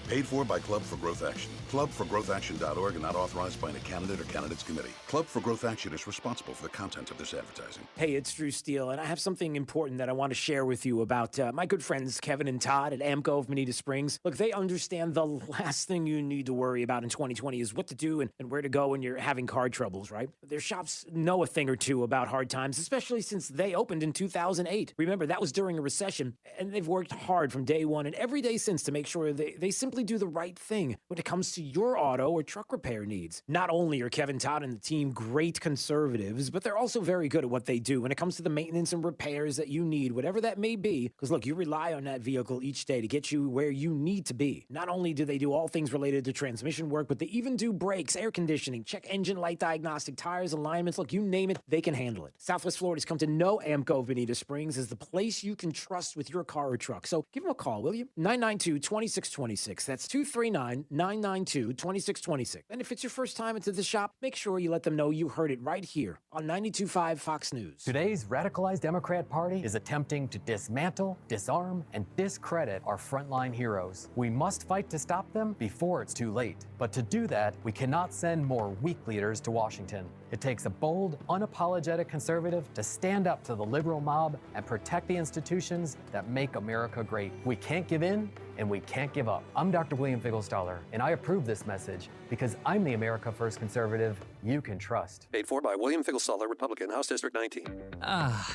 Paid for by Club for Growth Action. Clubforgrowthaction.org and not authorized by any candidate or candidates committee. Club for Growth Action is responsible for the content of this advertising. Hey, it's Drew Steele, and I have something important that I want to share with you about my good friends Kevin and Todd at AMCO of Bonita Springs. Look, they understand the last thing you need to worry about in 2020 is what to do and where to go when you're having car troubles, right? Their shops know a thing or two about hard times, especially since they opened in 2008. Remember, that was during a recession, and they've worked hard from day one and every day since to make sure they simply do the right thing when it comes to your auto or truck repair needs. Not only are Kevin Todd and the team great conservatives, but they're also very good at what they do when it comes to the maintenance and repairs that you need, whatever that may be. Because look, you rely on that vehicle each day to get you where you need to be. Not only do they do all things related to transmission work, but they even do brakes, air conditioning, check engine light diagnostic, tires, alignments. Look, you name it, they can handle it. Southwest Florida's come to know AMCO of Bonita Springs as the place you can trust with your car or truck. So give them a call, will you? 992-2626. That's 239-992-2626. And if it's your first time into the shop, make sure you let them know you heard it right here on 92.5 Fox News. Today's radicalized Democrat Party is attempting to dismantle, disarm, and discredit our frontline heroes. We must fight to stop them before it's too late. But to do that, we cannot send more weak leaders to Washington. It takes a bold, unapologetic conservative to stand up to the liberal mob and protect the institutions that make America great. We can't give in, and we can't give up. I'm Dr. William Figglestaller, and I approve this message because I'm the America First conservative you can trust. Paid for by William Figglestaller, Republican, House District 19.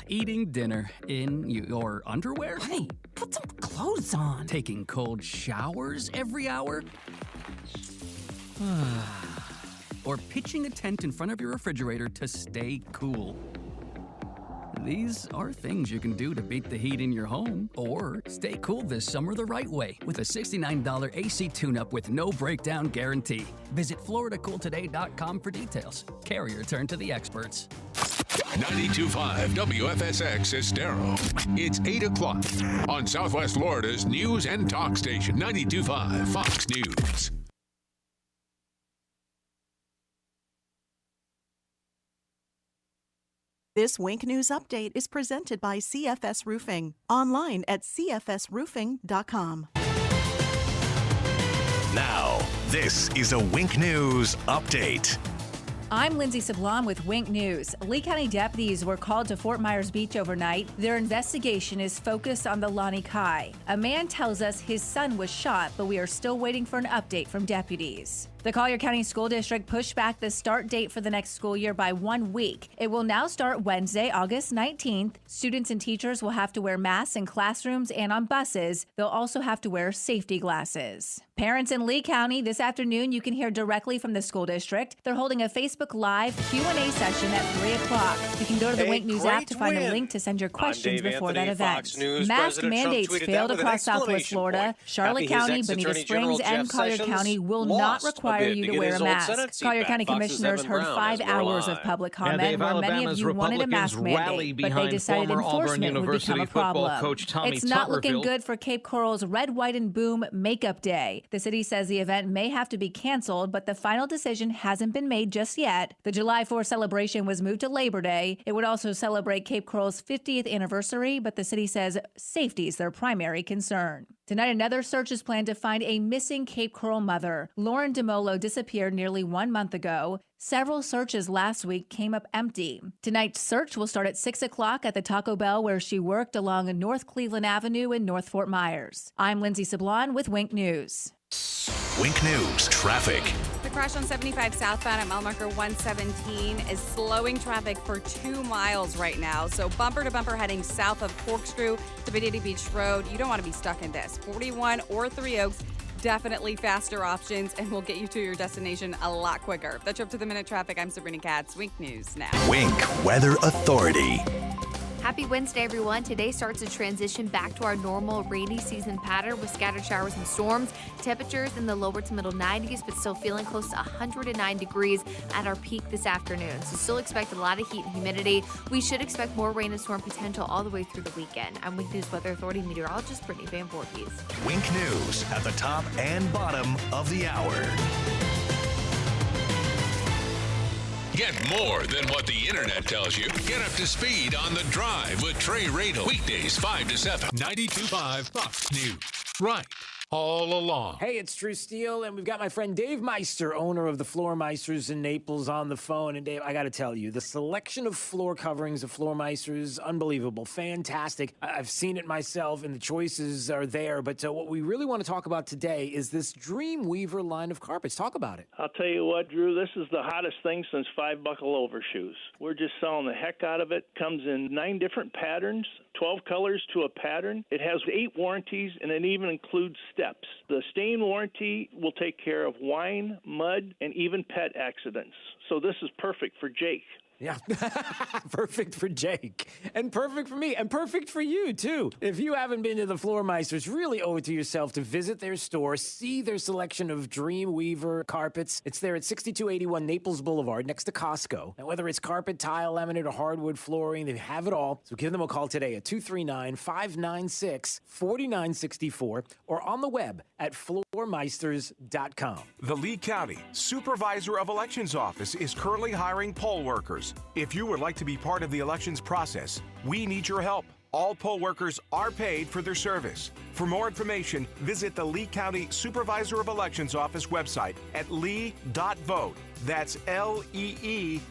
Eating dinner in your underwear? Hey, put some clothes on. Taking cold showers every hour? Or pitching a tent in front of your refrigerator to stay cool. These are things you can do to beat the heat in your home or stay cool this summer the right way with a $69 AC tune-up with no breakdown guarantee. Visit FloridaCoolToday.com for details. Carrier, turn to the experts. 92.5 WFSX Estero. It's 8 o'clock on Southwest Florida's news and talk station, 92.5 Fox News. This Wink News Update is presented by CFS Roofing. Online at cfsroofing.com. Now, this is a Wink News Update. I'm Lindsay Sablon with Wink News. Lee County deputies were called to Fort Myers Beach overnight. Their investigation is focused on the Lani Kai. A man tells us his son was shot, but we are still waiting for an update from deputies. The Collier County School District pushed back the start date for the next school year by 1 week. It will now start Wednesday, August 19th. Students and teachers will have to wear masks in classrooms and on buses. They'll also have to wear safety glasses. Parents in Lee County, this afternoon you can hear directly from the school district. They're holding a Facebook Live Q&A session at 3 o'clock. You can go to the Wink News app to find a link to send your questions before that event. Mask mandates failed across Southwest Florida. Charlotte County, Bonita Springs, and Collier County will not require you to wear a mask. Collier County commissioners heard 5 hours of public comment where many of you wanted a mask mandate, but they decided enforcement would become a problem. It's not looking good for Cape Coral's Red, White, and Boom Makeup Day. The city says the event may have to be canceled, but the final decision hasn't been made just yet. The July 4th celebration was moved to Labor Day. It would also celebrate Cape Coral's 50th anniversary, but the city says safety is their primary concern. Tonight, another search is planned to find a missing Cape Coral mother. Lauren DeMolo disappeared nearly 1 month ago. Several searches last week came up empty. Tonight's search will start at 6 o'clock at the Taco Bell where she worked along North Cleveland Avenue in North Fort Myers. I'm Lindsay Sablon with Wink News. Wink News traffic. The crash on 75 southbound at mile marker 117 is slowing traffic for 2 miles right now. So bumper to bumper heading south of Corkscrew to Bonita Beach Road. You don't want to be stuck in this. 41 or Three Oaks, definitely faster options and will get you to your destination a lot quicker. That's up to the minute traffic. I'm Sabrina Katz. Wink News now. Wink Weather Authority. Happy Wednesday, everyone. Today starts a transition back to our normal rainy season pattern with scattered showers and storms. Temperatures in the lower to middle 90s, but still feeling close to 109 degrees at our peak this afternoon. So still expect a lot of heat and humidity. We should expect more rain and storm potential all the way through the weekend. I'm Wink News Weather Authority meteorologist Brittany Van Voorhees. Wink News at the top and bottom of the hour. Get more than what the internet tells you. Get up to speed on The Drive with Trey Radel. Weekdays 5 to 7. 92.5 Fox News. Right. All along. Hey, it's Drew Steele, and we've got my friend Dave Meister, owner of the Floor Meisters in Naples, on the phone. And Dave, I got to tell you, the selection of floor coverings of Floor Meisters, unbelievable, fantastic. I've seen it myself, and the choices are there. But what we really want to talk about today is this Dreamweaver line of carpets. Talk about it. I'll tell you what, Drew, this is the hottest thing since 5-buckle overshoes. We're just selling the heck out of it. Comes in 9 different patterns, 12 colors to a pattern. It has 8 warranties, and it even includes steps. The stain warranty will take care of wine, mud, and even pet accidents. So this is perfect for Jake. Yeah, perfect for Jake, and perfect for me, and perfect for you, too. If you haven't been to the Floor Meisters, really owe it to yourself to visit their store, see their selection of Dreamweaver carpets. It's there at 6281 Naples Boulevard, next to Costco. And whether it's carpet, tile, laminate, or hardwood flooring, they have it all. So give them a call today at 239-596-4964 or on the web at floormeisters.com. The Lee County Supervisor of Elections Office is currently hiring poll workers. If you would like to be part of the elections process, we need your help. All poll workers are paid for their service. For more information, visit the Lee County Supervisor of Elections Office website at lee.vote. That's lee.vote.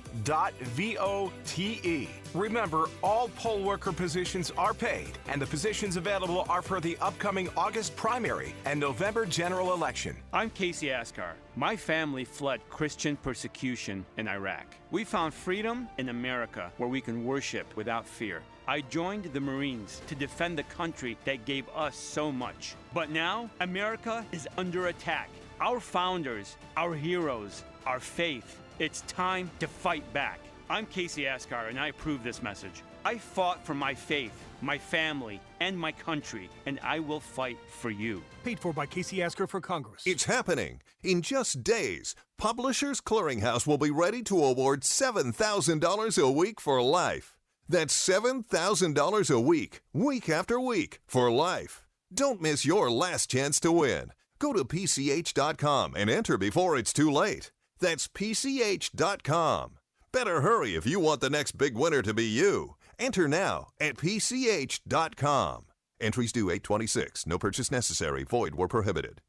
Remember, all poll worker positions are paid, and the positions available are for the upcoming August primary and November general election. I'm Casey Askar. My family fled Christian persecution in Iraq. We found freedom in America, where we can worship without fear. I joined the Marines to defend the country that gave us so much. But now, America is under attack. Our founders, our heroes, our faith. It's time to fight back. I'm Casey Askar, and I approve this message. I fought for my faith, my family, and my country, and I will fight for you. Paid for by Casey Askar for Congress. It's happening. In just days, Publishers Clearinghouse will be ready to award $7,000 a week for life. That's $7,000 a week, week after week, for life. Don't miss your last chance to win. Go to PCH.com and enter before it's too late. That's PCH.com. Better hurry if you want the next big winner to be you. Enter now at PCH.com. Entries due 8/26. No purchase necessary. Void where prohibited.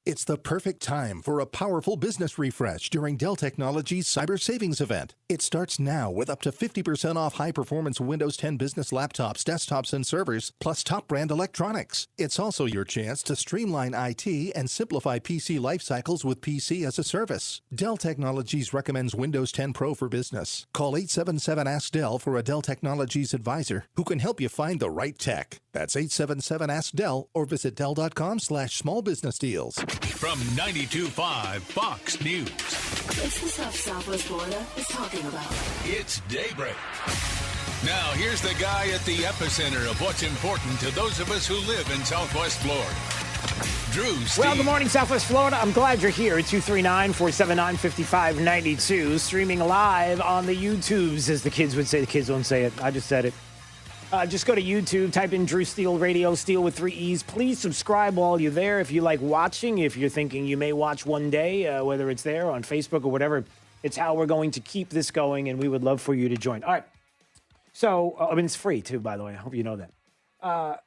It's the perfect time for a powerful business refresh during Dell Technologies Cyber Savings Event. It starts now with up to 50% off high-performance Windows 10 business laptops, desktops, and servers, plus top-brand electronics. It's also your chance to streamline IT and simplify PC life cycles with PC as a service. Dell Technologies recommends Windows 10 Pro for business. Call 877-ASK-DELL for a Dell Technologies advisor who can help you find the right tech. That's 877-ASK-DELL or visit Dell.com/smallbusinessdeals. From 92.5 Fox News. It's the stuff Southwest Florida is talking about. It's Daybreak. Now, here's the guy at the epicenter of what's important to those of us who live in Southwest Florida. Drew Steele. Well, good morning, Southwest Florida. I'm glad you're here at 239-479-5592. Streaming live on the YouTubes, as the kids would say. The kids won't say it. I just said it. Just go to YouTube, type in Drew Steele Radio, Steele with 3 E's. Please subscribe while you're there. If you like watching, if you're thinking you may watch one day, whether it's there on Facebook or whatever, it's how we're going to keep this going, and we would love for you to join. All right. So, it's free, too, by the way. I hope you know that. A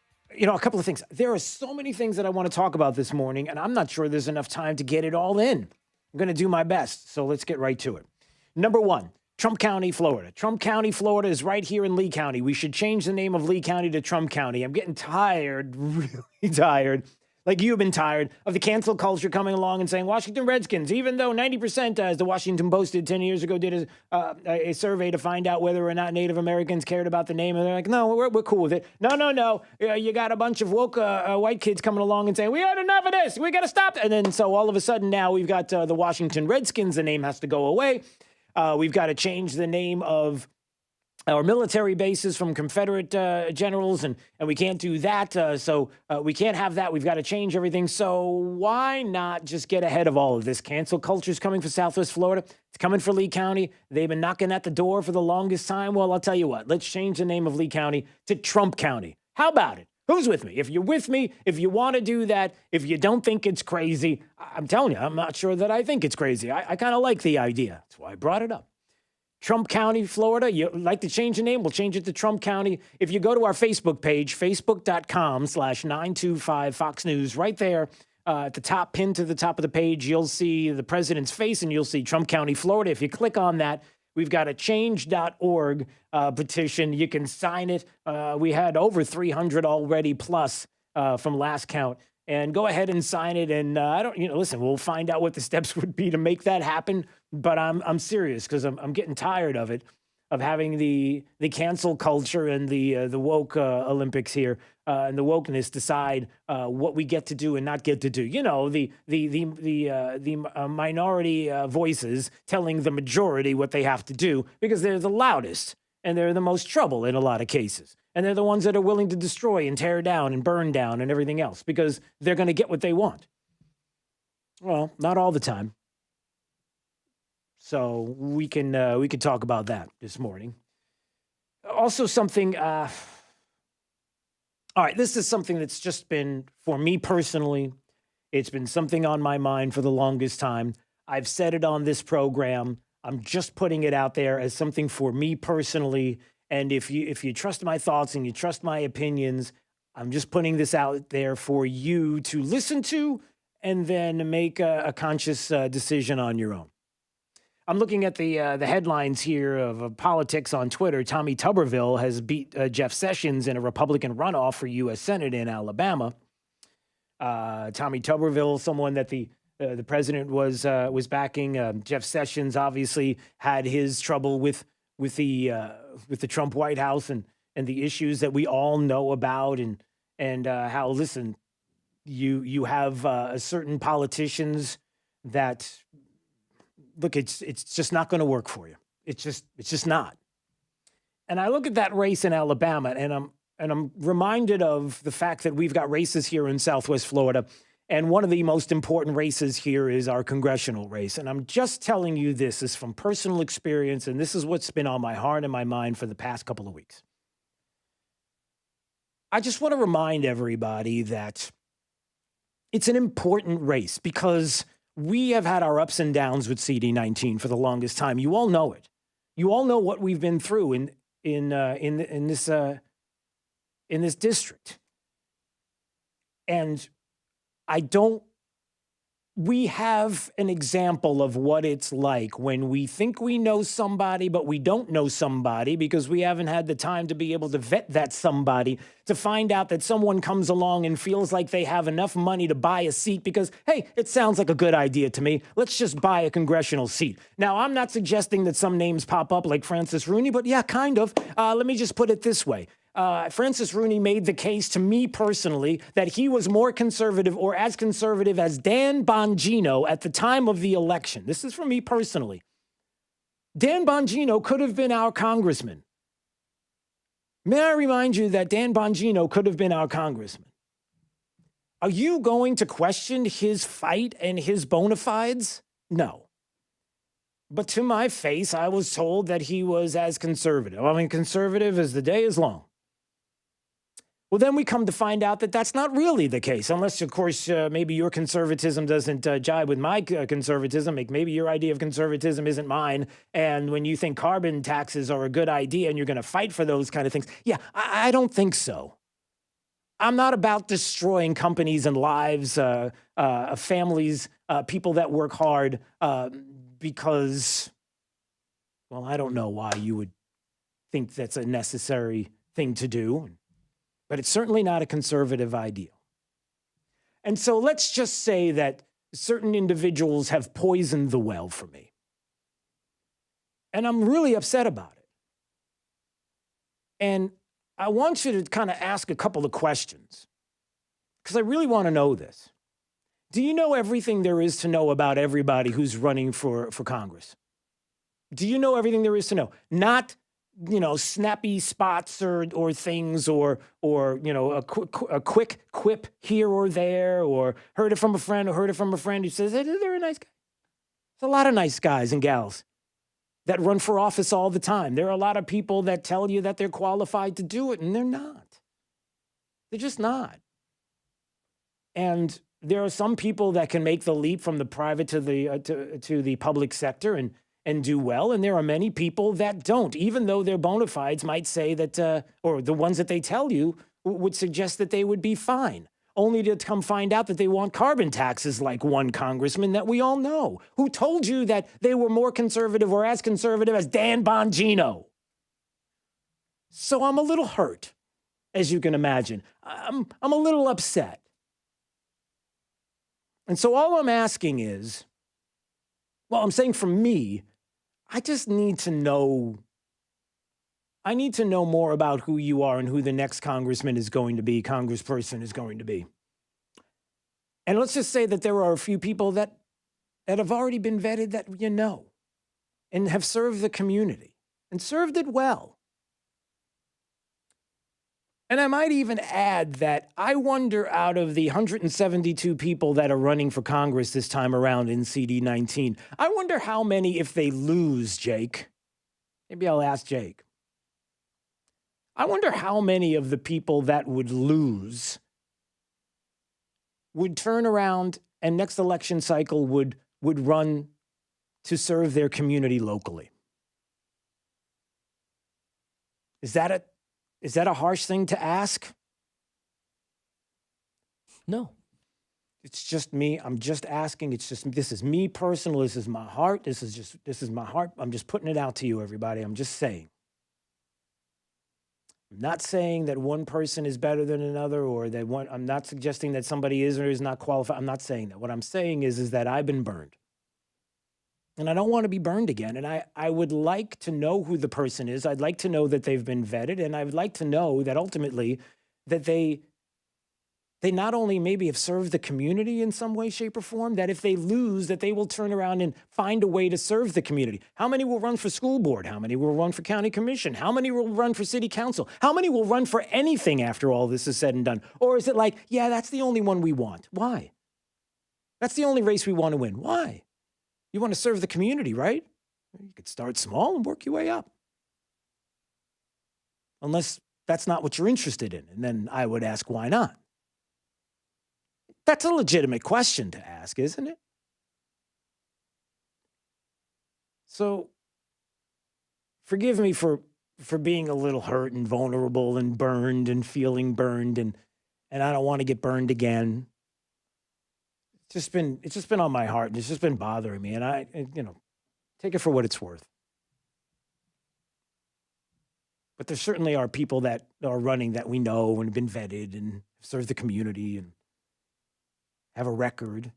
couple of things. There are so many things that I want to talk about this morning, and I'm not sure there's enough time to get it all in. I'm going to do my best, so let's get right to it. Number one. Trump County, Florida. Trump County, Florida is right here in Lee County. We should change the name of Lee County to Trump County. I'm getting tired, really tired. Like you've been tired of the cancel culture coming along and saying Washington Redskins, even though 90%, as the Washington Post did 10 years ago, did a survey to find out whether or not Native Americans cared about the name. And they're like, no, we're cool with it. No. You got a bunch of woke white kids coming along and saying, we had enough of this. We got to stop. And then so all of a sudden now we've got the Washington Redskins. The name has to go away. We've got to change the name of our military bases from Confederate generals, and we can't do that. So we can't have that. We've got to change everything. So why not just get ahead of all of this? Cancel culture is coming for Southwest Florida. It's coming for Lee County. They've been knocking at the door for the longest time. Well, I'll tell you what. Let's change the name of Lee County to Trump County. How about it? Who's with me? If you're with me, if you want to do that, if you don't think it's crazy, I'm telling you, I'm not sure that I think it's crazy. I kind of like the idea. That's why I brought it up. Trump County, Florida. You like to change the name? We'll change it to Trump County. If you go to our Facebook page, facebook.com/925 Fox News, right there at the top, pinned to the top of the page, you'll see the president's face and you'll see Trump County, Florida. If you click on that, we've got a change.org petition. You can sign it. We had over 300 already plus from last count. And go ahead and sign it. And listen, we'll find out what the steps would be to make that happen. But I'm serious because I'm getting tired of it, of having the cancel culture and the woke Olympics here and the wokeness decide what we get to do and not get to do. You know, the minority voices telling the majority what they have to do because they're the loudest and they're the most trouble in a lot of cases. And they're the ones that are willing to destroy and tear down and burn down and everything else because they're going to get what they want. Well, not all the time. So we can talk about that this morning. Also something, all right, this is something that's just been, for me personally, it's been something on my mind for the longest time. I've said it on this program. I'm just putting it out there as something for me personally. And if you trust my thoughts and you trust my opinions, I'm just putting this out there for you to listen to and then make a conscious decision on your own. I'm looking at the headlines here of politics on Twitter. Tommy Tuberville has beat Jeff Sessions in a Republican runoff for U.S. Senate in Alabama. Tommy Tuberville, someone that the president was backing. Jeff Sessions obviously had his trouble with the Trump White House and the issues that we all know about and how, listen, you have certain politicians that, look, it's just not going to work for you. It's just not. And I look at that race in Alabama and I'm reminded of the fact that we've got races here in Southwest Florida. And one of the most important races here is our congressional race. And I'm just telling you this is from personal experience, and this is what's been on my heart and my mind for the past couple of weeks. I just want to remind everybody that it's an important race because we have had our ups and downs with CD19 for the longest time. You all know it. You all know what we've been through in this district. And we have an example of what it's like when we think we know somebody, but we don't know somebody because we haven't had the time to be able to vet that somebody, to find out that someone comes along and feels like they have enough money to buy a seat because, hey, it sounds like a good idea to me. Let's just buy a congressional seat. Now, I'm not suggesting that some names pop up like Francis Rooney, but yeah, kind of. Let me just put it this way. Francis Rooney made the case to me personally that he was more conservative or as conservative as Dan Bongino at the time of the election. This is for me personally. Dan Bongino could have been our congressman. May I remind you that Dan Bongino could have been our congressman? Are you going to question his fight and his bona fides? No. But to my face, I was told that he was as conservative. I mean, conservative as the day is long. Well, then we come to find out that that's not really the case, unless, of course, maybe your conservatism doesn't jibe with my conservatism. Maybe your idea of conservatism isn't mine. And when you think carbon taxes are a good idea and you're going to fight for those kind of things, yeah, I don't think so. I'm not about destroying companies and lives, families, people that work hard because, well, I don't know why you would think that's a necessary thing to do. But it's certainly not a conservative ideal. And so let's just say that certain individuals have poisoned the well for me. And I'm really upset about it. And I want you to kind of ask a couple of questions because I really want to know this. Do you know everything there is to know about everybody who's running for Congress? Do you know everything there is to know? Not, snappy spots or things or a quick quip here or there or heard it from a friend who says, hey, they're a nice guy. There's a lot of nice guys and gals that run for office all the time. There are a lot of people that tell you that they're qualified to do it, and they're not. They're just not. And there are some people that can make the leap from the private to the public sector and do well, and there are many people that don't, even though their bona fides might say that, or the ones that they tell you would suggest that they would be fine, only to come find out that they want carbon taxes like one congressman that we all know, who told you that they were more conservative or as conservative as Dan Bongino. So I'm a little hurt, as you can imagine. I'm a little upset. And so all I'm asking is, I'm saying for me, I just need to know. I need to know more about who you are and who the next congressman is going to be, congressperson is going to be. And let's just say that there are a few people that have already been vetted that and have served the community and served it well. And I might even add that I wonder, out of the 172 people that are running for Congress this time around in CD19, I wonder how many, if they lose, Jake, maybe I'll ask Jake. I wonder how many of the people that would lose would turn around and next election cycle would run to serve their community locally. Is that a harsh thing to ask? No. It's just me. I'm just asking. This is me personal. This is my heart. This is my heart. I'm just putting it out to you, everybody. I'm just saying. I'm not saying that one person is better than another, or that one. I'm not suggesting that somebody is or is not qualified. I'm not saying that. What I'm saying is that I've been burned. And I don't want to be burned again. And I would like to know who the person is. I'd like to know that they've been vetted. And I would like to know that ultimately that they not only maybe have served the community in some way, shape, or form, that if they lose, that they will turn around and find a way to serve the community. How many will run for school board? How many will run for county commission? How many will run for city council? How many will run for anything after all this is said and done? Or is it like, yeah, that's the only one we want? Why? That's the only race we want to win. Why? You want to serve the community, right? You could start small and work your way up. Unless that's not what you're interested in. And then I would ask, why not? That's a legitimate question to ask, isn't it? So forgive me for being a little hurt and vulnerable and burned and feeling burned, and I don't want to get burned again. It's just been on my heart, and it's just been bothering me, and I take it for what it's worth. But there certainly are people that are running that we know and have been vetted and serve the community and have a record.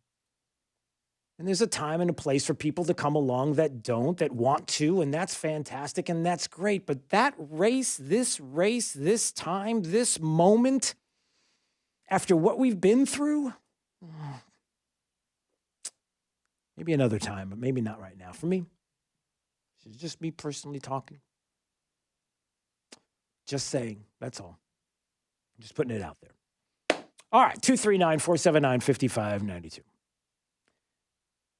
And there's a time and a place for people to come along that don't, that want to, and that's fantastic and that's great. But that race, this time, this moment, after what we've been through, maybe another time, but maybe not right now. For me, it's just me personally talking. Just saying, that's all. Just putting it out there. All right, 239-479-5592.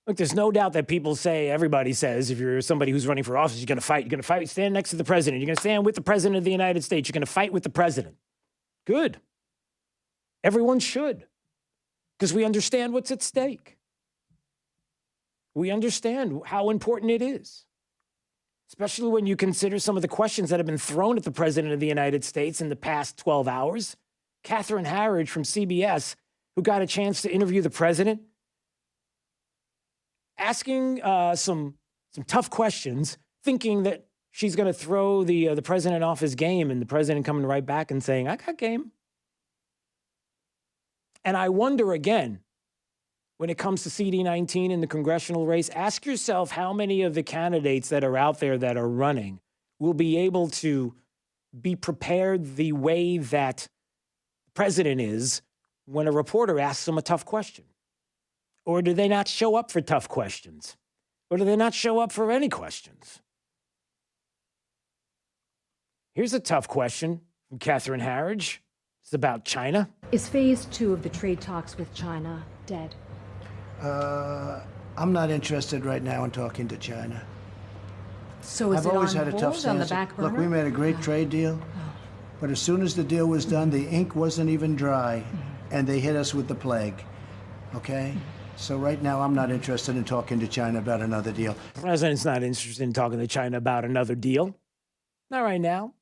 Look, there's no doubt that people say, everybody says, if you're somebody who's running for office, you're going to fight. You're going to fight, stand next to the president. You're going to stand with the president of the United States. You're going to fight with the president. Good. Everyone should, because we understand what's at stake. We understand how important it is, especially when you consider some of the questions that have been thrown at the president of the United States in the past 12 hours. Catherine Harridge from CBS, who got a chance to interview the president, asking some tough questions, thinking that she's going to throw the president off his game, and the president coming right back and saying, I got game. And I wonder again, when it comes to CD19 in the congressional race, ask yourself how many of the candidates that are out there that are running will be able to be prepared the way that the president is when a reporter asks them a tough question. Or do they not show up for tough questions? Or do they not show up for any questions? Here's a tough question from Catherine Harridge. It's about China. Is phase 2 of the trade talks with China dead? I'm not interested right now in talking to China. So is I've it always on had a hold, tough on stance. the back burner? Look, we made a great trade deal, but as soon as the deal was done, the ink wasn't even dry, and they hit us with the plague. Okay? So right now, I'm not interested in talking to China about another deal. The president's not interested in talking to China about another deal. Not right now.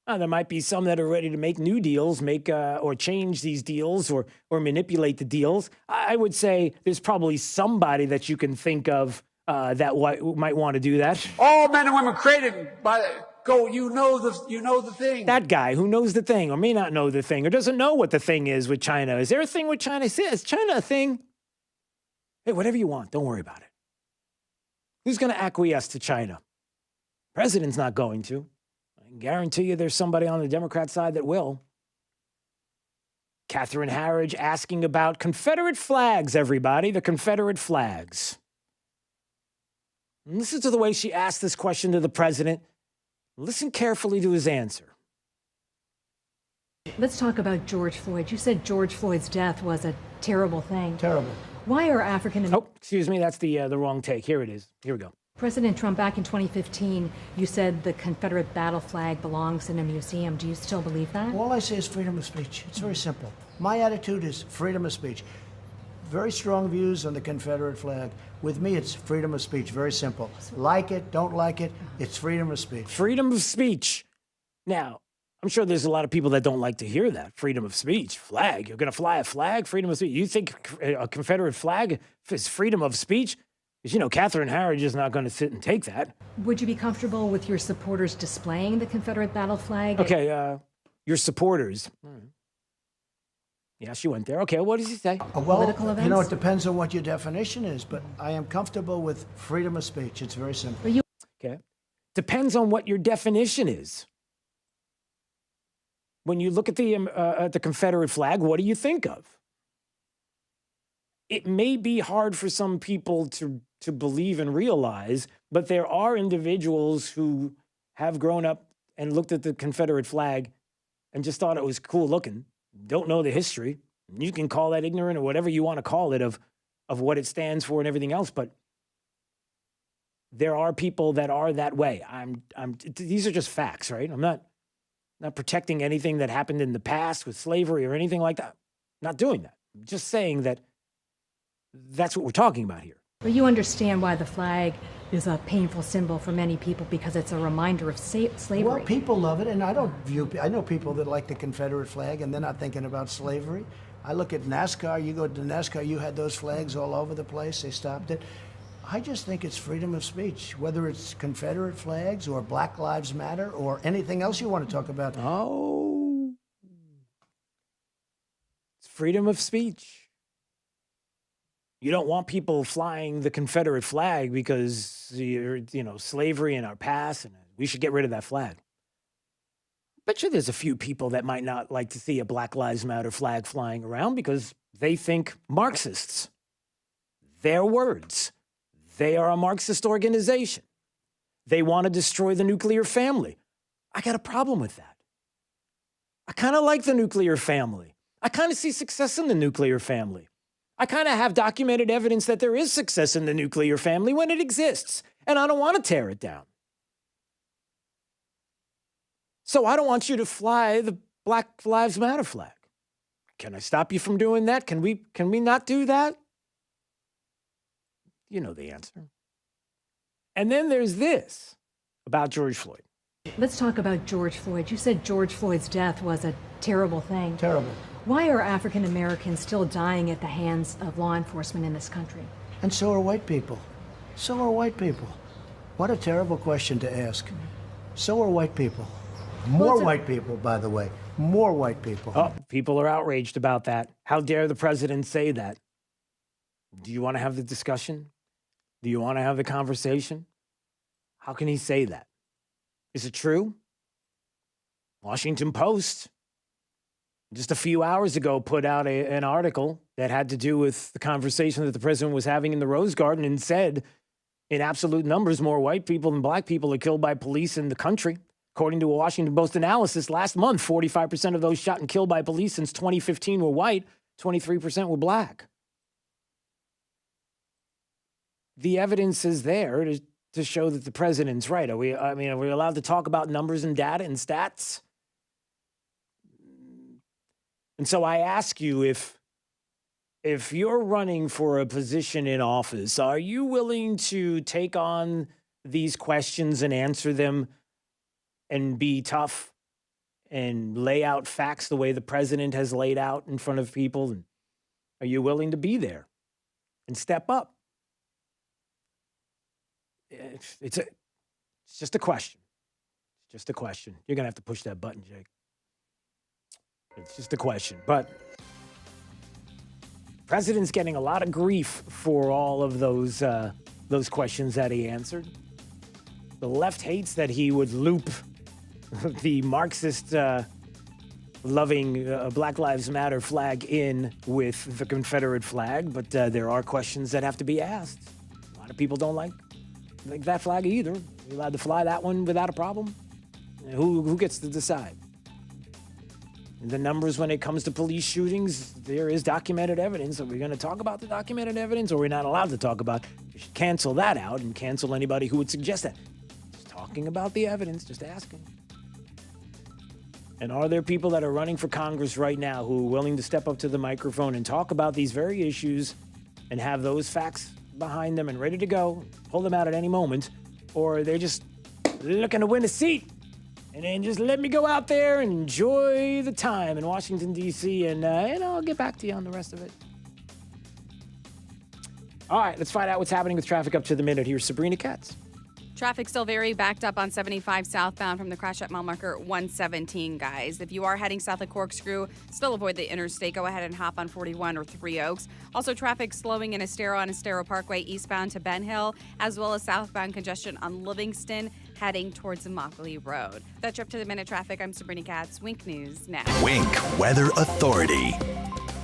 There might be some that are ready to make new deals, or change these deals or manipulate the deals. I would say there's probably somebody that you can think of that might want to do that. All men and women created by you know the thing. That guy who knows the thing or may not know the thing or doesn't know what the thing is with China. Is there a thing with China? Is China a thing? Hey, whatever you want, don't worry about it. Who's going to acquiesce to China? President's not going to. I can guarantee you there's somebody on the Democrat side that will. Catherine Harridge asking about Confederate flags, everybody, the Confederate flags. And listen to the way she asked this question to the president. Listen carefully to his answer. Let's talk about George Floyd. You said George Floyd's death was a terrible thing. Terrible. Why are African... Oh, excuse me, that's the wrong take. Here it is. Here we go. President Trump, back in 2015, you said the Confederate battle flag belongs in a museum. Do you still believe that? All I say is freedom of speech. It's very simple. My attitude is freedom of speech. Very strong views on the Confederate flag. With me, it's freedom of speech. Very simple. Like it, don't like it, it's freedom of speech. Freedom of speech. Now, I'm sure there's a lot of people that don't like to hear that. Freedom of speech. Flag. You're going to fly a flag? Freedom of speech. You think a Confederate flag is freedom of speech? Because, Catherine Harridge is not going to sit and take that. Would you be comfortable with your supporters displaying the Confederate battle flag? Okay, your supporters. Yeah, she went there. Okay, what does he say? Political events? It depends on what your definition is, but I am comfortable with freedom of speech. It's very simple. Okay. Depends on what your definition is. When you look at the Confederate flag, what do you think of? It may be hard for some people to believe and realize, but there are individuals who have grown up and looked at the Confederate flag and just thought it was cool looking, don't know the history. You can call that ignorant or whatever you want to call it of what it stands for and everything else, but there are people that are that way. These are just facts, right? I'm not protecting anything that happened in the past with slavery or anything like that. Not doing that. I'm just saying that that's what we're talking about here. But you understand why the flag is a painful symbol for many people because it's a reminder of slavery. Well, people love it, and I know people that like the Confederate flag, and they're not thinking about slavery. I look at NASCAR. You go to NASCAR, you had those flags all over the place. They stopped it. I just think it's freedom of speech, whether it's Confederate flags or Black Lives Matter or anything else you want to talk about. Oh, it's freedom of speech. You don't want people flying the Confederate flag because, slavery in our past, and we should get rid of that flag. Bet you there's a few people that might not like to see a Black Lives Matter flag flying around because they think Marxists. Their words. They are a Marxist organization. They want to destroy the nuclear family. I got a problem with that. I kind of like the nuclear family. I kind of see success in the nuclear family. I kind of have documented evidence that there is success in the nuclear family when it exists, and I don't want to tear it down. So I don't want you to fly the Black Lives Matter flag. Can I stop you from doing that? Can we not do that? You know the answer. And then there's this about George Floyd. Let's talk about George Floyd. You said George Floyd's death was a terrible thing. Terrible. Why are African Americans still dying at the hands of law enforcement in this country? And so are white people. So are white people. What a terrible question to ask. So are white people. More white people, by the way. More white people. Oh, people are outraged about that. How dare the president say that? Do you want to have the discussion? Do you want to have the conversation? How can he say that? Is it true? Washington Post, just a few hours ago, put out an article that had to do with the conversation that the president was having in the Rose Garden and said, in absolute numbers, more white people than black people are killed by police in the country. According to a Washington Post analysis, last month, 45% of those shot and killed by police since 2015 were white, 23% were black. The evidence is there to show that the president's right. Are we allowed to talk about numbers and data and stats? And so I ask you, if you're running for a position in office, are you willing to take on these questions and answer them and be tough and lay out facts the way the president has laid out in front of people? And are you willing to be there and step up? It's just a question. It's just a question. You're going to have to push that button, Jake. It's just a question. But the president's getting a lot of grief for all of those questions that he answered. The left hates that he would loop the Marxist loving Black Lives Matter flag in with the Confederate flag, but there are questions that have to be asked. A lot of people don't like that flag either. You're allowed to fly that one without a problem? Who gets to decide? The numbers when it comes to police shootings, there is documented evidence. Are we going to talk about the documented evidence, or we're not allowed to talk about it? You should cancel that out and cancel anybody who would suggest that. Just talking about the evidence, just asking. And are there people that are running for Congress right now who are willing to step up to the microphone and talk about these very issues and have those facts behind them and ready to go, pull them out at any moment, or they're just looking to win a seat and then just let me go out there and enjoy the time in Washington, D.C., and I'll get back to you on the rest of it. All right, let's find out what's happening with traffic up to the minute. Here's Sabrina Katz. Traffic still very backed up on 75 southbound from the crash at mile marker 117, guys. If you are heading south of Corkscrew, still avoid the interstate. Go ahead and hop on 41 or 3 Oaks. Also, traffic slowing in Estero on Estero Parkway eastbound to Ben Hill, as well as southbound congestion on Livingston heading towards Immokalee Road. That's your up to the minute traffic. I'm Sabrina Katz. Wink News now. Wink Weather Authority.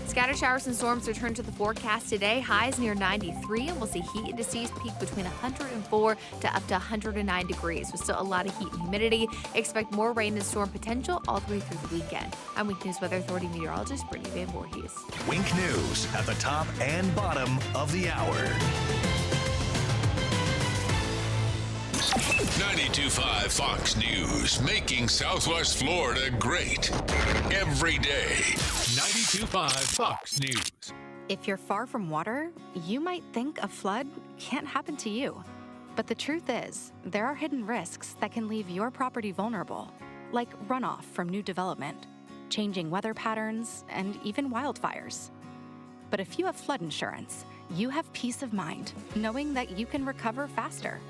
Scattered showers and storms return to the forecast today. Highs near 93, and we'll see heat indices peak between 104 to up to 109 degrees, with still a lot of heat and humidity. Expect more rain and storm potential all the way through the weekend. I'm Wink News Weather Authority meteorologist Brittany Van Voorhees. Wink News at the top and bottom of the hour. 92.5 Fox News, making Southwest Florida great every day. 92.5 Fox News. If you're far from water, you might think a flood can't happen to you. But the truth is, there are hidden risks that can leave your property vulnerable, like runoff from new development, changing weather patterns, and even wildfires. But if you have flood insurance, you have peace of mind, knowing that you can recover faster.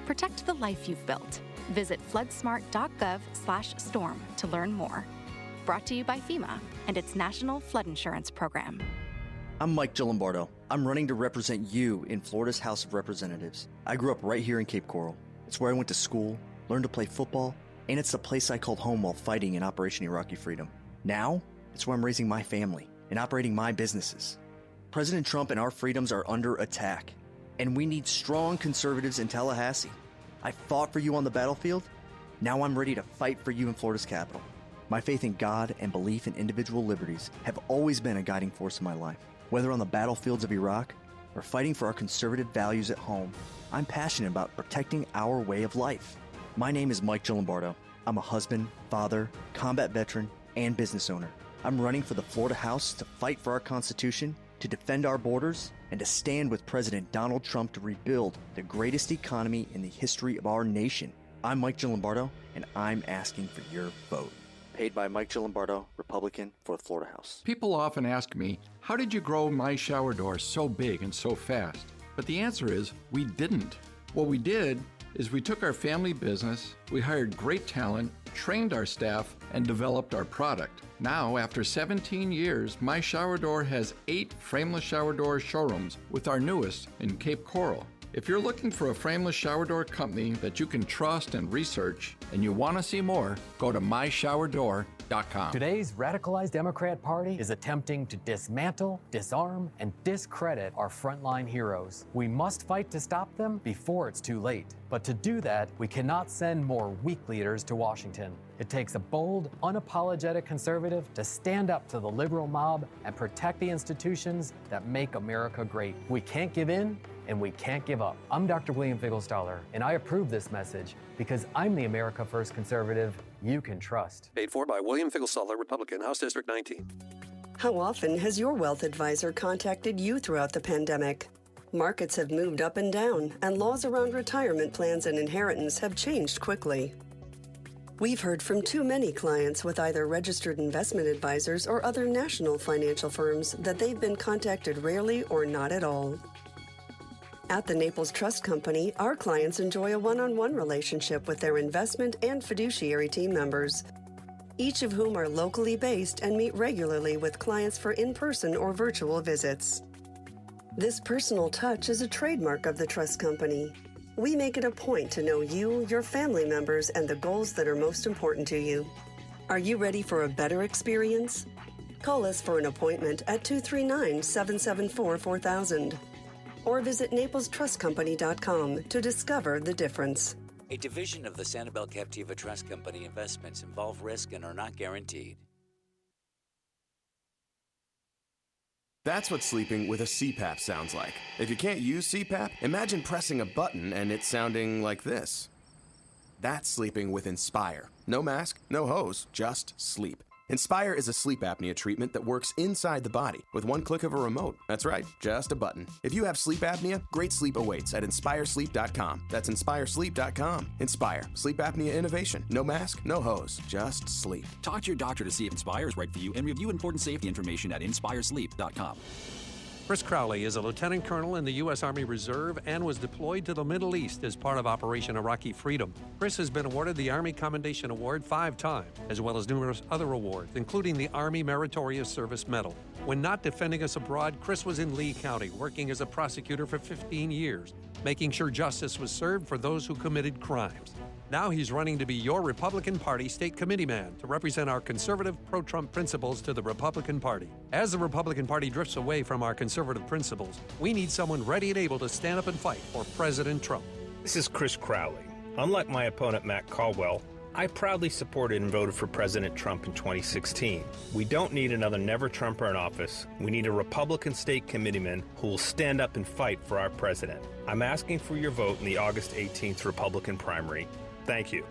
Protect the life you've built. Visit floodsmart.gov/storm to learn more. Brought to you by FEMA and its National Flood Insurance Program. I'm Mike Lomborg. I'm running to represent you in Florida's House of Representatives. I grew up right here in Cape Coral. It's where I went to school, learned to play football, and it's the place I called home while fighting in Operation Iraqi Freedom. Now, it's where I'm raising my family and operating my businesses. President Trump and our freedoms are under attack, and we need strong conservatives in Tallahassee. I fought for you on the battlefield. Now I'm ready to fight for you in Florida's capital. My faith in God and belief in individual liberties have always been a guiding force in my life. Whether on the battlefields of Iraq or fighting for our conservative values at home, I'm passionate about protecting our way of life. My name is Mike Lomborg. I'm a husband, father, combat veteran, and business owner. I'm running for the Florida House to fight for our Constitution, to defend our borders, and to stand with President Donald Trump to rebuild the greatest economy in the history of our nation. I'm Mike Lomborg, and I'm asking for your vote. Paid by Mike Lomborg, Republican, for the Florida House. People often ask me, how did you grow my shower door so big and so fast? But the answer is, we didn't. What we did is we took our family business, we hired great talent, trained our staff, and developed our product. Now, after 17 years, My Shower Door has 8 frameless shower door showrooms, with our newest in Cape Coral. If you're looking for a frameless shower door company that you can trust and research, and you want to see more, go to myshowerdor.com. Today's radicalized Democrat Party is attempting to dismantle, disarm, and discredit our frontline heroes. We must fight to stop them before it's too late. But to do that, we cannot send more weak leaders to Washington. It takes a bold, unapologetic conservative to stand up to the liberal mob and protect the institutions that make America great. We can't give in, and we can't give up. I'm Dr. William Figelstaller, and I approve this message because I'm the America First conservative you can trust. Paid for by William Figelstaller, Republican, House District 19. How often has your wealth advisor contacted you throughout the pandemic? Markets have moved up and down, and laws around retirement plans and inheritance have changed quickly. We've heard from too many clients with either registered investment advisors or other national financial firms that they've been contacted rarely or not at all. At the Naples Trust Company, our clients enjoy a one-on-one relationship with their investment and fiduciary team members, each of whom are locally based and meet regularly with clients for in-person or virtual visits. This personal touch is a trademark of the Trust Company. We make it a point to know you, your family members, and the goals that are most important to you. Are you ready for a better experience? Call us for an appointment at 239-774-4000 or visit NaplesTrustCompany.com to discover the difference. A division of the Sanibel Captiva Trust Company. Investments involve risk and are not guaranteed. That's what sleeping with a CPAP sounds like. If you can't use CPAP, imagine pressing a button and it sounding like this. That's sleeping with Inspire. No mask, no hose, just sleep. Inspire is a sleep apnea treatment that works inside the body with one click of a remote. That's right, just a button. If you have sleep apnea, great sleep awaits at InspireSleep.com. That's InspireSleep.com. Inspire. Sleep apnea innovation. No mask, no hose, just sleep. Talk to your doctor to see if Inspire is right for you and review important safety information at InspireSleep.com. Chris Crowley is a lieutenant colonel in the U.S. Army Reserve and was deployed to the Middle East as part of Operation Iraqi Freedom. Chris has been awarded the Army Commendation Award 5 times, as well as numerous other awards, including the Army Meritorious Service Medal. When not defending us abroad, Chris was in Lee County, working as a prosecutor for 15 years, making sure justice was served for those who committed crimes. Now he's running to be your Republican Party state committeeman to represent our conservative pro-Trump principles to the Republican Party. As the Republican Party drifts away from our conservative principles, we need someone ready and able to stand up and fight for President Trump. This is Chris Crowley. Unlike my opponent, Matt Caldwell, I proudly supported and voted for President Trump in 2016. We don't need another never-Trumper in office. We need a Republican state committeeman who will stand up and fight for our president. I'm asking for your vote in the August 18th Republican primary. Thank you.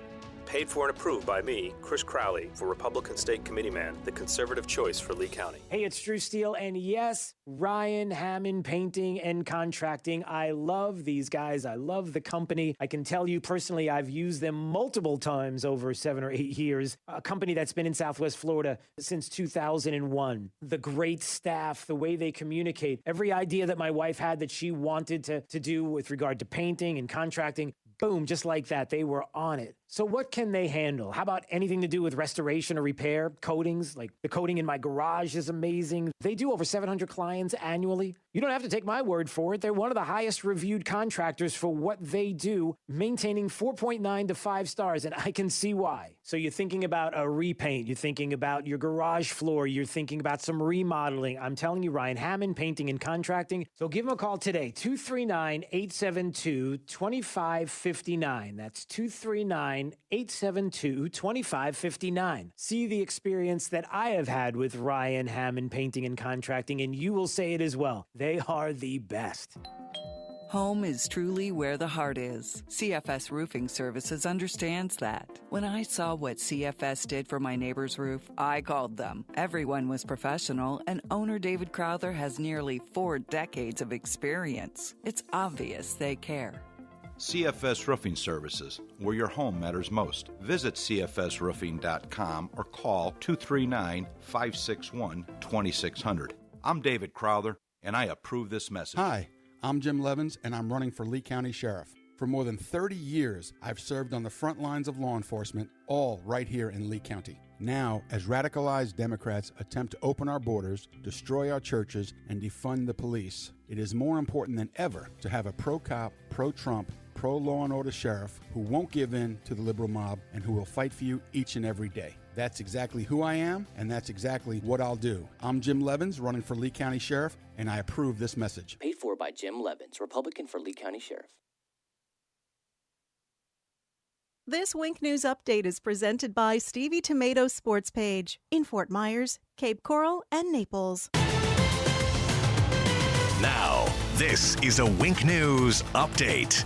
Paid for and approved by me, Chris Crowley, for Republican State Committeeman, the conservative choice for Lee County. Hey, it's Drew Steele, and yes, Ryan Hammond Painting and Contracting. I love these guys. I love the company. I can tell you personally, I've used them multiple times over 7 or 8 years. A company that's been in Southwest Florida since 2001. The great staff, the way they communicate, every idea that my wife had that she wanted to do with regard to painting and contracting, boom, just like that, they were on it. So what can they handle? How about anything to do with restoration or repair? Coatings, like the coating in my garage is amazing. They do over 700 clients annually. You don't have to take my word for it. They're one of the highest reviewed contractors for what they do, maintaining 4.9 to 5 stars, and I can see why. So you're thinking about a repaint, you're thinking about your garage floor, you're thinking about some remodeling. I'm telling you, Ryan Hammond Painting and Contracting. So give them a call today, 239-872-2559. That's 239-872-2559. See the experience that I have had with Ryan Hammond Painting and Contracting, and you will say it as well. They are the best. Home is truly where the heart is. CFS Roofing Services understands that. When I saw what CFS did for my neighbor's roof, I called them. Everyone was professional, and owner David Crowther has nearly 4 decades of experience. It's obvious they care. CFS Roofing Services, where your home matters most. Visit cfsroofing.com or call 239-561-2600. I'm David Crowther, and I approve this message. Hi, I'm Jim Levins, and I'm running for Lee County Sheriff. For more than 30 years, I've served on the front lines of law enforcement, all right here in Lee County. Now, as radicalized Democrats attempt to open our borders, destroy our churches, and defund the police, it is more important than ever to have a pro-cop, pro-Trump, pro-law and order sheriff who won't give in to the liberal mob and who will fight for you each and every day. That's exactly who I am, and that's exactly what I'll do. I'm Jim Levins, running for Lee County Sheriff, and I approve this message. Paid for by Jim Levins, Republican for Lee County Sheriff. This Wink News Update is presented by Stevie Tomato Sports Page in Fort Myers, Cape Coral, and Naples. Now, this is a Wink News Update.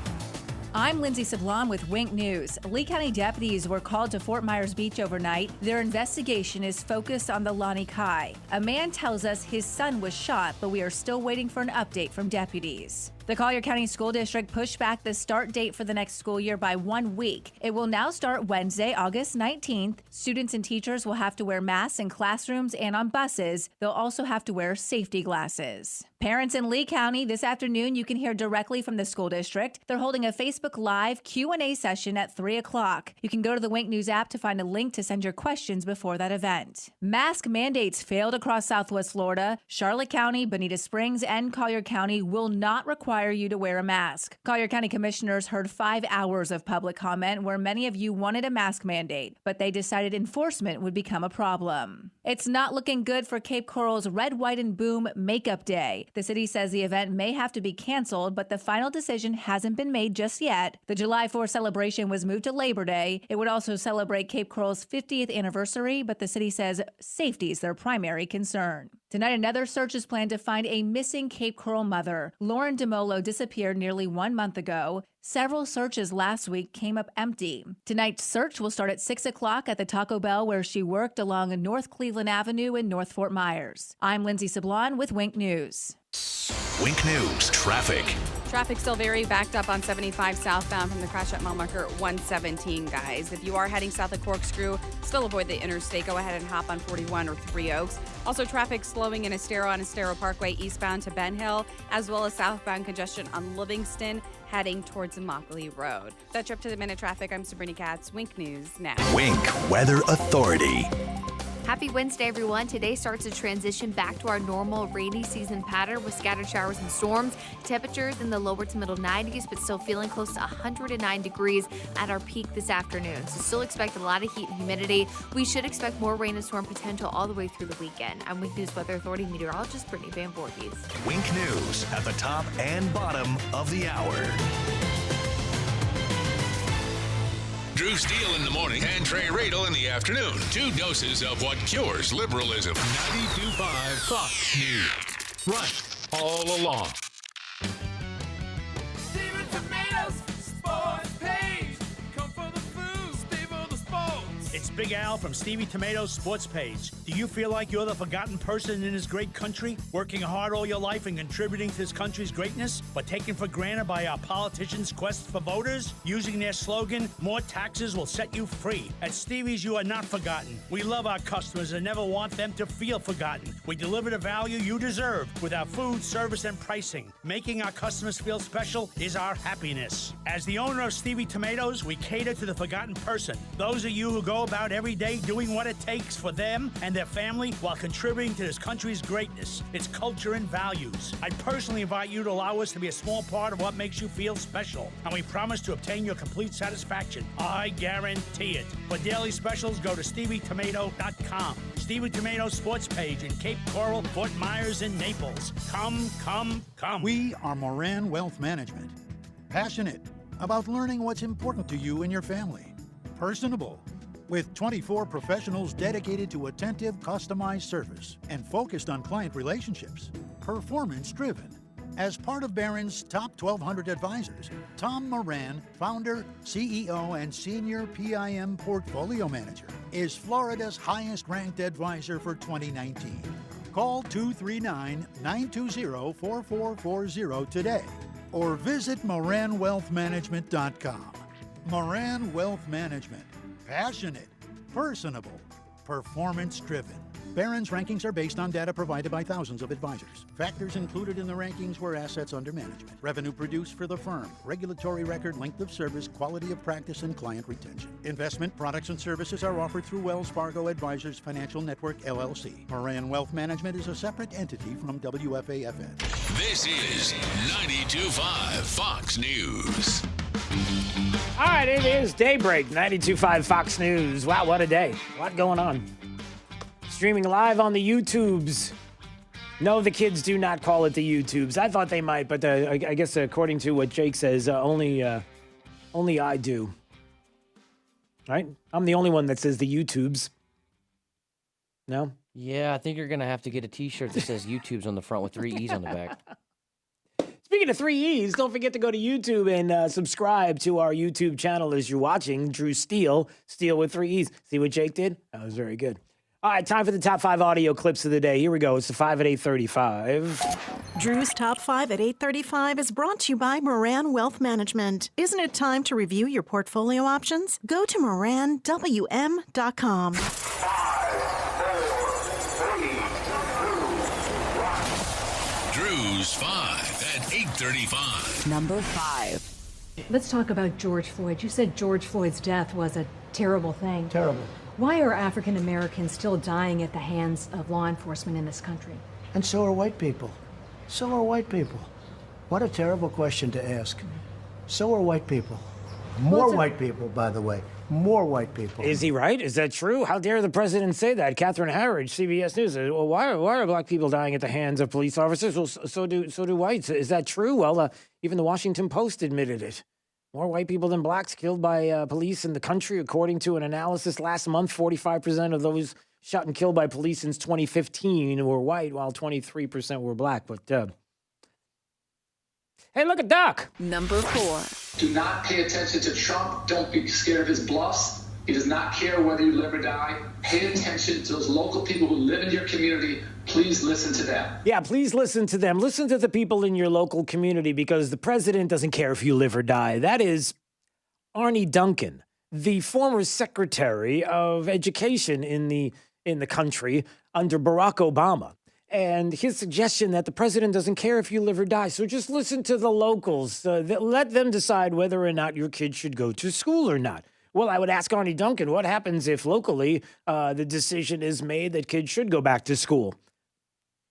I'm Lindsay Sablon with Wink News. Lee County deputies were called to Fort Myers Beach overnight. Their investigation is focused on the Lani Kai. A man tells us his son was shot, but we are still waiting for an update from deputies. The Collier County School District pushed back the start date for the next school year by 1 week. It will now start Wednesday, August 19th. Students and teachers will have to wear masks in classrooms and on buses. They'll also have to wear safety glasses. Parents in Lee County, this afternoon you can hear directly from the school district. They're holding a Facebook Live Q&A session at 3 o'clock. You can go to the Wink News app to find a link to send your questions before that event. Mask mandates failed across Southwest Florida. Charlotte County, Bonita Springs, and Collier County will not require you to wear a mask. Collier County commissioners heard 5 hours of public comment where many of you wanted a mask mandate, but they decided enforcement would become a problem. It's not looking good for Cape Coral's Red, White, and Boom Makeup Day. The city says the event may have to be canceled, but the final decision hasn't been made just yet. The July 4th celebration was moved to Labor Day. It would also celebrate Cape Coral's 50th anniversary, but the city says safety is their primary concern. Tonight, another search is planned to find a missing Cape Coral mother. Lauren DeMolo disappeared nearly 1 month ago. Several searches last week came up empty. Tonight's search will start at 6 o'clock at the Taco Bell where she worked along North Cleveland Avenue in North Fort Myers. I'm Lindsay Sablon with Wink News. Wink News Traffic. Traffic still very backed up on 75 southbound from the crash at mile marker 117, guys. If you are heading south of Corkscrew, still avoid the interstate. Go ahead and hop on 41 or 3 Oaks. Also, traffic slowing in Estero on Estero Parkway eastbound to Ben Hill, as well as southbound congestion on Livingston heading towards Immokalee Road. That's your up-to-the-minute traffic. I'm Sabrina Katz. Wink News now. Wink Weather Authority. Happy Wednesday, everyone. Today starts a transition back to our normal rainy season pattern with scattered showers and storms. Temperatures in the lower to middle 90s, but still feeling close to 109 degrees at our peak this afternoon. So still expect a lot of heat and humidity. We should expect more rain and storm potential all the way through the weekend. I'm Wink News Weather Authority meteorologist Brittany Van Voorhees. Wink News at the top and bottom of the hour. Drew Steele in the morning and Trey Radel in the afternoon. 2 doses of what cures liberalism. 92.5 Fox News. Right all along. Steven Tomatoes Sports Page. Come for the food, stay for the sports. It's Big Al from Stevie Tomatoes Sports Page. Do you feel like you're the forgotten person in this great country, working hard all your life and contributing to this country's greatness, but taken for granted by our politicians' quest for voters? Using their slogan, more taxes will set you free. At Stevie's, you are not forgotten. We love our customers and never want them to feel forgotten. We deliver the value you deserve with our food, service, and pricing. Making our customers feel special is our happiness. As the owner of Stevie Tomatoes, we cater to the forgotten person. Those of you who go about every day doing what it takes for them and their family while contributing to this country's greatness, its culture and values. I personally invite you to allow us to be a small part of what makes you feel special, and we promise to obtain your complete satisfaction. I guarantee it. For daily specials, go to StevieTomato.com. Stevie Tomato Sports Page in Cape Coral, Fort Myers, and Naples. Come, come, come. We are Moran Wealth Management. Passionate about learning what's important to you and your family. Personable, with 24 professionals dedicated to attentive, customized service and focused on client relationships. Performance-driven. As part of Barron's top 1,200 advisors, Tom Moran, founder, CEO, and senior PIM portfolio manager, is Florida's highest-ranked advisor for 2019. Call 239-920-4440 today or visit MoranWealthManagement.com. Moran Wealth Management. Passionate, personable, performance-driven. Barron's rankings are based on data provided by thousands of advisors. Factors included in the rankings were assets under management, revenue produced for the firm, regulatory record, length of service, quality of practice, and client retention. Investment products and services are offered through Wells Fargo Advisors Financial Network, LLC. Moran Wealth Management is a separate entity from WFAFN. This is 92.5 Fox News. All right, it is Daybreak, 92.5 Fox News. Wow, what a day. A lot going on. Streaming live on the YouTubes. No, the kids do not call it the YouTubes. I thought they might, but I guess according to what Jake says, only I do. Right? I'm the only one that says the YouTubes. No? Yeah, I think you're going to have to get a T-shirt that says YouTubes on the front with 3 E's on the back. Speaking of 3 E's, don't forget to go to YouTube and subscribe to our YouTube channel as you're watching. Drew Steele with 3 E's. See what Jake did? That was very good. All right, time for the top 5 audio clips of the day. Here we go. It's the 5 at 8:35. Drew's Top 5 at 8:35 is brought to you by Moran Wealth Management. Isn't it time to review your portfolio options? Go to moranwm.com. Drew's 5 at 8:35. Number 5. Let's talk about George Floyd. You said George Floyd's death was a terrible thing. Terrible. Why are African Americans still dying at the hands of law enforcement in this country? And so are white people. So are white people. What a terrible question to ask. So are white people. More white people, by the way. More white people. Is he right? Is that true? How dare the president say that? Catherine Harridge, CBS News. Well, why are black people dying at the hands of police officers? Well, so do whites. Is that true? Well, even the Washington Post admitted it. More white people than blacks killed by police in the country, according to an analysis last month. 45% of those shot and killed by police since 2015 were white, while 23% were black. But hey, look at Doc. Number 4. Do not pay attention to Trump. Don't be scared of his bluffs. He does not care whether you live or die. Pay attention to those local people who live in your community. Please listen to them. Yeah, please listen to them. Listen to the people in your local community, because the president doesn't care if you live or die. That is Arnie Duncan, the former secretary of education in the country under Barack Obama. And his suggestion that the president doesn't care if you live or die. So just listen to the locals. Let them decide whether or not your kid should go to school or not. Well, I would ask Arnie Duncan, what happens if locally the decision is made that kids should go back to school?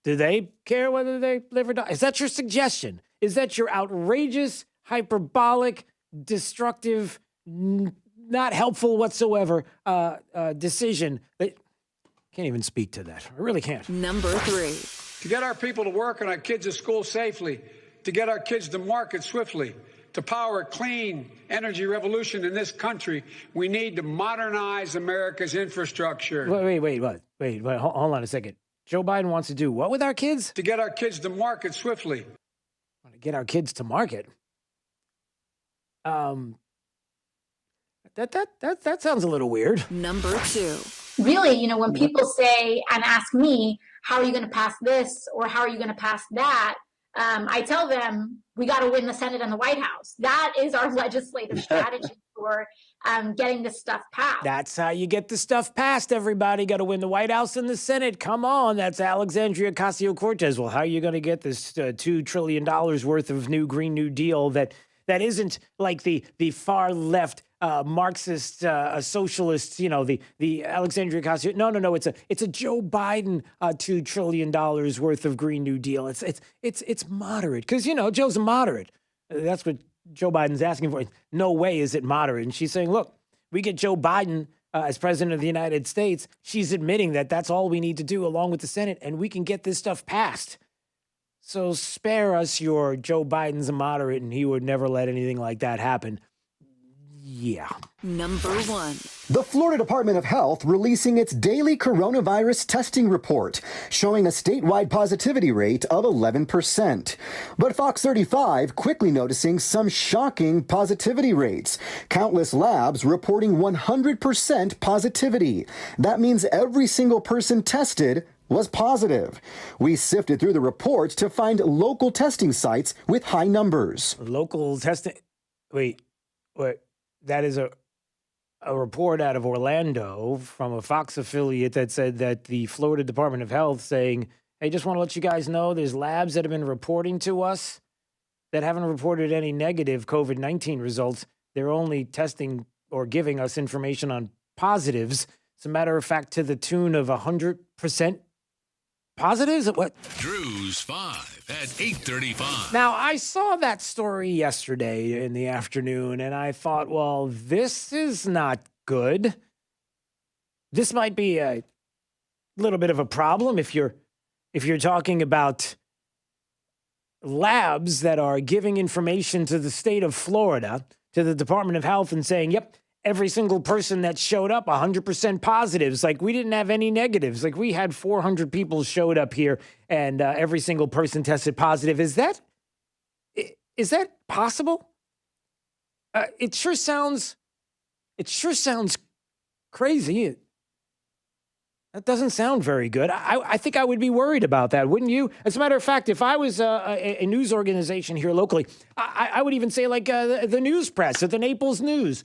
Do they care whether they live or die? Is that your suggestion? Is that your outrageous, hyperbolic, destructive, not helpful whatsoever decision? Can't even speak to that. I really can't. Number 3. To get our people to work and our kids to school safely, to get our kids to market swiftly, to power a clean energy revolution in this country, we need to modernize America's infrastructure. Wait, hold on a second. Joe Biden wants to do what with our kids? To get our kids to market swiftly. Want to get our kids to market? That sounds a little weird. Number 2. Really, when people say and ask me, how are you going to pass this or how are you going to pass that? I tell them we got to win the Senate and the White House. That is our legislative strategy for getting this stuff passed. That's how you get the stuff passed, everybody. Got to win the White House and the Senate. Come on. That's Alexandria Ocasio-Cortez. Well, how are you going to get this $2 trillion worth of new Green New Deal that isn't like the far left Marxist socialists, the Alexandria Ocasio. No. It's a Joe Biden $2 trillion worth of Green New Deal. It's moderate because Joe's a moderate. That's what Joe Biden's asking for. No way is it moderate. And she's saying, look, we get Joe Biden as president of the United States. She's admitting that that's all we need to do along with the Senate, and we can get this stuff passed. So spare us your Joe Biden's a moderate and he would never let anything like that happen. Yeah. Number 1. The Florida Department of Health releasing its daily coronavirus testing report, showing a statewide positivity rate of 11%. But Fox 35 quickly noticing some shocking positivity rates. Countless labs reporting 100% positivity. That means every single person tested was positive. We sifted through the report to find local testing sites with high numbers. Local testing? Wait. That is a report out of Orlando from a Fox affiliate that said that the Florida Department of Health saying, hey, just want to let you guys know there's labs that have been reporting to us that haven't reported any negative COVID-19 results. They're only testing or giving us information on positives. As a matter of fact, to the tune of 100% positives. What? Drew's 5 at 8:35. Now, I saw that story yesterday in the afternoon, and I thought, well, this is not good. This might be a little bit of a problem if you're talking about labs that are giving information to the state of Florida, to the Department of Health, and saying, yep, every single person that showed up, 100% positives. Like, we didn't have any negatives. Like, we had 400 people showed up here, and every single person tested positive. Is that possible? It sure sounds crazy. That doesn't sound very good. I think I would be worried about that, wouldn't you? As a matter of fact, if I was a news organization here locally, I would even say like the news press at the Naples News.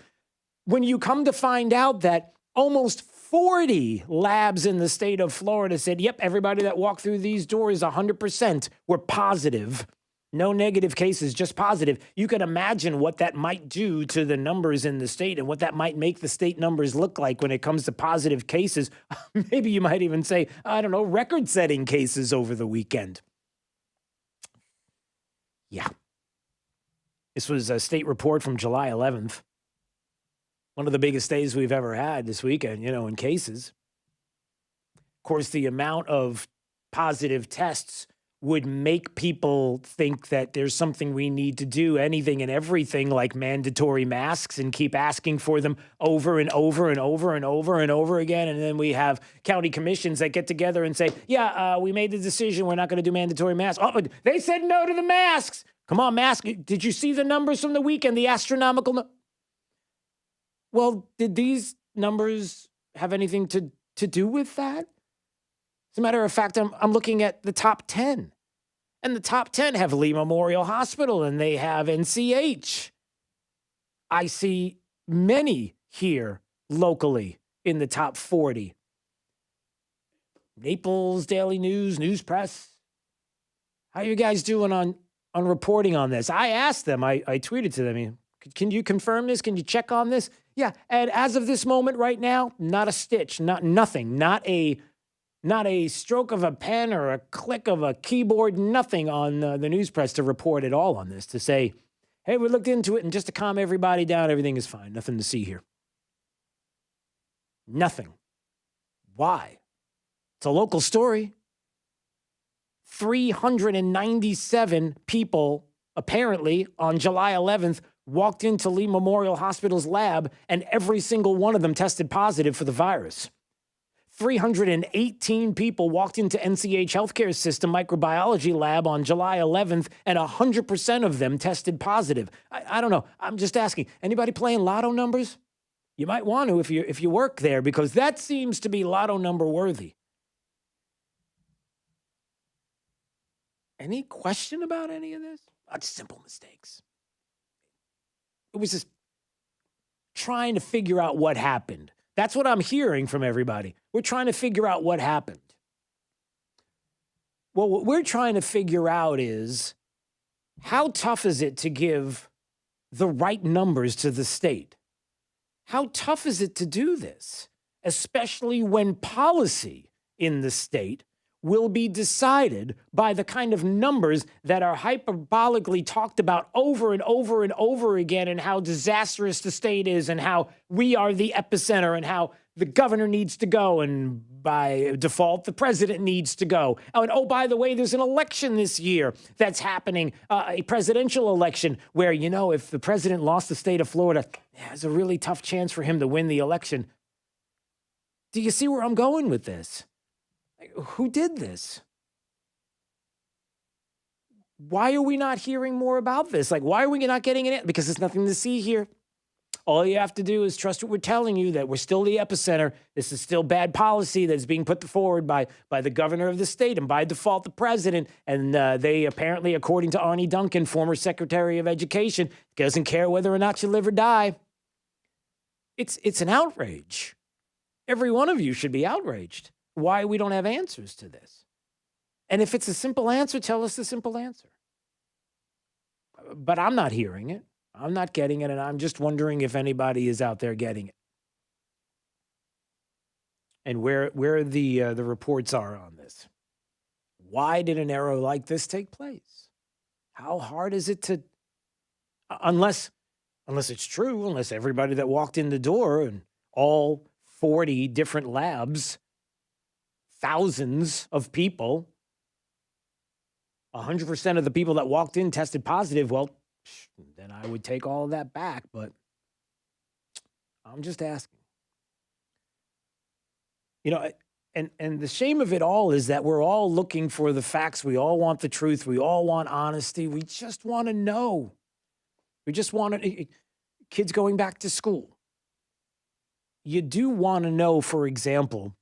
When you come to find out that almost 40 labs in the state of Florida said, yep, everybody that walked through these doors 100% were positive. No negative cases, just positive. You can imagine what that might do to the numbers in the state and what that might make the state numbers look like when it comes to positive cases. Maybe you might even say, I don't know, record-setting cases over the weekend. Yeah. This was a state report from July 11th. One of the biggest days we've ever had this weekend, in cases. Of course, the amount of positive tests would make people think that there's something we need to do, anything and everything like mandatory masks, and keep asking for them over and over and over and over and over again. And then we have county commissions that get together and say, we made the decision. We're not going to do mandatory masks. Oh, they said no to the masks. Come on, mask. Did you see the numbers from the weekend? The astronomical. Well, did these numbers have anything to do with that? As a matter of fact, I'm looking at the top 10. And the top 10 have Lee Memorial Hospital, and they have NCH. I see many here locally in the top 40. Naples Daily News, News Press. How are you guys doing on reporting on this? I asked them, I tweeted to them, can you confirm this? Can you check on this? Yeah, and as of this moment right now, not a stitch, nothing, not a stroke of a pen or a click of a keyboard, nothing on the news press to report at all on this, to say, hey, we looked into it, and just to calm everybody down, everything is fine. Nothing to see here. Nothing. Why? It's a local story. 397 people, apparently, on July 11th, walked into Lee Memorial Hospital's lab, and every single one of them tested positive for the virus. 318 people walked into NCH Healthcare System microbiology lab on July 11th, and 100% of them tested positive. I don't know. I'm just asking. Anybody playing lotto numbers? You might want to if you work there, because that seems to be lotto number worthy. Any question about any of this? It's simple mistakes. It was just trying to figure out what happened. That's what I'm hearing from everybody. We're trying to figure out what happened. Well, what we're trying to figure out is, how tough is it to give the right numbers to the state? How tough is it to do this, especially when policy in the state will be decided by the kind of numbers that are hyperbolically talked about over and over and over again, and how disastrous the state is, and how we are the epicenter, and how the governor needs to go, and by default, the president needs to go. And oh, by the way, there's an election this year that's happening, a presidential election, where, if the president lost the state of Florida, there's a really tough chance for him to win the election. Do you see where I'm going with this? Who did this? Why are we not hearing more about this? Why are we not getting it in? Because there's nothing to see here. All you have to do is trust what we're telling you, that we're still the epicenter. This is still bad policy that's being put forward by the governor of the state, and by default, the president. And they apparently, according to Arnie Duncan, former Secretary of Education, doesn't care whether or not you live or die. It's an outrage. Every one of you should be outraged why we don't have answers to this. And if it's a simple answer, tell us the simple answer. But I'm not hearing it. I'm not getting it, and I'm just wondering if anybody is out there getting it. And where the reports are on this. Why did an error like this take place? How hard is it to, unless it's true, unless everybody that walked in the door and all 40 different labs, thousands of people, 100% of the people that walked in tested positive, well, then I would take all of that back, but I'm just asking. You know, and the shame of it all is that we're all looking for the facts. We all want the truth. We all want honesty. We just want to know. We just want to, kids going back to school. You do want to know, for example,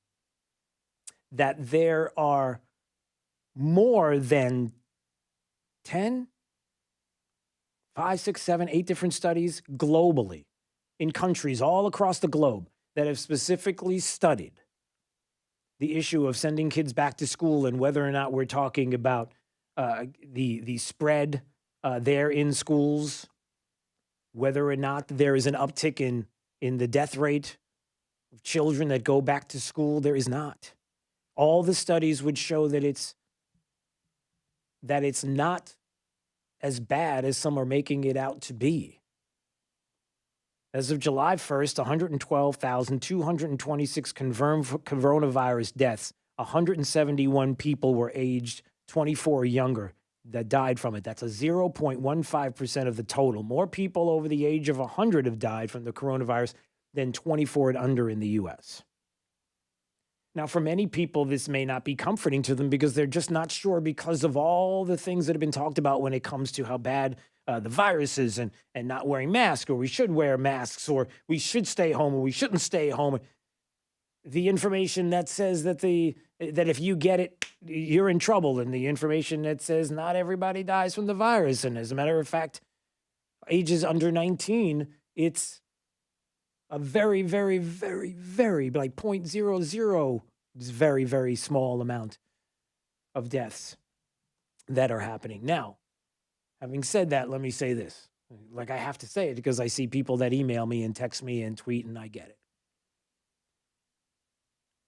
that there are more than 10, 5, 6, 7, 8 different studies globally in countries all across the globe that have specifically studied the issue of sending kids back to school and whether or not we're talking about the spread there in schools, whether or not there is an uptick in the death rate of children that go back to school. There is not. All the studies would show that it's not as bad as some are making it out to be. As of July 1st, 112,226 confirmed coronavirus deaths. 171 people were aged 24 or younger that died from it. That's a 0.15% of the total. More people over the age of 100 have died from the coronavirus than 24 and under in the U.S. Now, for many people, this may not be comforting to them because they're just not sure because of all the things that have been talked about when it comes to how bad the virus is and not wearing masks, or we should wear masks, or we should stay home, or we shouldn't stay home. The information that says that if you get it, you're in trouble, and the information that says not everybody dies from the virus. And as a matter of fact, ages under 19, it's a very, very, very, very, like 0.00, it's very, very small amount of deaths that are happening. Now, having said that, let me say this. Like, I have to say it because I see people that email me and text me and tweet, and I get it.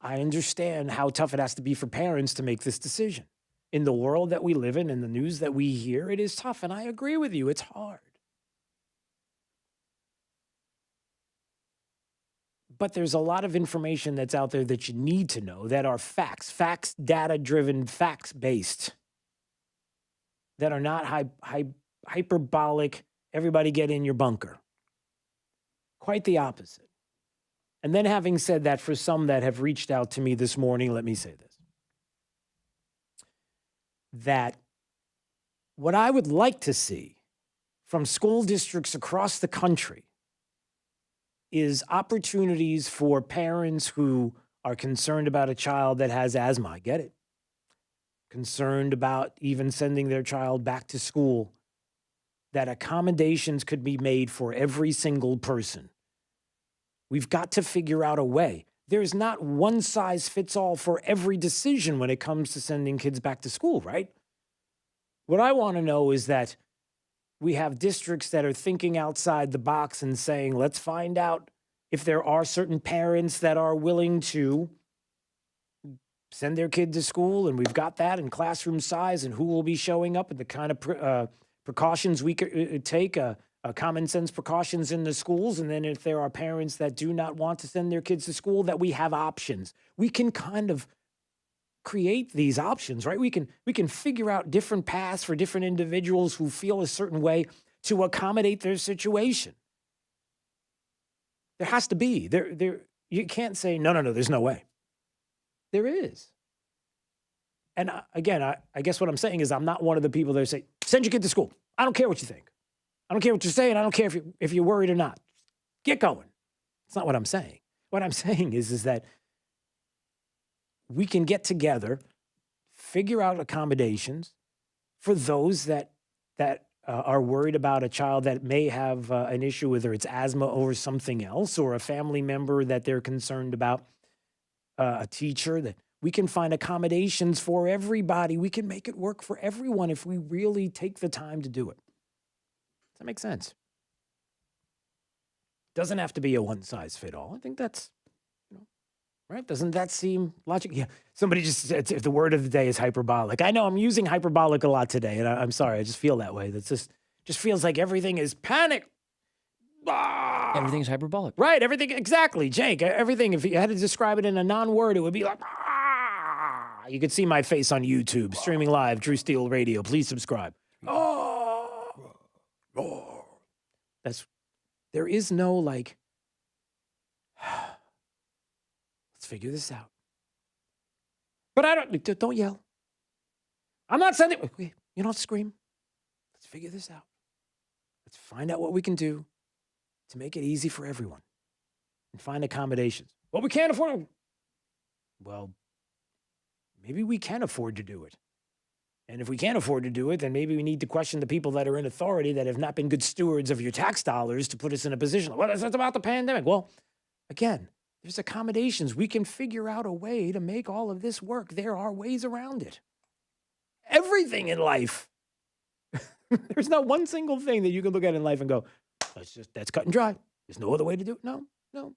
I understand how tough it has to be for parents to make this decision. In the world that we live in and the news that we hear, it is tough, and I agree with you. It's hard. But there's a lot of information that's out there that you need to know that are facts, data-driven, facts-based, that are not hyperbolic, everybody get in your bunker. Quite the opposite. And then having said that, for some that have reached out to me this morning, let me say this. That what I would like to see from school districts across the country is opportunities for parents who are concerned about a child that has asthma. I get it. Concerned about even sending their child back to school, that accommodations could be made for every single person. We've got to figure out a way. There's not one size fits all for every decision when it comes to sending kids back to school, right? What I want to know is that we have districts that are thinking outside the box and saying, let's find out if there are certain parents that are willing to send their kid to school, and we've got that in classroom size and who will be showing up and the kind of precautions we could take, common sense precautions in the schools. And then if there are parents that do not want to send their kids to school, that we have options. We can kind of create these options, right? We can figure out different paths for different individuals who feel a certain way to accommodate their situation. There has to be. There. You can't say, no, there's no way. There is. And again, I guess what I'm saying is I'm not one of the people that say, send your kid to school. I don't care what you think. I don't care what you're saying. I don't care if you're worried or not. Get going. It's not what I'm saying. What I'm saying is that we can get together, figure out accommodations for those that are worried about a child that may have an issue, whether it's asthma or something else, or a family member that they're concerned about, a teacher, that we can find accommodations for everybody. We can make it work for everyone if we really take the time to do it. Does that make sense? Doesn't have to be a one-size-fit-all. I think that's, right? Doesn't that seem logical? Yeah. Somebody just said the word of the day is hyperbolic. I know I'm using hyperbolic a lot today, and I'm sorry. I just feel that way. That's just feels like everything is panic. Ah! Everything's hyperbolic. Right. Everything. Exactly. Jake, everything. If you had to describe it in a non-word, it would be like, ah! You could see my face on YouTube, streaming live, Drew Steele Radio. Please subscribe. Oh. There is no like, let's figure this out. But don't yell. I'm not sending, you don't scream. Let's figure this out. Let's find out what we can do to make it easy for everyone and find accommodations. Well, we can't afford them. Well, maybe we can afford to do it. And if we can't afford to do it, then maybe we need to question the people that are in authority that have not been good stewards of your tax dollars to put us in a position. Well, that's about the pandemic. Well, again, there's accommodations. We can figure out a way to make all of this work. There are ways around it. Everything in life. There's not one single thing that you can look at in life and go, that's cut and dry. There's no other way to do it. No.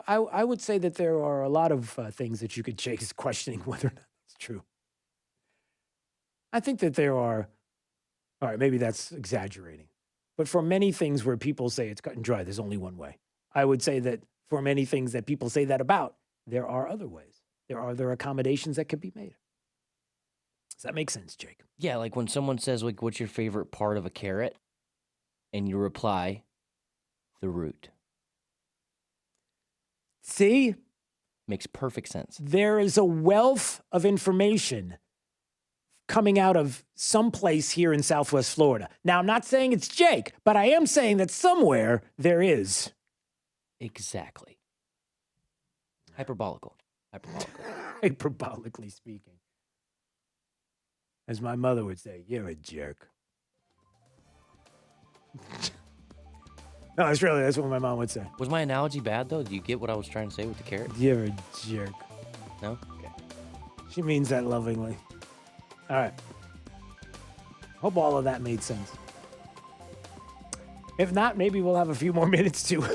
I would say that there are a lot of things that you could chase questioning whether or not it's true. I think that there are, all right, maybe that's exaggerating, but for many things where people say it's cut and dry, there's only one way. I would say that for many things that people say that about, there are other ways. There are accommodations that can be made. Does that make sense, Jake? Yeah, like when someone says, like, what's your favorite part of a carrot? And you reply, the root. See? Makes perfect sense. There is a wealth of information coming out of someplace here in Southwest Florida. Now, I'm not saying it's Jake, but I am saying that somewhere there is. Exactly. Hyperbolical. Hyperbolically speaking. As my mother would say, you're a jerk. No, that's what my mom would say. Was my analogy bad, though? Do you get what I was trying to say with the carrot? You're a jerk. No? Okay. She means that lovingly. All right. Hope all of that made sense. If not, maybe we'll have a few more minutes to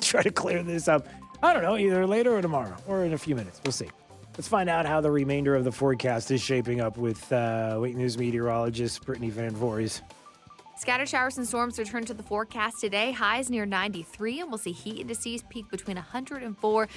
try to clear this up. I don't know, either later or tomorrow or in a few minutes. We'll see. Let's find out how the remainder of the forecast is shaping up with Wake News meteorologist Brittany Van Voorhees. Scattered showers and storms return to the forecast today. Highs near 93, and we'll see heat indices peak between 104 to